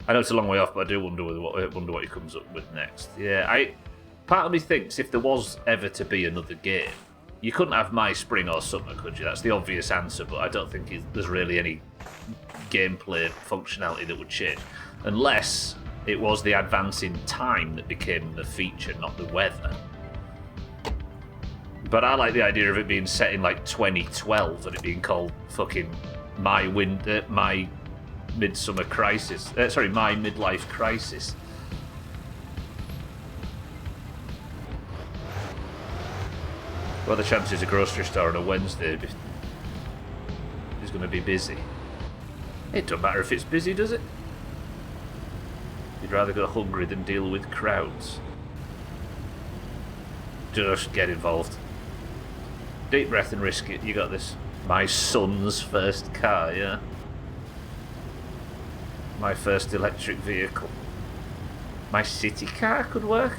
I know it's a long way off, but I do wonder what he comes up with next. Yeah, part of me thinks if there was ever to be another game, you couldn't have My Spring or Summer, could you? That's the obvious answer, but I don't think there's really any gameplay functionality that would change, unless it was the advance in time that became the feature, not the weather. But I like the idea of it being set in like 2012 and it being called fucking My Midsummer Crisis. My Midlife Crisis. What are the chances a grocery store on a Wednesday is going to be busy? It don't matter if it's busy, does it? You'd rather go hungry than deal with crowds. Just get involved. Deep breath and risk it. You got this. My son's first car, yeah. My first electric vehicle. My city car could work.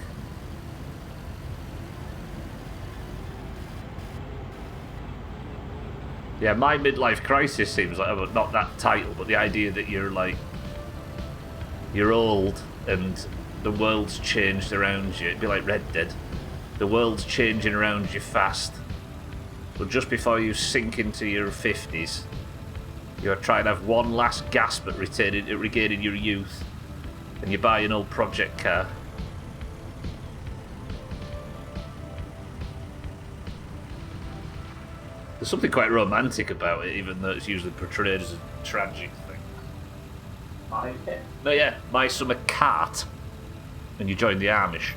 Yeah, my midlife crisis seems like, well, not that title, but the idea that you're like, you're old and the world's changed around you. It'd be like Red Dead. The world's changing around you fast. But just before you sink into your 50s, you're trying to have one last gasp at regaining your youth. And you buy an old project car. There's something quite romantic about it, even though it's usually portrayed as a tragic thing. No, yeah, buy some cart, and you join the Amish.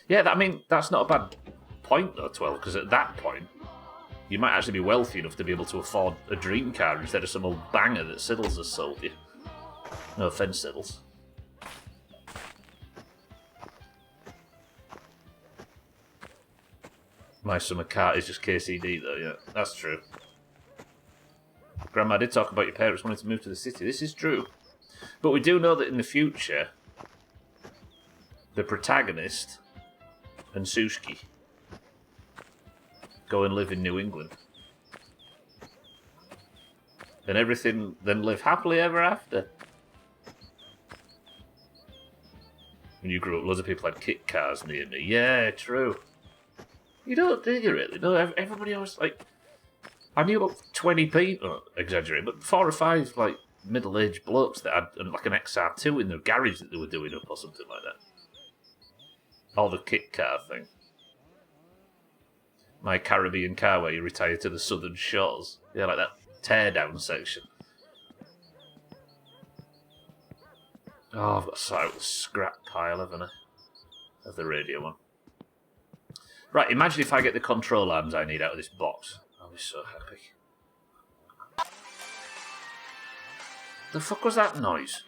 Yeah, I mean, that's not a bad point, though, 12, because at that point, you might actually be wealthy enough to be able to afford a dream car instead of some old banger that Siddles has sold you. No offence, Siddles. My summer cart is just KCD, though, yeah. That's true. Grandma did talk about your parents wanting to move to the city. This is true. But we do know that in the future, the protagonist and Suski go and live in New England. And everything then live happily ever after. When you grew up, loads of people had kit cars near me. Yeah, true. You don't, do you really? No, everybody always, like... I knew about 20 people, not exaggerating, but 4 or 5, like, middle-aged blokes that had, like, an XR2 in their garage that they were doing up or something like that. All the kit car thing. My Caribbean car where you retire to the southern shores. Yeah, like that teardown section. Oh, I've got to sort out the scrap pile, haven't I? Of the radio one. Right, imagine if I get the control arms I need out of this box. I'll be so happy. The fuck was that noise?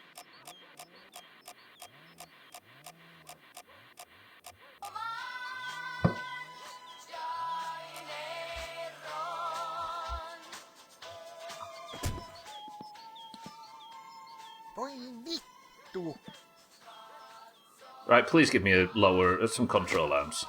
Right, please give me a lower, some control arms.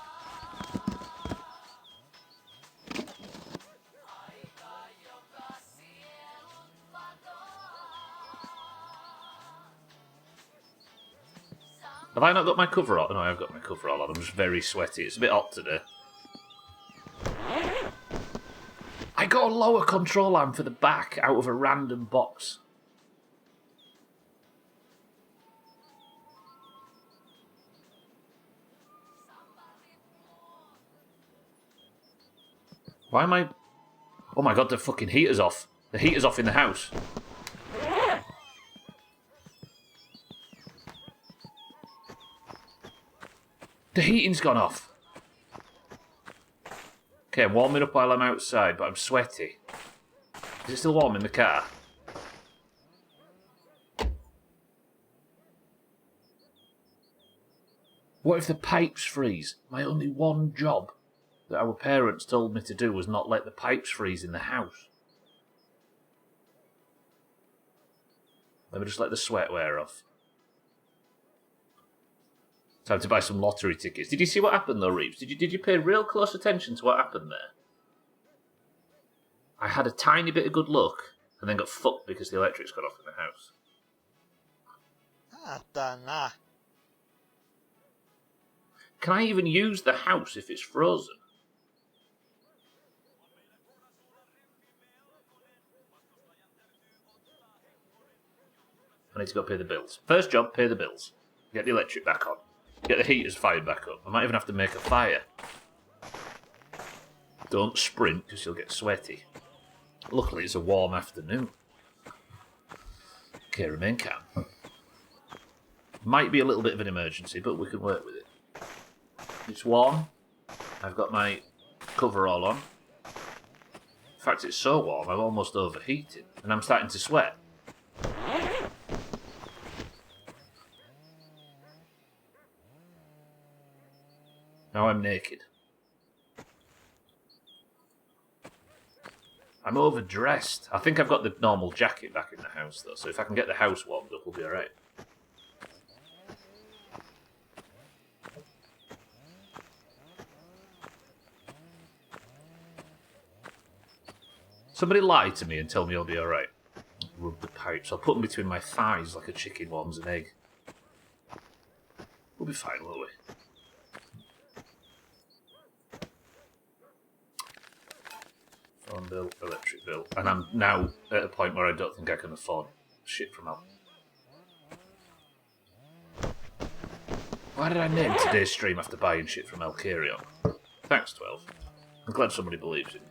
Have I not got my coverall? No, I've got my coverall on. I'm just very sweaty. It's a bit hot today. I got a lower control arm for the back out of a random box. Why am I... Oh my god, the fucking heater's off. The heater's off in the house. The heating's gone off. Okay, I'm warming up while I'm outside, but I'm sweaty. Is it still warm in the car? What if the pipes freeze? My only one job that our parents told me to do was not let the pipes freeze in the house. Let me just let the sweat wear off. Time to buy some lottery tickets. Did you see what happened though, Reeves? Did you pay real close attention to what happened there? I had a tiny bit of good luck and then got fucked because the electrics got off in the house. Can I even use the house if it's frozen? I need to go pay the bills. First job, pay the bills. Get the electric back on. Get the heaters fired back up. I might even have to make a fire. Don't sprint because you'll get sweaty. Luckily it's a warm afternoon. Okay, remain calm. Might be a little bit of an emergency, but we can work with it. It's warm. I've got my coverall on. In fact, it's so warm I'm almost overheating. And I'm starting to sweat. Now I'm naked. I'm overdressed. I think I've got the normal jacket back in the house, though, so if I can get the house warmed up, we'll be alright. Somebody lie to me and tell me I'll be alright. Rub the pipes. I'll put them between my thighs like a chicken warms an egg. We'll be fine, won't we? Phone bill, electric bill. And I'm now at a point where I don't think I can afford shit from Al. Why did I name today's stream after buying shit from Alcarion? Thanks, 12. I'm glad somebody believes in me.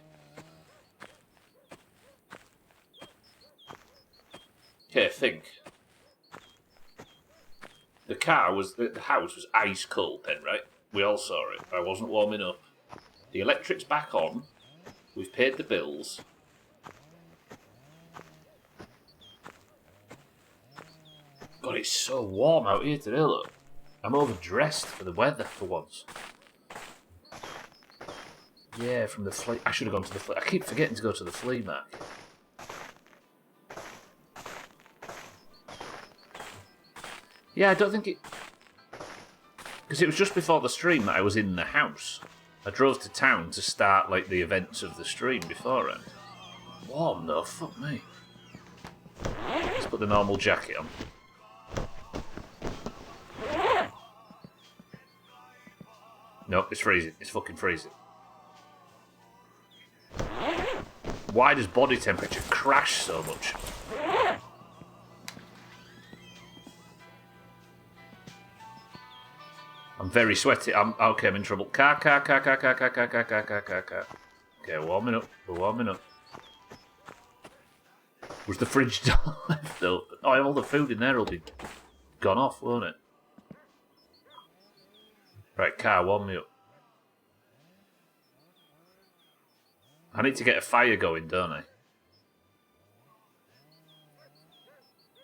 Okay, think. The house was ice cold then, right? We all saw it. I wasn't warming up. The electric's back on. We've paid the bills. God, it's so warm out here today, look. I'm overdressed for the weather for once. Yeah, from the flea... I should have gone to the flea... I keep forgetting to go to the flea market. Yeah, I don't think it... Because it was just before the stream that I was in the house. I drove to town to start, like, the events of the stream beforehand. Warm, though. Fuck me. Let's put the normal jacket on. No, it's freezing. It's fucking freezing. Why does body temperature crash so much? I'm very sweaty. Okay, I'm in trouble. Car. Okay, warming up. We're warming up. Was the fridge door left open? Oh, all the food in there will be gone off, won't it? Right, car, warm me up. I need to get a fire going, don't I?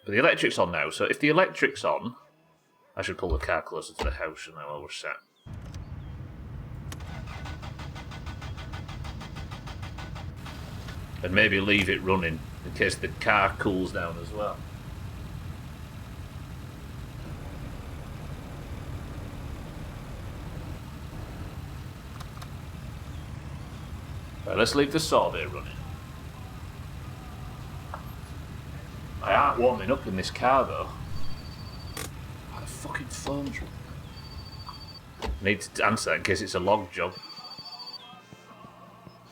But the electric's on now, so if the electric's on, I should pull the car closer to the house, shouldn't I, while we're sat? And maybe leave it running in case the car cools down as well. Right, let's leave the saw there running. I aren't warming up in this car though. Oh, the fucking phone's... Need to answer that in case it's a log job.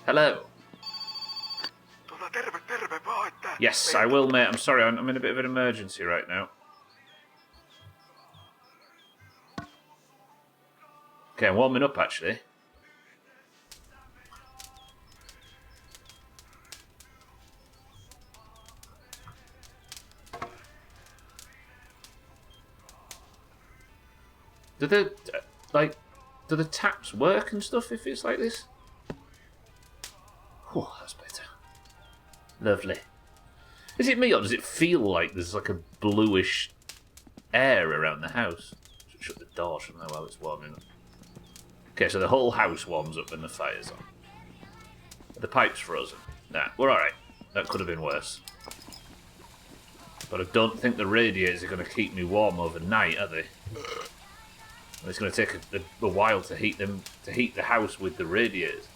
Hello. Yes, I will, mate. I'm sorry, I'm in a bit of an emergency right now. Okay, I'm warming up actually. Do the taps work and stuff if it's like this? Oh, that's better. Lovely. Is it me or does it feel like there's like a bluish air around the house? Should shut the door, shouldn't I, while it's warming up? Okay, so the whole house warms up when the fire's on. Are the pipes frozen? Nah, we're alright. That could have been worse. But I don't think the radiators are going to keep me warm overnight, are they? And it's going to take a while to heat the house with the radiators.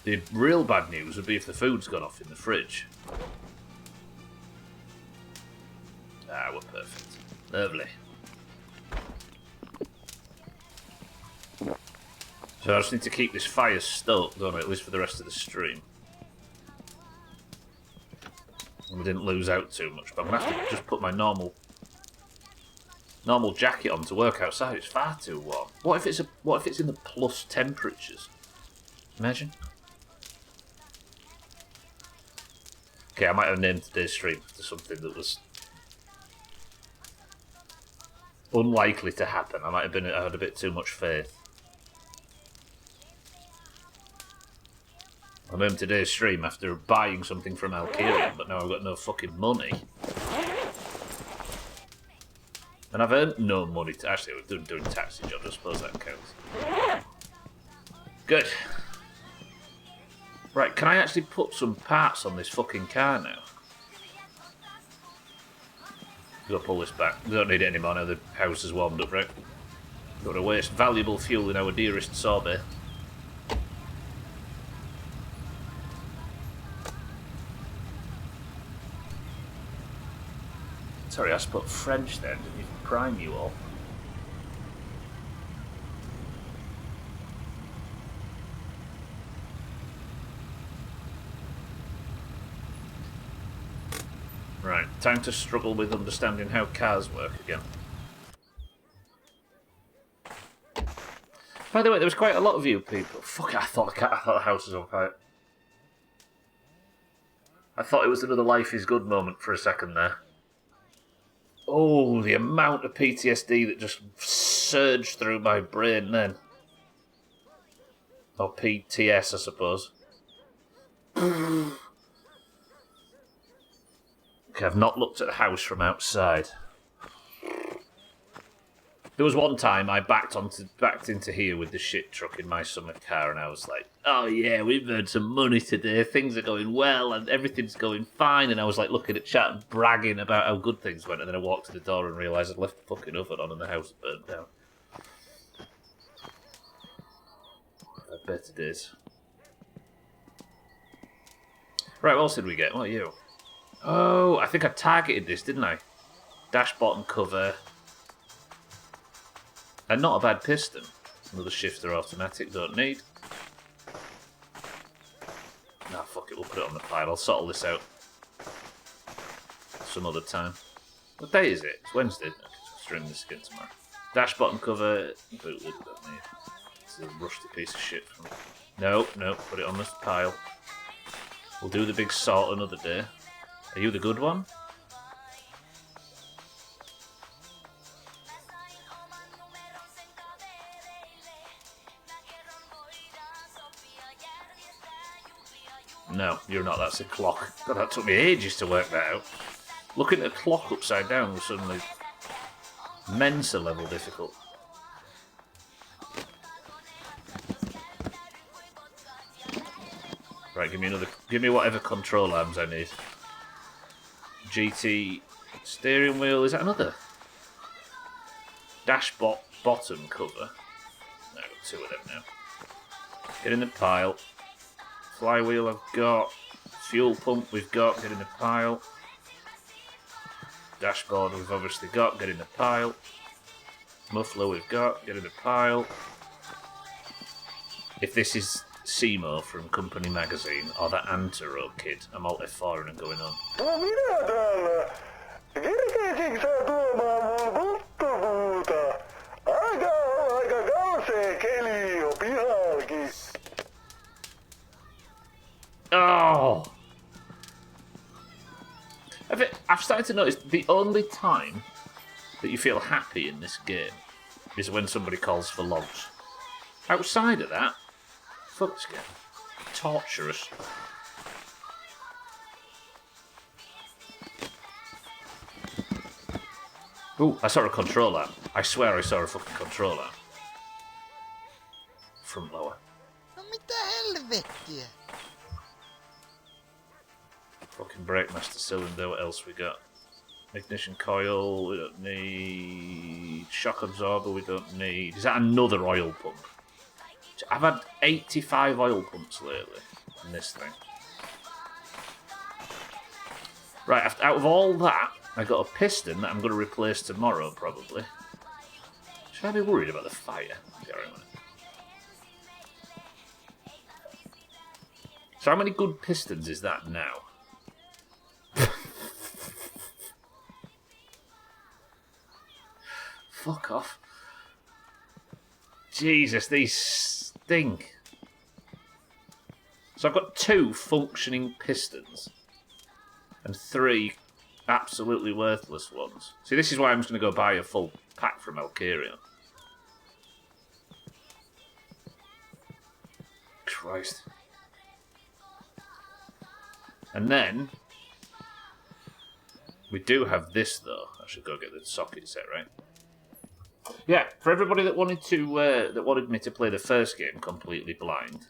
The real bad news would be if the food's gone off in the fridge. Ah, we're perfect. Lovely. So I just need to keep this fire stoked, don't I? At least for the rest of the stream. And we didn't lose out too much, but I'm going to have to just put my normal jacket on to work outside. It's far too warm. What if it's in the plus temperatures? Imagine. Okay, I might have named today's stream after something that was unlikely to happen. I had a bit too much faith. I named today's stream after buying something from Alcarion, but now I've got no fucking money. And I've earned no money to... Actually, we're doing taxi jobs. I suppose that counts. Good. Right, can I actually put some parts on this fucking car now? Go pull this back. We don't need it anymore now the house is warmed up, right? Don't want to waste valuable fuel in our dearest sorbet. Sorry, I spoke French then. Didn't even prime you all. Right, time to struggle with understanding how cars work again. By the way, there was quite a lot of you people. Fuck, I thought the house was on fire. I thought it was another Life is Good moment for a second there. Oh, the amount of PTSD that just surged through my brain then. Or PTS, I suppose. Okay, I've not looked at the house from outside. There was one time I backed into here with the shit truck in my summer car, and I was like, "Oh yeah, we've earned some money today. Things are going well, and everything's going fine." And I was like looking at chat and bragging about how good things went, and then I walked to the door and realised I'd left the fucking oven on, and the house had burnt down. I bet it is. Right, what else did we get? What are you? Oh, I think I targeted this, didn't I? Dash bottom cover. And not a bad piston. Another shifter automatic, don't need. Nah, fuck it, we'll put it on the pile. I'll settle this out some other time. What day is it? It's Wednesday. Okay, so string this again tomorrow. Dash bottom cover. Bootleg, don't need. It's a rusty piece of shit. No, put it on this pile. We'll do the big salt another day. Are you the good one? No, you're not. That's a clock. God, that took me ages to work that out. Looking at a clock upside down was suddenly Mensa level difficult. Right, give me whatever control arms I need. GT steering wheel, is that another? Dash bottom cover. No, I've got two of them now. Get in the pile. Flywheel I've got. Fuel pump we've got, get in the pile. Dashboard we've obviously got, get in the pile. Muffler we've got, get in the pile. If this is Seymour from Company Magazine or that Antero kid, I'm alt F4 and going on. Oh! I've started to notice the only time that you feel happy in this game is when somebody calls for logs. Outside of that, fuck this game. Torturous. Ooh, I saw a control arm. I swear I saw a fucking control arm. Front lower. No mitä helvettiä? Fucking brake master cylinder, what else we got? Ignition coil, we don't need. Shock absorber, we don't need. Is that another oil pump? I've had 85 oil pumps lately in this thing. Right, out of all that, I got a piston that I'm going to replace tomorrow, probably. Should I be worried about the fire? So how many good pistons is that now? Fuck off. Jesus, these stink. So I've got 2 functioning pistons and 3 absolutely worthless ones. See, this is why I'm just going to go buy a full pack from Alcaria. Christ. And then we do have this, though. I should go get the socket set, right? Yeah, for everybody that wanted me to play the first game completely blind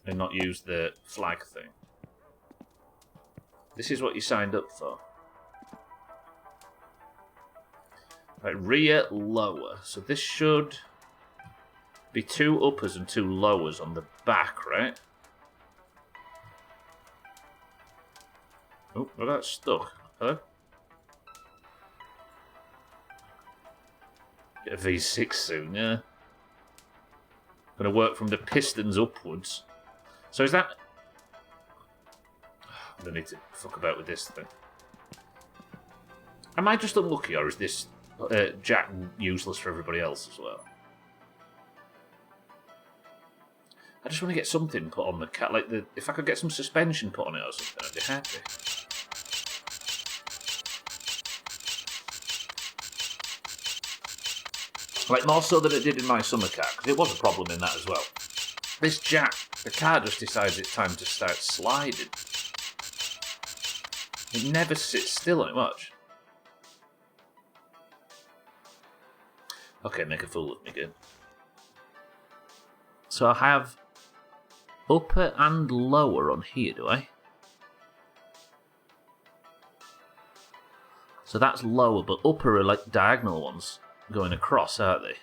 and not use the flag thing, this is what you signed up for. Right, rear lower. So this should be 2 uppers and 2 lowers on the back, right? Oh, well, that's stuck. Hello? Get a V6 soon, yeah. Gonna work from the pistons upwards. So is that... I'm gonna need to fuck about with this thing. Am I just unlucky, or is this jack useless for everybody else as well? I just want to get something put on the cat, like if I could get some suspension put on it or something, I'd be happy. Like more so than it did in my summer car, because it was a problem in that as well. This jack, the car just decides it's time to start sliding. It never sits still on it much. Okay, make a fool of me again. So I have upper and lower on here, do I? So that's lower, but upper are like diagonal ones going across, aren't they?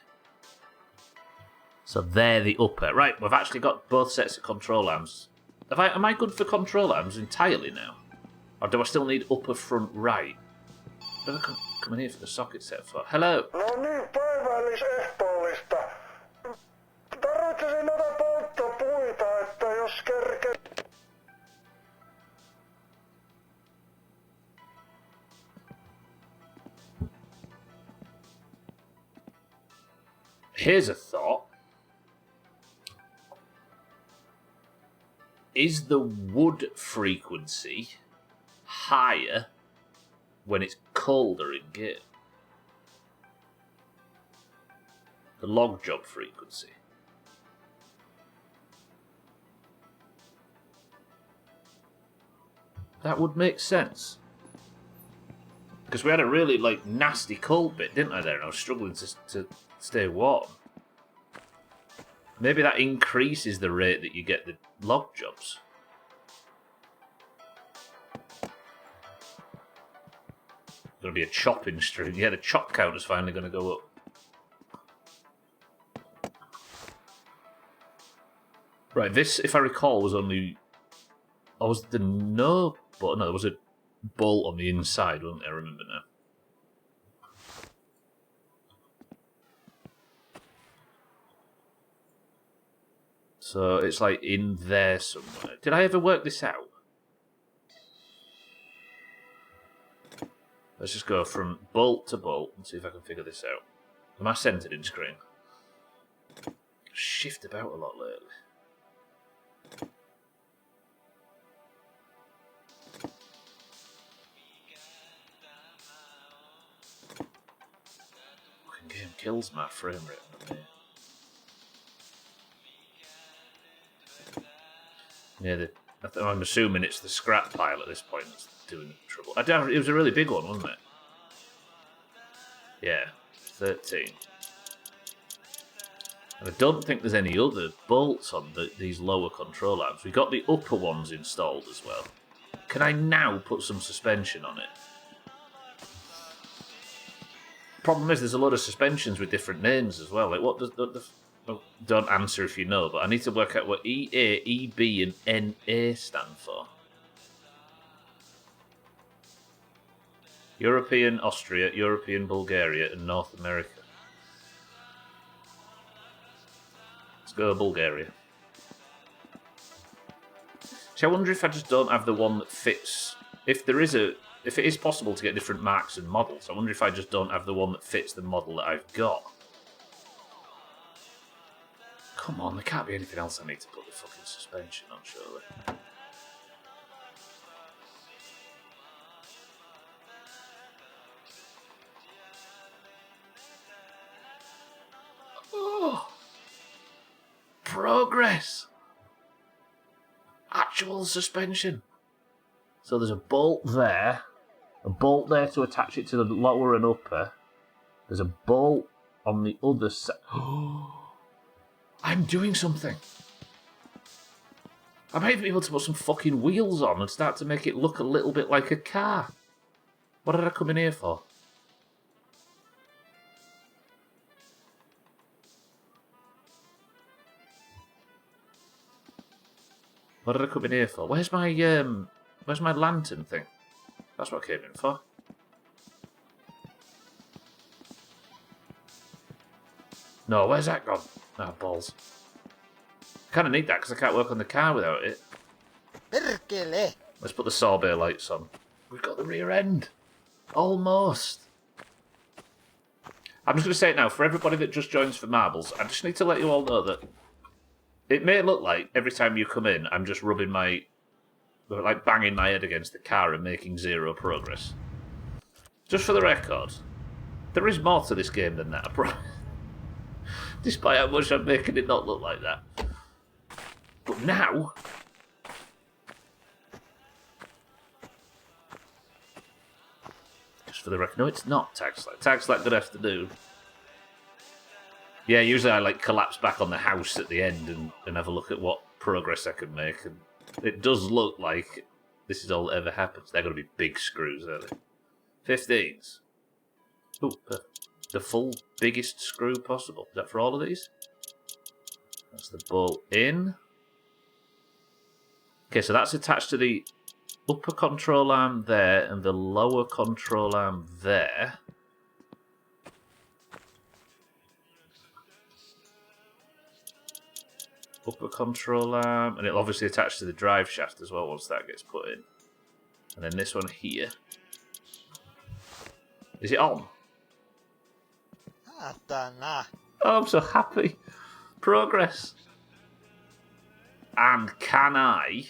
So they're the upper. Right, we've actually got both sets of control arms. Am I good for control arms entirely now? Or do I still need upper front right? Did I come in here for the socket set for? Hello! No niin, päivällisehtoollista. Tarvitsisin noita polttopuita, että jos kerke... Here's a thought. Is the wood frequency higher when it's colder in game? The log job frequency. That would make sense. Because we had a really nasty cold bit, didn't I, there? And I was struggling to stay warm. Maybe that increases the rate that you get the log jobs. Going to be a chopping stream. Yeah, the chop counter's finally going to go up. Right, this, if I recall, was only... Oh, was the no... But no, there was a bolt on the inside, wasn't there? I remember now. So it's like in there somewhere. Did I ever work this out? Let's just go from bolt to bolt and see if I can figure this out. Am I centered in screen? Shift about a lot lately. Fucking game kills my frame rate on here. Yeah, I'm assuming it's the scrap pile at this point that's doing trouble. It was a really big one, wasn't it? Yeah, 13. And I don't think there's any other bolts on these lower control arms. We got the upper ones installed as well. Can I now put some suspension on it? Problem is, there's a lot of suspensions with different names as well. Like, what does don't answer if you know, but I need to work out what EA, EB, and NA stand for. European Austria, European Bulgaria, and North America. Let's go Bulgaria. See, I wonder if I just don't have the one that fits. If it is possible to get different marks and models, I wonder if I just don't have the one that fits the model that I've got. Come on, there can't be anything else I need to put the fucking suspension on, surely. Oh! Progress! Actual suspension. So there's a bolt there to attach it to the lower and upper, There's a bolt on the other side. I'm doing something. I might even be able to put some fucking wheels on and start to make it look a little bit like a car. What did I come in here for? What did I come in here for? Where's my lantern thing? That's what I came in for. No, where's that gone? Oh, balls. I kind of need that because I can't work on the car without it. Perkele! Let's put the sorbet lights on. We've got the rear end. Almost. I'm just going to say it now, for everybody that just joins for marbles, I just need to let you all know that it may look like every time you come in, I'm just rubbing my... like banging my head against the car and making zero progress. Just for the record, there is more to this game than that, I promise. Despite how much I'm making it not look like that. But now... just for the record, no, it's not tag select. Tag select good afternoon. Yeah, usually I like collapse back on the house at the end and have a look at what progress I can make. And it does look like this is all that ever happens. They're going to be big screws, aren't they? 15s. Ooh, the full biggest screw possible. Is that for all of these? That's the bolt in. Okay, so that's attached to the upper control arm there and the lower control arm there. Upper control arm, and it'll obviously attach to the drive shaft as well once that gets put in. And then this one here. Is it on? Oh, I'm so happy. Progress. And can I...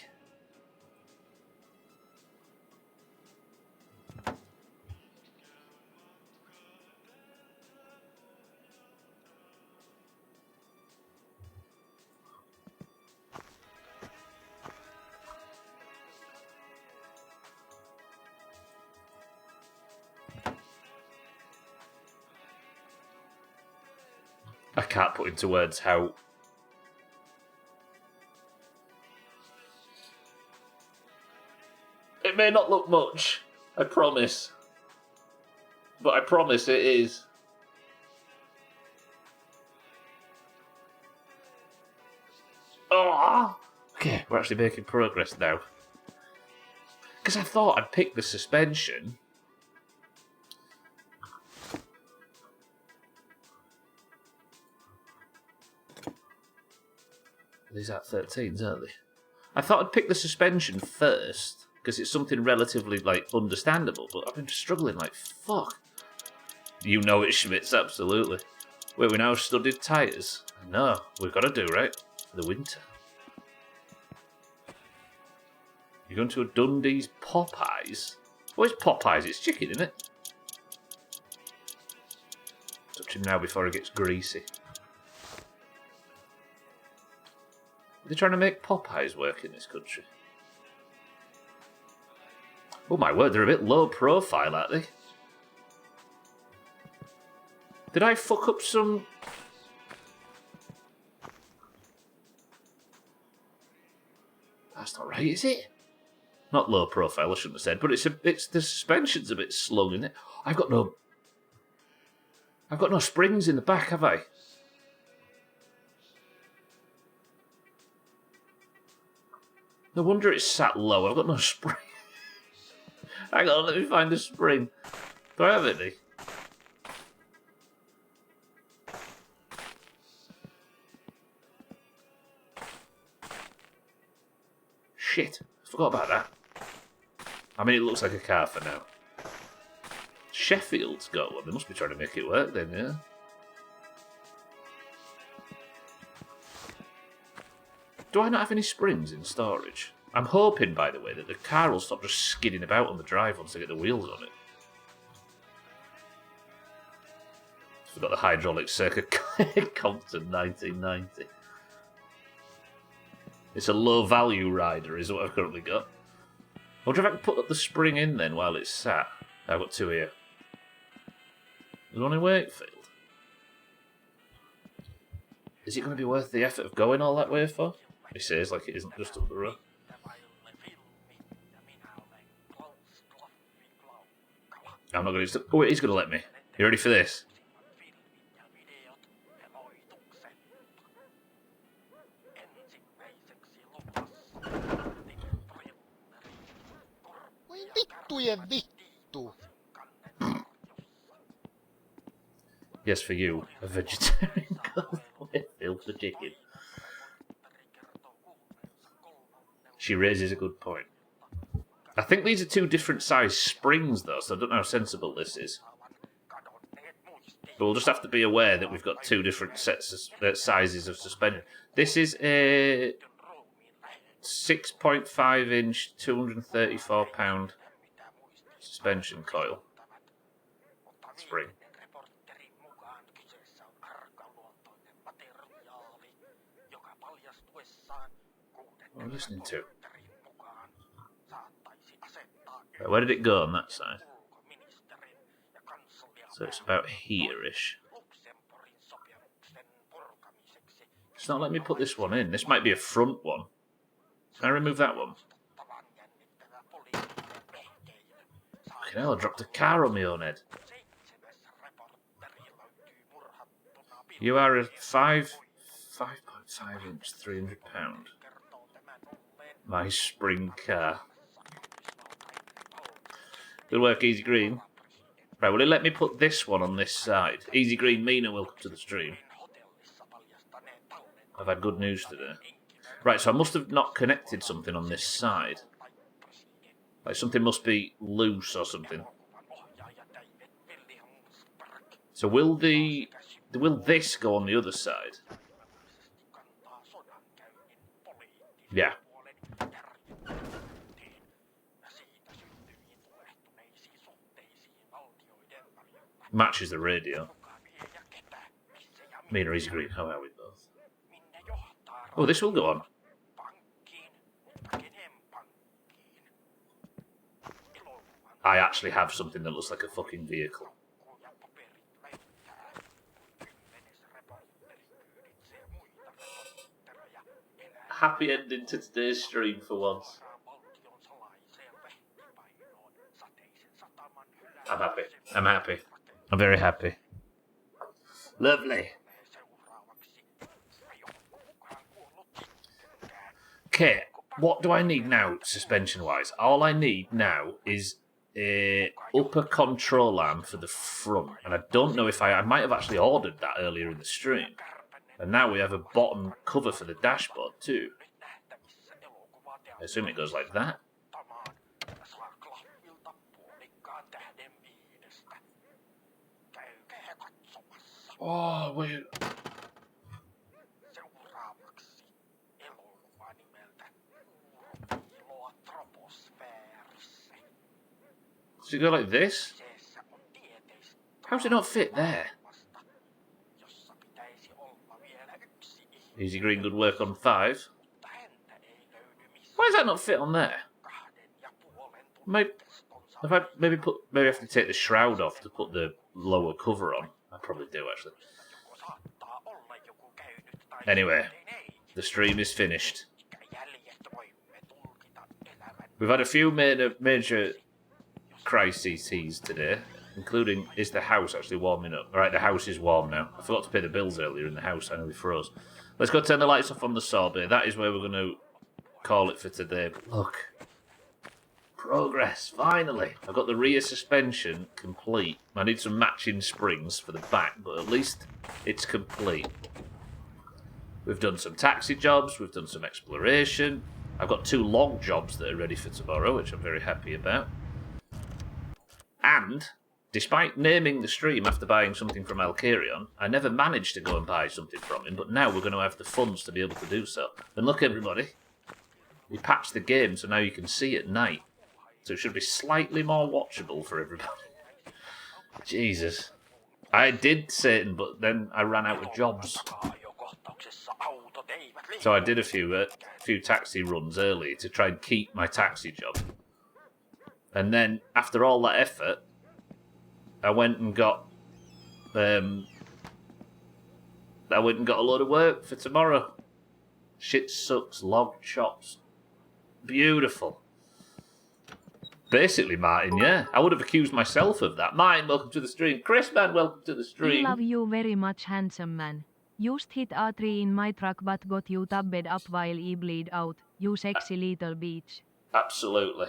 I can't put into words how... It may not look much, I promise. But I promise it is. Oh! Okay, we're actually making progress now. Because I thought I'd pick the suspension. These are 13s, aren't they? I thought I'd pick the suspension first, because it's something relatively, like, understandable, but I've been struggling like fuck. You know it, Schmitz, absolutely. Wait, we now studied tyres. No, we've got to do, right? For the winter. You're going to a Dundee's Popeyes? What is Popeyes? It's chicken, isn't it? Touch him now before he gets greasy. Are they trying to make Popeyes work in this country? Oh my word, they're a bit low profile, aren't they? Did I fuck up some... That's not right, is it? Not low profile, I shouldn't have said, but it's the suspension's a bit slung, isn't it? I've got no springs in the back, have I? No wonder it's sat low. I've got no spring. Hang on, let me find a spring. Do I have any? Shit, I forgot about that. I mean, it looks like a car for now. Sheffield's got one. They must be trying to make it work then, yeah? Do I not have any springs in storage? I'm hoping, by the way, that the car will stop just skidding about on the drive once I get the wheels on it. Forgot the hydraulic circuit. Compton 1990. It's a low-value rider, is what I've currently got. I wonder if I can put up the spring in then while it's sat. I've got two here. There's one in Wakefield. Is it going to be worth the effort of going all that way for? He says, like it isn't just up the road. I'm not going to... Oh, he's going to let me. You ready for this? Voi vittujen vittu. Yes, for you, a vegetarian Wakefield for chicken. She raises a good point. I think these are two different size springs, though, so I don't know how sensible this is. But we'll just have to be aware that we've got two different sets of sizes of suspension. This is a 6.5 inch, 234 pound suspension coil spring. What am I listening to? Right, where did it go on that side? So it's about here-ish. It's not letting me put this one in. This might be a front one. Can I remove that one? Fucking hell, I dropped a car on my own head. You are a 5.5 inch, 300 pound. My spring car. Good work, Easy Green. Right, will it let me put this one on this side? Easy Green, Mina, welcome to the stream. I've had good news today. Right, so I must have not connected something on this side. Like something must be loose or something. So will this go on the other side? Yeah. Matches the radio. Me and Easy Green, how are we both? Oh, this will go on. I actually have something that looks like a fucking vehicle. Happy ending to today's stream for once. I'm happy. I'm happy. I'm very happy. Lovely. Okay, what do I need now, suspension-wise? All I need now is a upper control arm for the front. And I don't know if I might have actually ordered that earlier in the stream. And now we have a bottom cover for the dashboard too. I assume it goes like that. Oh, wait. Does it go like this? How does it not fit there? Easy Green, good work on 5. Why does that not fit on there? Maybe I have to take the shroud off to put the lower cover on. I probably do, actually. Anyway, the stream is finished. We've had a few major crises today, including, is the house actually warming up? Alright, the house is warm now. I forgot to pay the bills earlier in the house, I nearly froze. Let's go turn the lights off on the sorbet. That is where we're going to call it for today. But look. Progress, finally. I've got the rear suspension complete. I need some matching springs for the back, but at least it's complete. We've done some taxi jobs, we've done some exploration. I've got 2 log jobs that are ready for tomorrow, which I'm very happy about. And, despite naming the stream after buying something from Alkarion, I never managed to go and buy something from him, but now we're going to have the funds to be able to do so. And look, everybody, we patched the game so now you can see at night. So it should be slightly more watchable for everybody. Jesus. I did Satan, but then I ran out of jobs. So I did a few taxi runs early to try and keep my taxi job. And then, after all that effort, I went and got I went and got a load of work for tomorrow. Shit sucks, log chops. Beautiful. Basically, Martin, yeah. I would have accused myself of that. Martin, welcome to the stream. Chris, man, welcome to the I stream. love you very much, handsome man. Just hit R3 in my truck but got you tubbed up while I bleed out. You sexy little bitch. Absolutely.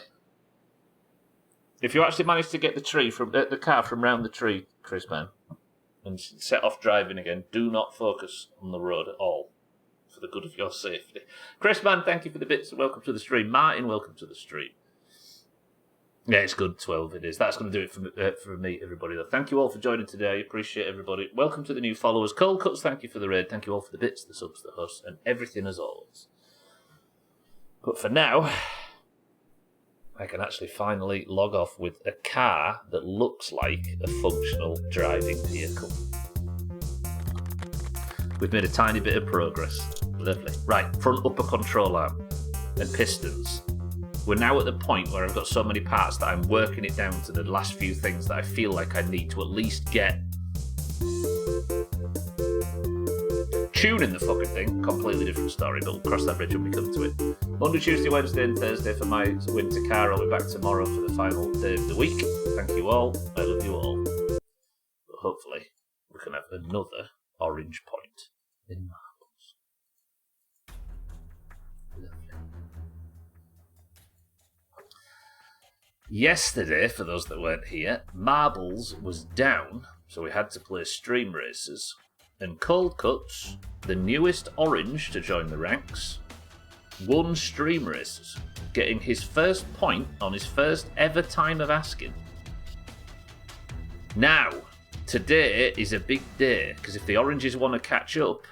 If you actually manage to get the car from round the tree, Chris, man, and set off driving again, do not focus on the road at all for the good of your safety. Chris, man, thank you for the bits. Welcome to the stream. Martin, welcome to the stream. Yeah, it's good. 12 it is. That's going to do it for me, everybody, though. Thank you all for joining today. I appreciate everybody. Welcome to the new followers. Cold Cuts, thank you for the raid. Thank you all for the bits, the subs, the hosts, and everything as always. But for now, I can actually finally log off with a car that looks like a functional driving vehicle. We've made a tiny bit of progress. Lovely. Right, front upper control arm and pistons. We're now at the point where I've got so many parts that I'm working it down to the last few things that I feel like I need to at least get. Tuning the fucking thing, completely different story, but we'll cross that bridge when we come to it. Monday, Tuesday, Wednesday and Thursday for my winter car. I'll be back tomorrow for the final day of the week. Thank you all. I love you all. But hopefully we can have another orange point in marbles. Lovely. Yesterday, for those that weren't here, Marbles was down, so we had to play Stream Racers. And Cold Cuts, the newest orange to join the ranks, won Stream Racers, getting his first point on his first ever time of asking. Now, today is a big day, because if the oranges want to catch up,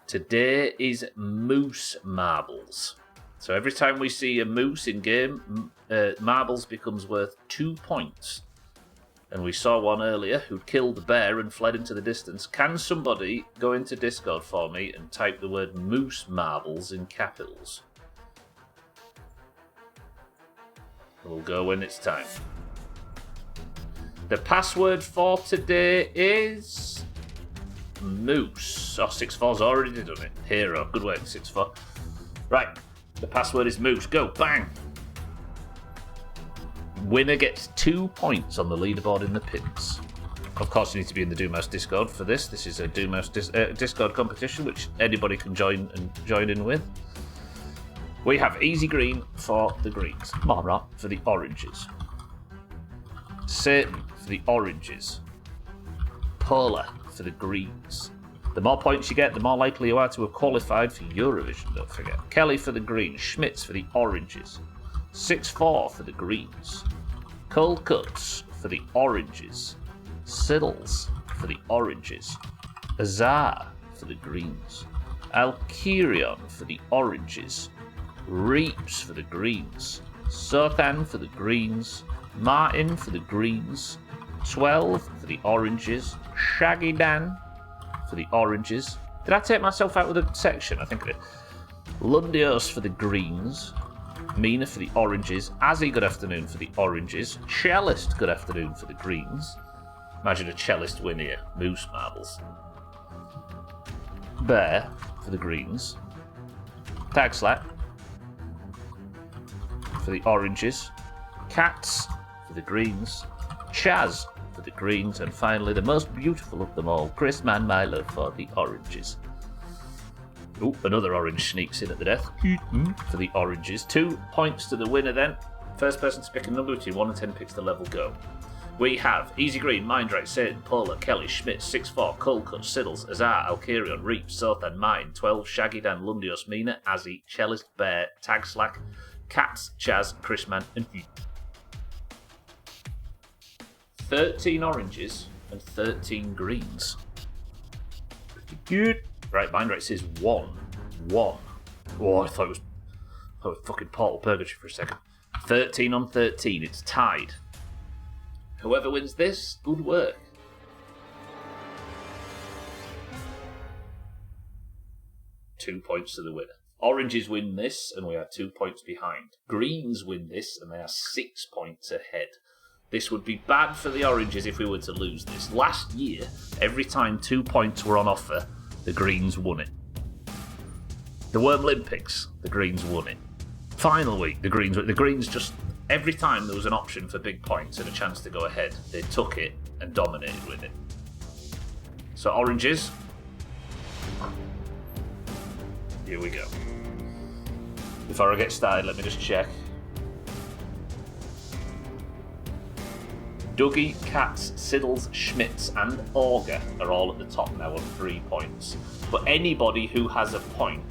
today is Moose Marbles. So every time we see a moose in game, marbles becomes worth 2 points. And we saw one earlier who'd killed the bear and fled into the distance. Can somebody go into Discord for me and type the word moose marbles in capitals? We'll go when it's time. The password for today is moose. Oh, 6-4's already done it. Hero. Good work, 6-4. Right. The password is moose. Go. Bang. Winner gets 2 points on the leaderboard in the pits. Of course, you need to be in the Doomhaus Discord for this. This is a Doomhaus Discord competition, which anybody can join in with. We have Easy Green for the greens. Mara for the oranges. Satan for the oranges. Polar for the greens. The more points you get, the more likely you are to have qualified for Eurovision, don't forget. Kelly for the greens. Schmitz for the oranges. 6-4 for the greens. Cold Cuts for the oranges. Siddles for the oranges. Azar for the greens. Alkirion for the oranges. Reaps for the greens. Sothan for the greens. Martin for the greens. 12 for the oranges. Shaggy Dan for the oranges. Did I take myself out of the section? I think I did. Lundios for the greens. Mina for the oranges. Azzy, good afternoon for the oranges. Cellist, good afternoon for the greens. Imagine a cellist win here. Moose marbles. Bear for the greens. Tag Slack for the oranges. Cats for the greens. Chaz for the greens. And finally, the most beautiful of them all, Chris Man Milo for the oranges. Oh, another orange sneaks in at the death. For the oranges. 2 points to the winner then. First person to pick a number between 1 and 10 picks the level go. We have Easy Green, Mindrake, Satan, Polar, Kelly, Schmidt, 6-4, Cold Cut, Siddles, Azar, Alkirion, Reap, Sothan, Mine, 12, Shaggy Dan, Lundios, Mina, Azzy, Cellist, Bear, Tag Slack, Cats, Chaz, Chrisman, and Heat. 13 oranges and 13 greens. Pretty good. Right, Mindrake says 1. 1. Oh, I thought it was fucking Portal Purgatory for a second. 13 on 13, it's tied. Whoever wins this, good work. Two points to the winner. Oranges win this, and we are 2 points behind. Greens win this, and they are 6 points ahead. This would be bad for the oranges if we were to lose this. Last year, every time 2 points were on offer, the greens won it. The Worm Olympics, the greens won it. Final week, the greens just, every time there was an option for big points and a chance to go ahead, they took it and dominated with it. So oranges, here we go. Before I get started, let me just check. Dougie, Katz, Siddles, Schmitz and Auger are all at the top now on 3 points. But anybody who has a point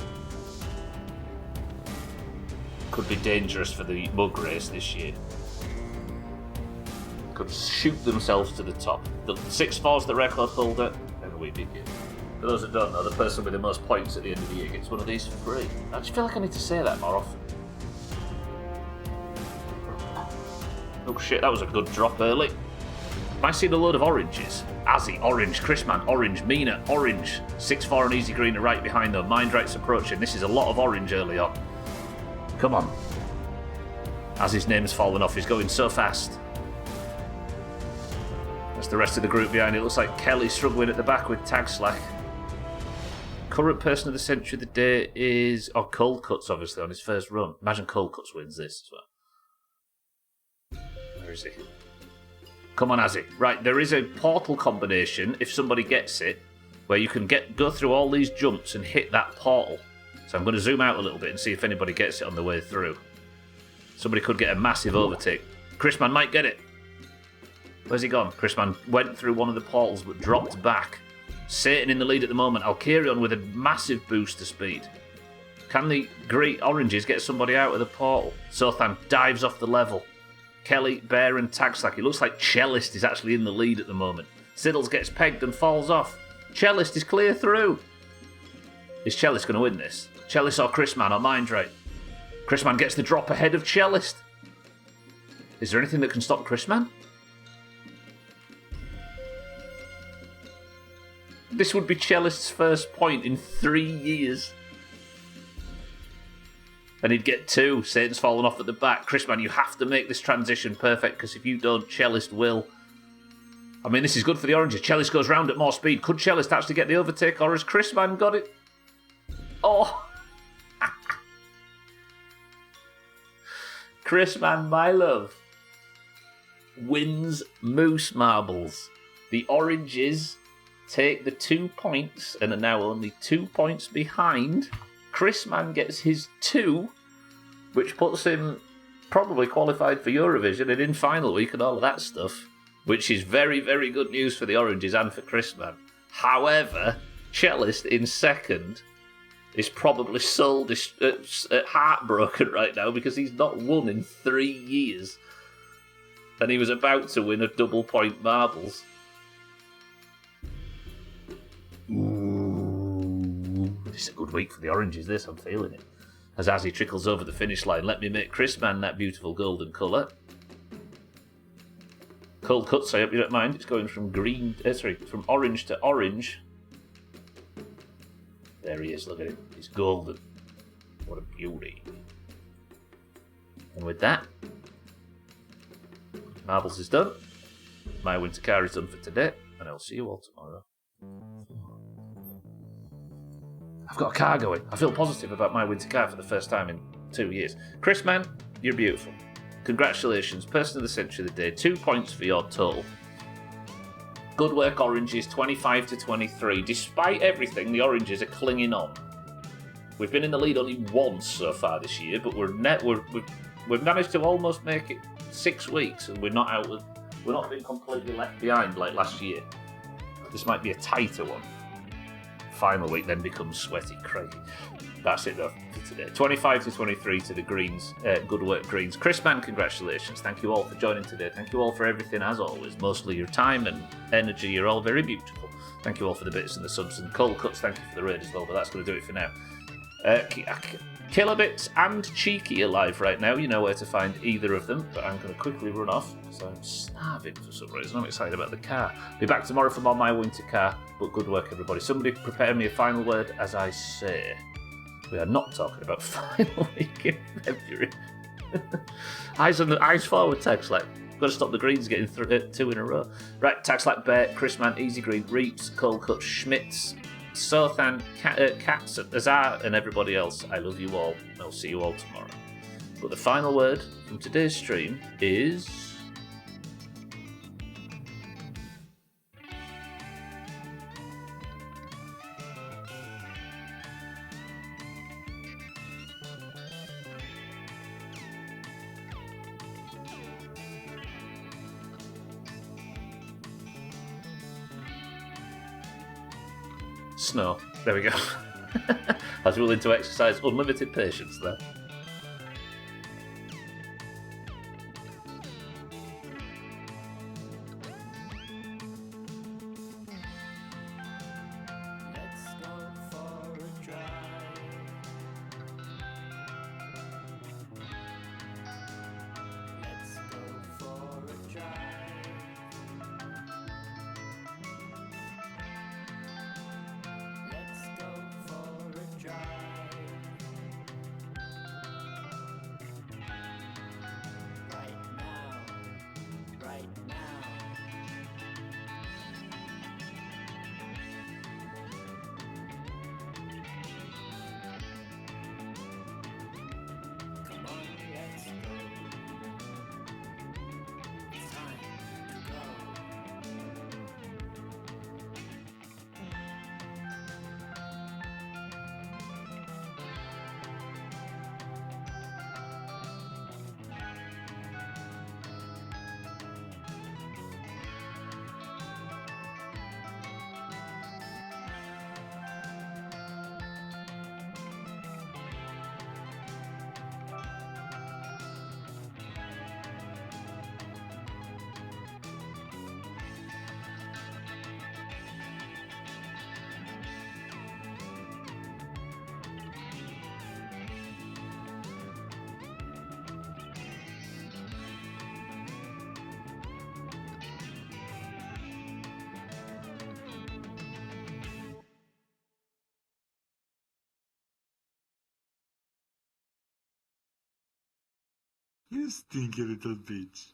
could be dangerous for the mug race this year. Could shoot themselves to the top. The 6-4's the record holder, and we begin. For those that don't know, the person with the most points at the end of the year gets one of these for free. I just feel like I need to say that more often. Oh shit, that was a good drop early. I seen a load of oranges. Azzy, orange. Chrisman, orange. Mina, orange. 6-4 and Easy Green are right behind them. Mind Right's approaching. This is a lot of orange early on. Come on. As his name's fallen off, he's going so fast. That's the rest of the group behind. It looks like Kelly's struggling at the back with tag slack. Current person of the century of the day is... Oh, Cold Cuts, obviously, on his first run. Imagine Cold Cuts wins this as well. Where is he? Come on, Azzy. Right, there is a portal combination, if somebody gets it, where you can go through all these jumps and hit that portal. So I'm going to zoom out a little bit and see if anybody gets it on the way through. Somebody could get a massive overtake. Chrisman might get it. Where's he gone? Chrisman went through one of the portals but dropped back. Satan in the lead at the moment. Alkarion with a massive boost to speed. Can the great oranges get somebody out of the portal? Sothan dives off the level. Kelly, Bear and Tagslack. It looks like Cellist is actually in the lead at the moment. Siddles gets pegged and falls off. Cellist is clear through. Is Cellist going to win this? Cellist or Chrisman or Mind Right? Chrisman gets the drop ahead of Cellist. Is there anything that can stop Chrisman? This would be Cellist's first point in 3 years. And he'd get 2. Satan's fallen off at the back. Chrisman, you have to make this transition perfect, because if you don't, Cellist will. I mean, this is good for the oranges. Cellist goes round at more speed. Could Cellist actually get the overtake, or has Chrisman got it? Oh! Chrisman, my love, wins Moose Marbles. The oranges take the 2 points and are now only 2 points behind. Chrisman gets his 2, which puts him probably qualified for Eurovision and in final week and all of that stuff, which is very, very good news for the oranges and for Chrisman. However, Cellist in second is probably soul heartbroken right now because he's not won in 3 years. And he was about to win a double point marbles. Ooh, this is a good week for the oranges, this, I'm feeling it. As Azzy trickles over the finish line, let me make Chrisman that beautiful golden colour. Cold Cuts, I hope you don't mind. It's going from from orange to orange. There he is, look at him. He's golden. What a beauty. And with that, Marbles is done. My winter car is done for today, and I'll see you all tomorrow. I've got a car going. I feel positive about my winter car for the first time in 2 years. Chris, man, you're beautiful. Congratulations. Person of the century of the day. 2 points for your total. Good work, oranges. 25 to 23. Despite everything, the oranges are clinging on. We've been in the lead only once so far this year, but we've managed to almost make it 6 weeks, and we're not being completely left behind like last year. This might be a tighter one. Final week then becomes sweaty, crazy. That's it though for today. 25 to 23 to the Greens. Good work, Greens. Chris Mann, congratulations. Thank you all for joining today. Thank you all for everything, as always. Mostly your time and energy. You're all very beautiful. Thank you all for the bits and the subs and Cold Cuts. Thank you for the raid as well, but that's going to do it for now. Kilobits and Cheeky are live right now. You know where to find either of them, but I'm going to quickly run off because I'm starving for some reason. I'm excited about the car. Be back tomorrow for more My Winter Car, but good work, everybody. Somebody prepare me a final word as I say. We are not talking about final week in February. Eyes forward, text like. Got to stop the Greens getting 2 in a row. Right, Taxlack Bear, Chris Man, Easy Green, Reeps, Cold Cut, Schmitz, Sothan, Cats, Azar, and everybody else. I love you all. I'll see you all tomorrow. But the final word from today's stream is... snow. There we go. I was willing to exercise unlimited patience there. You stinky little bitch.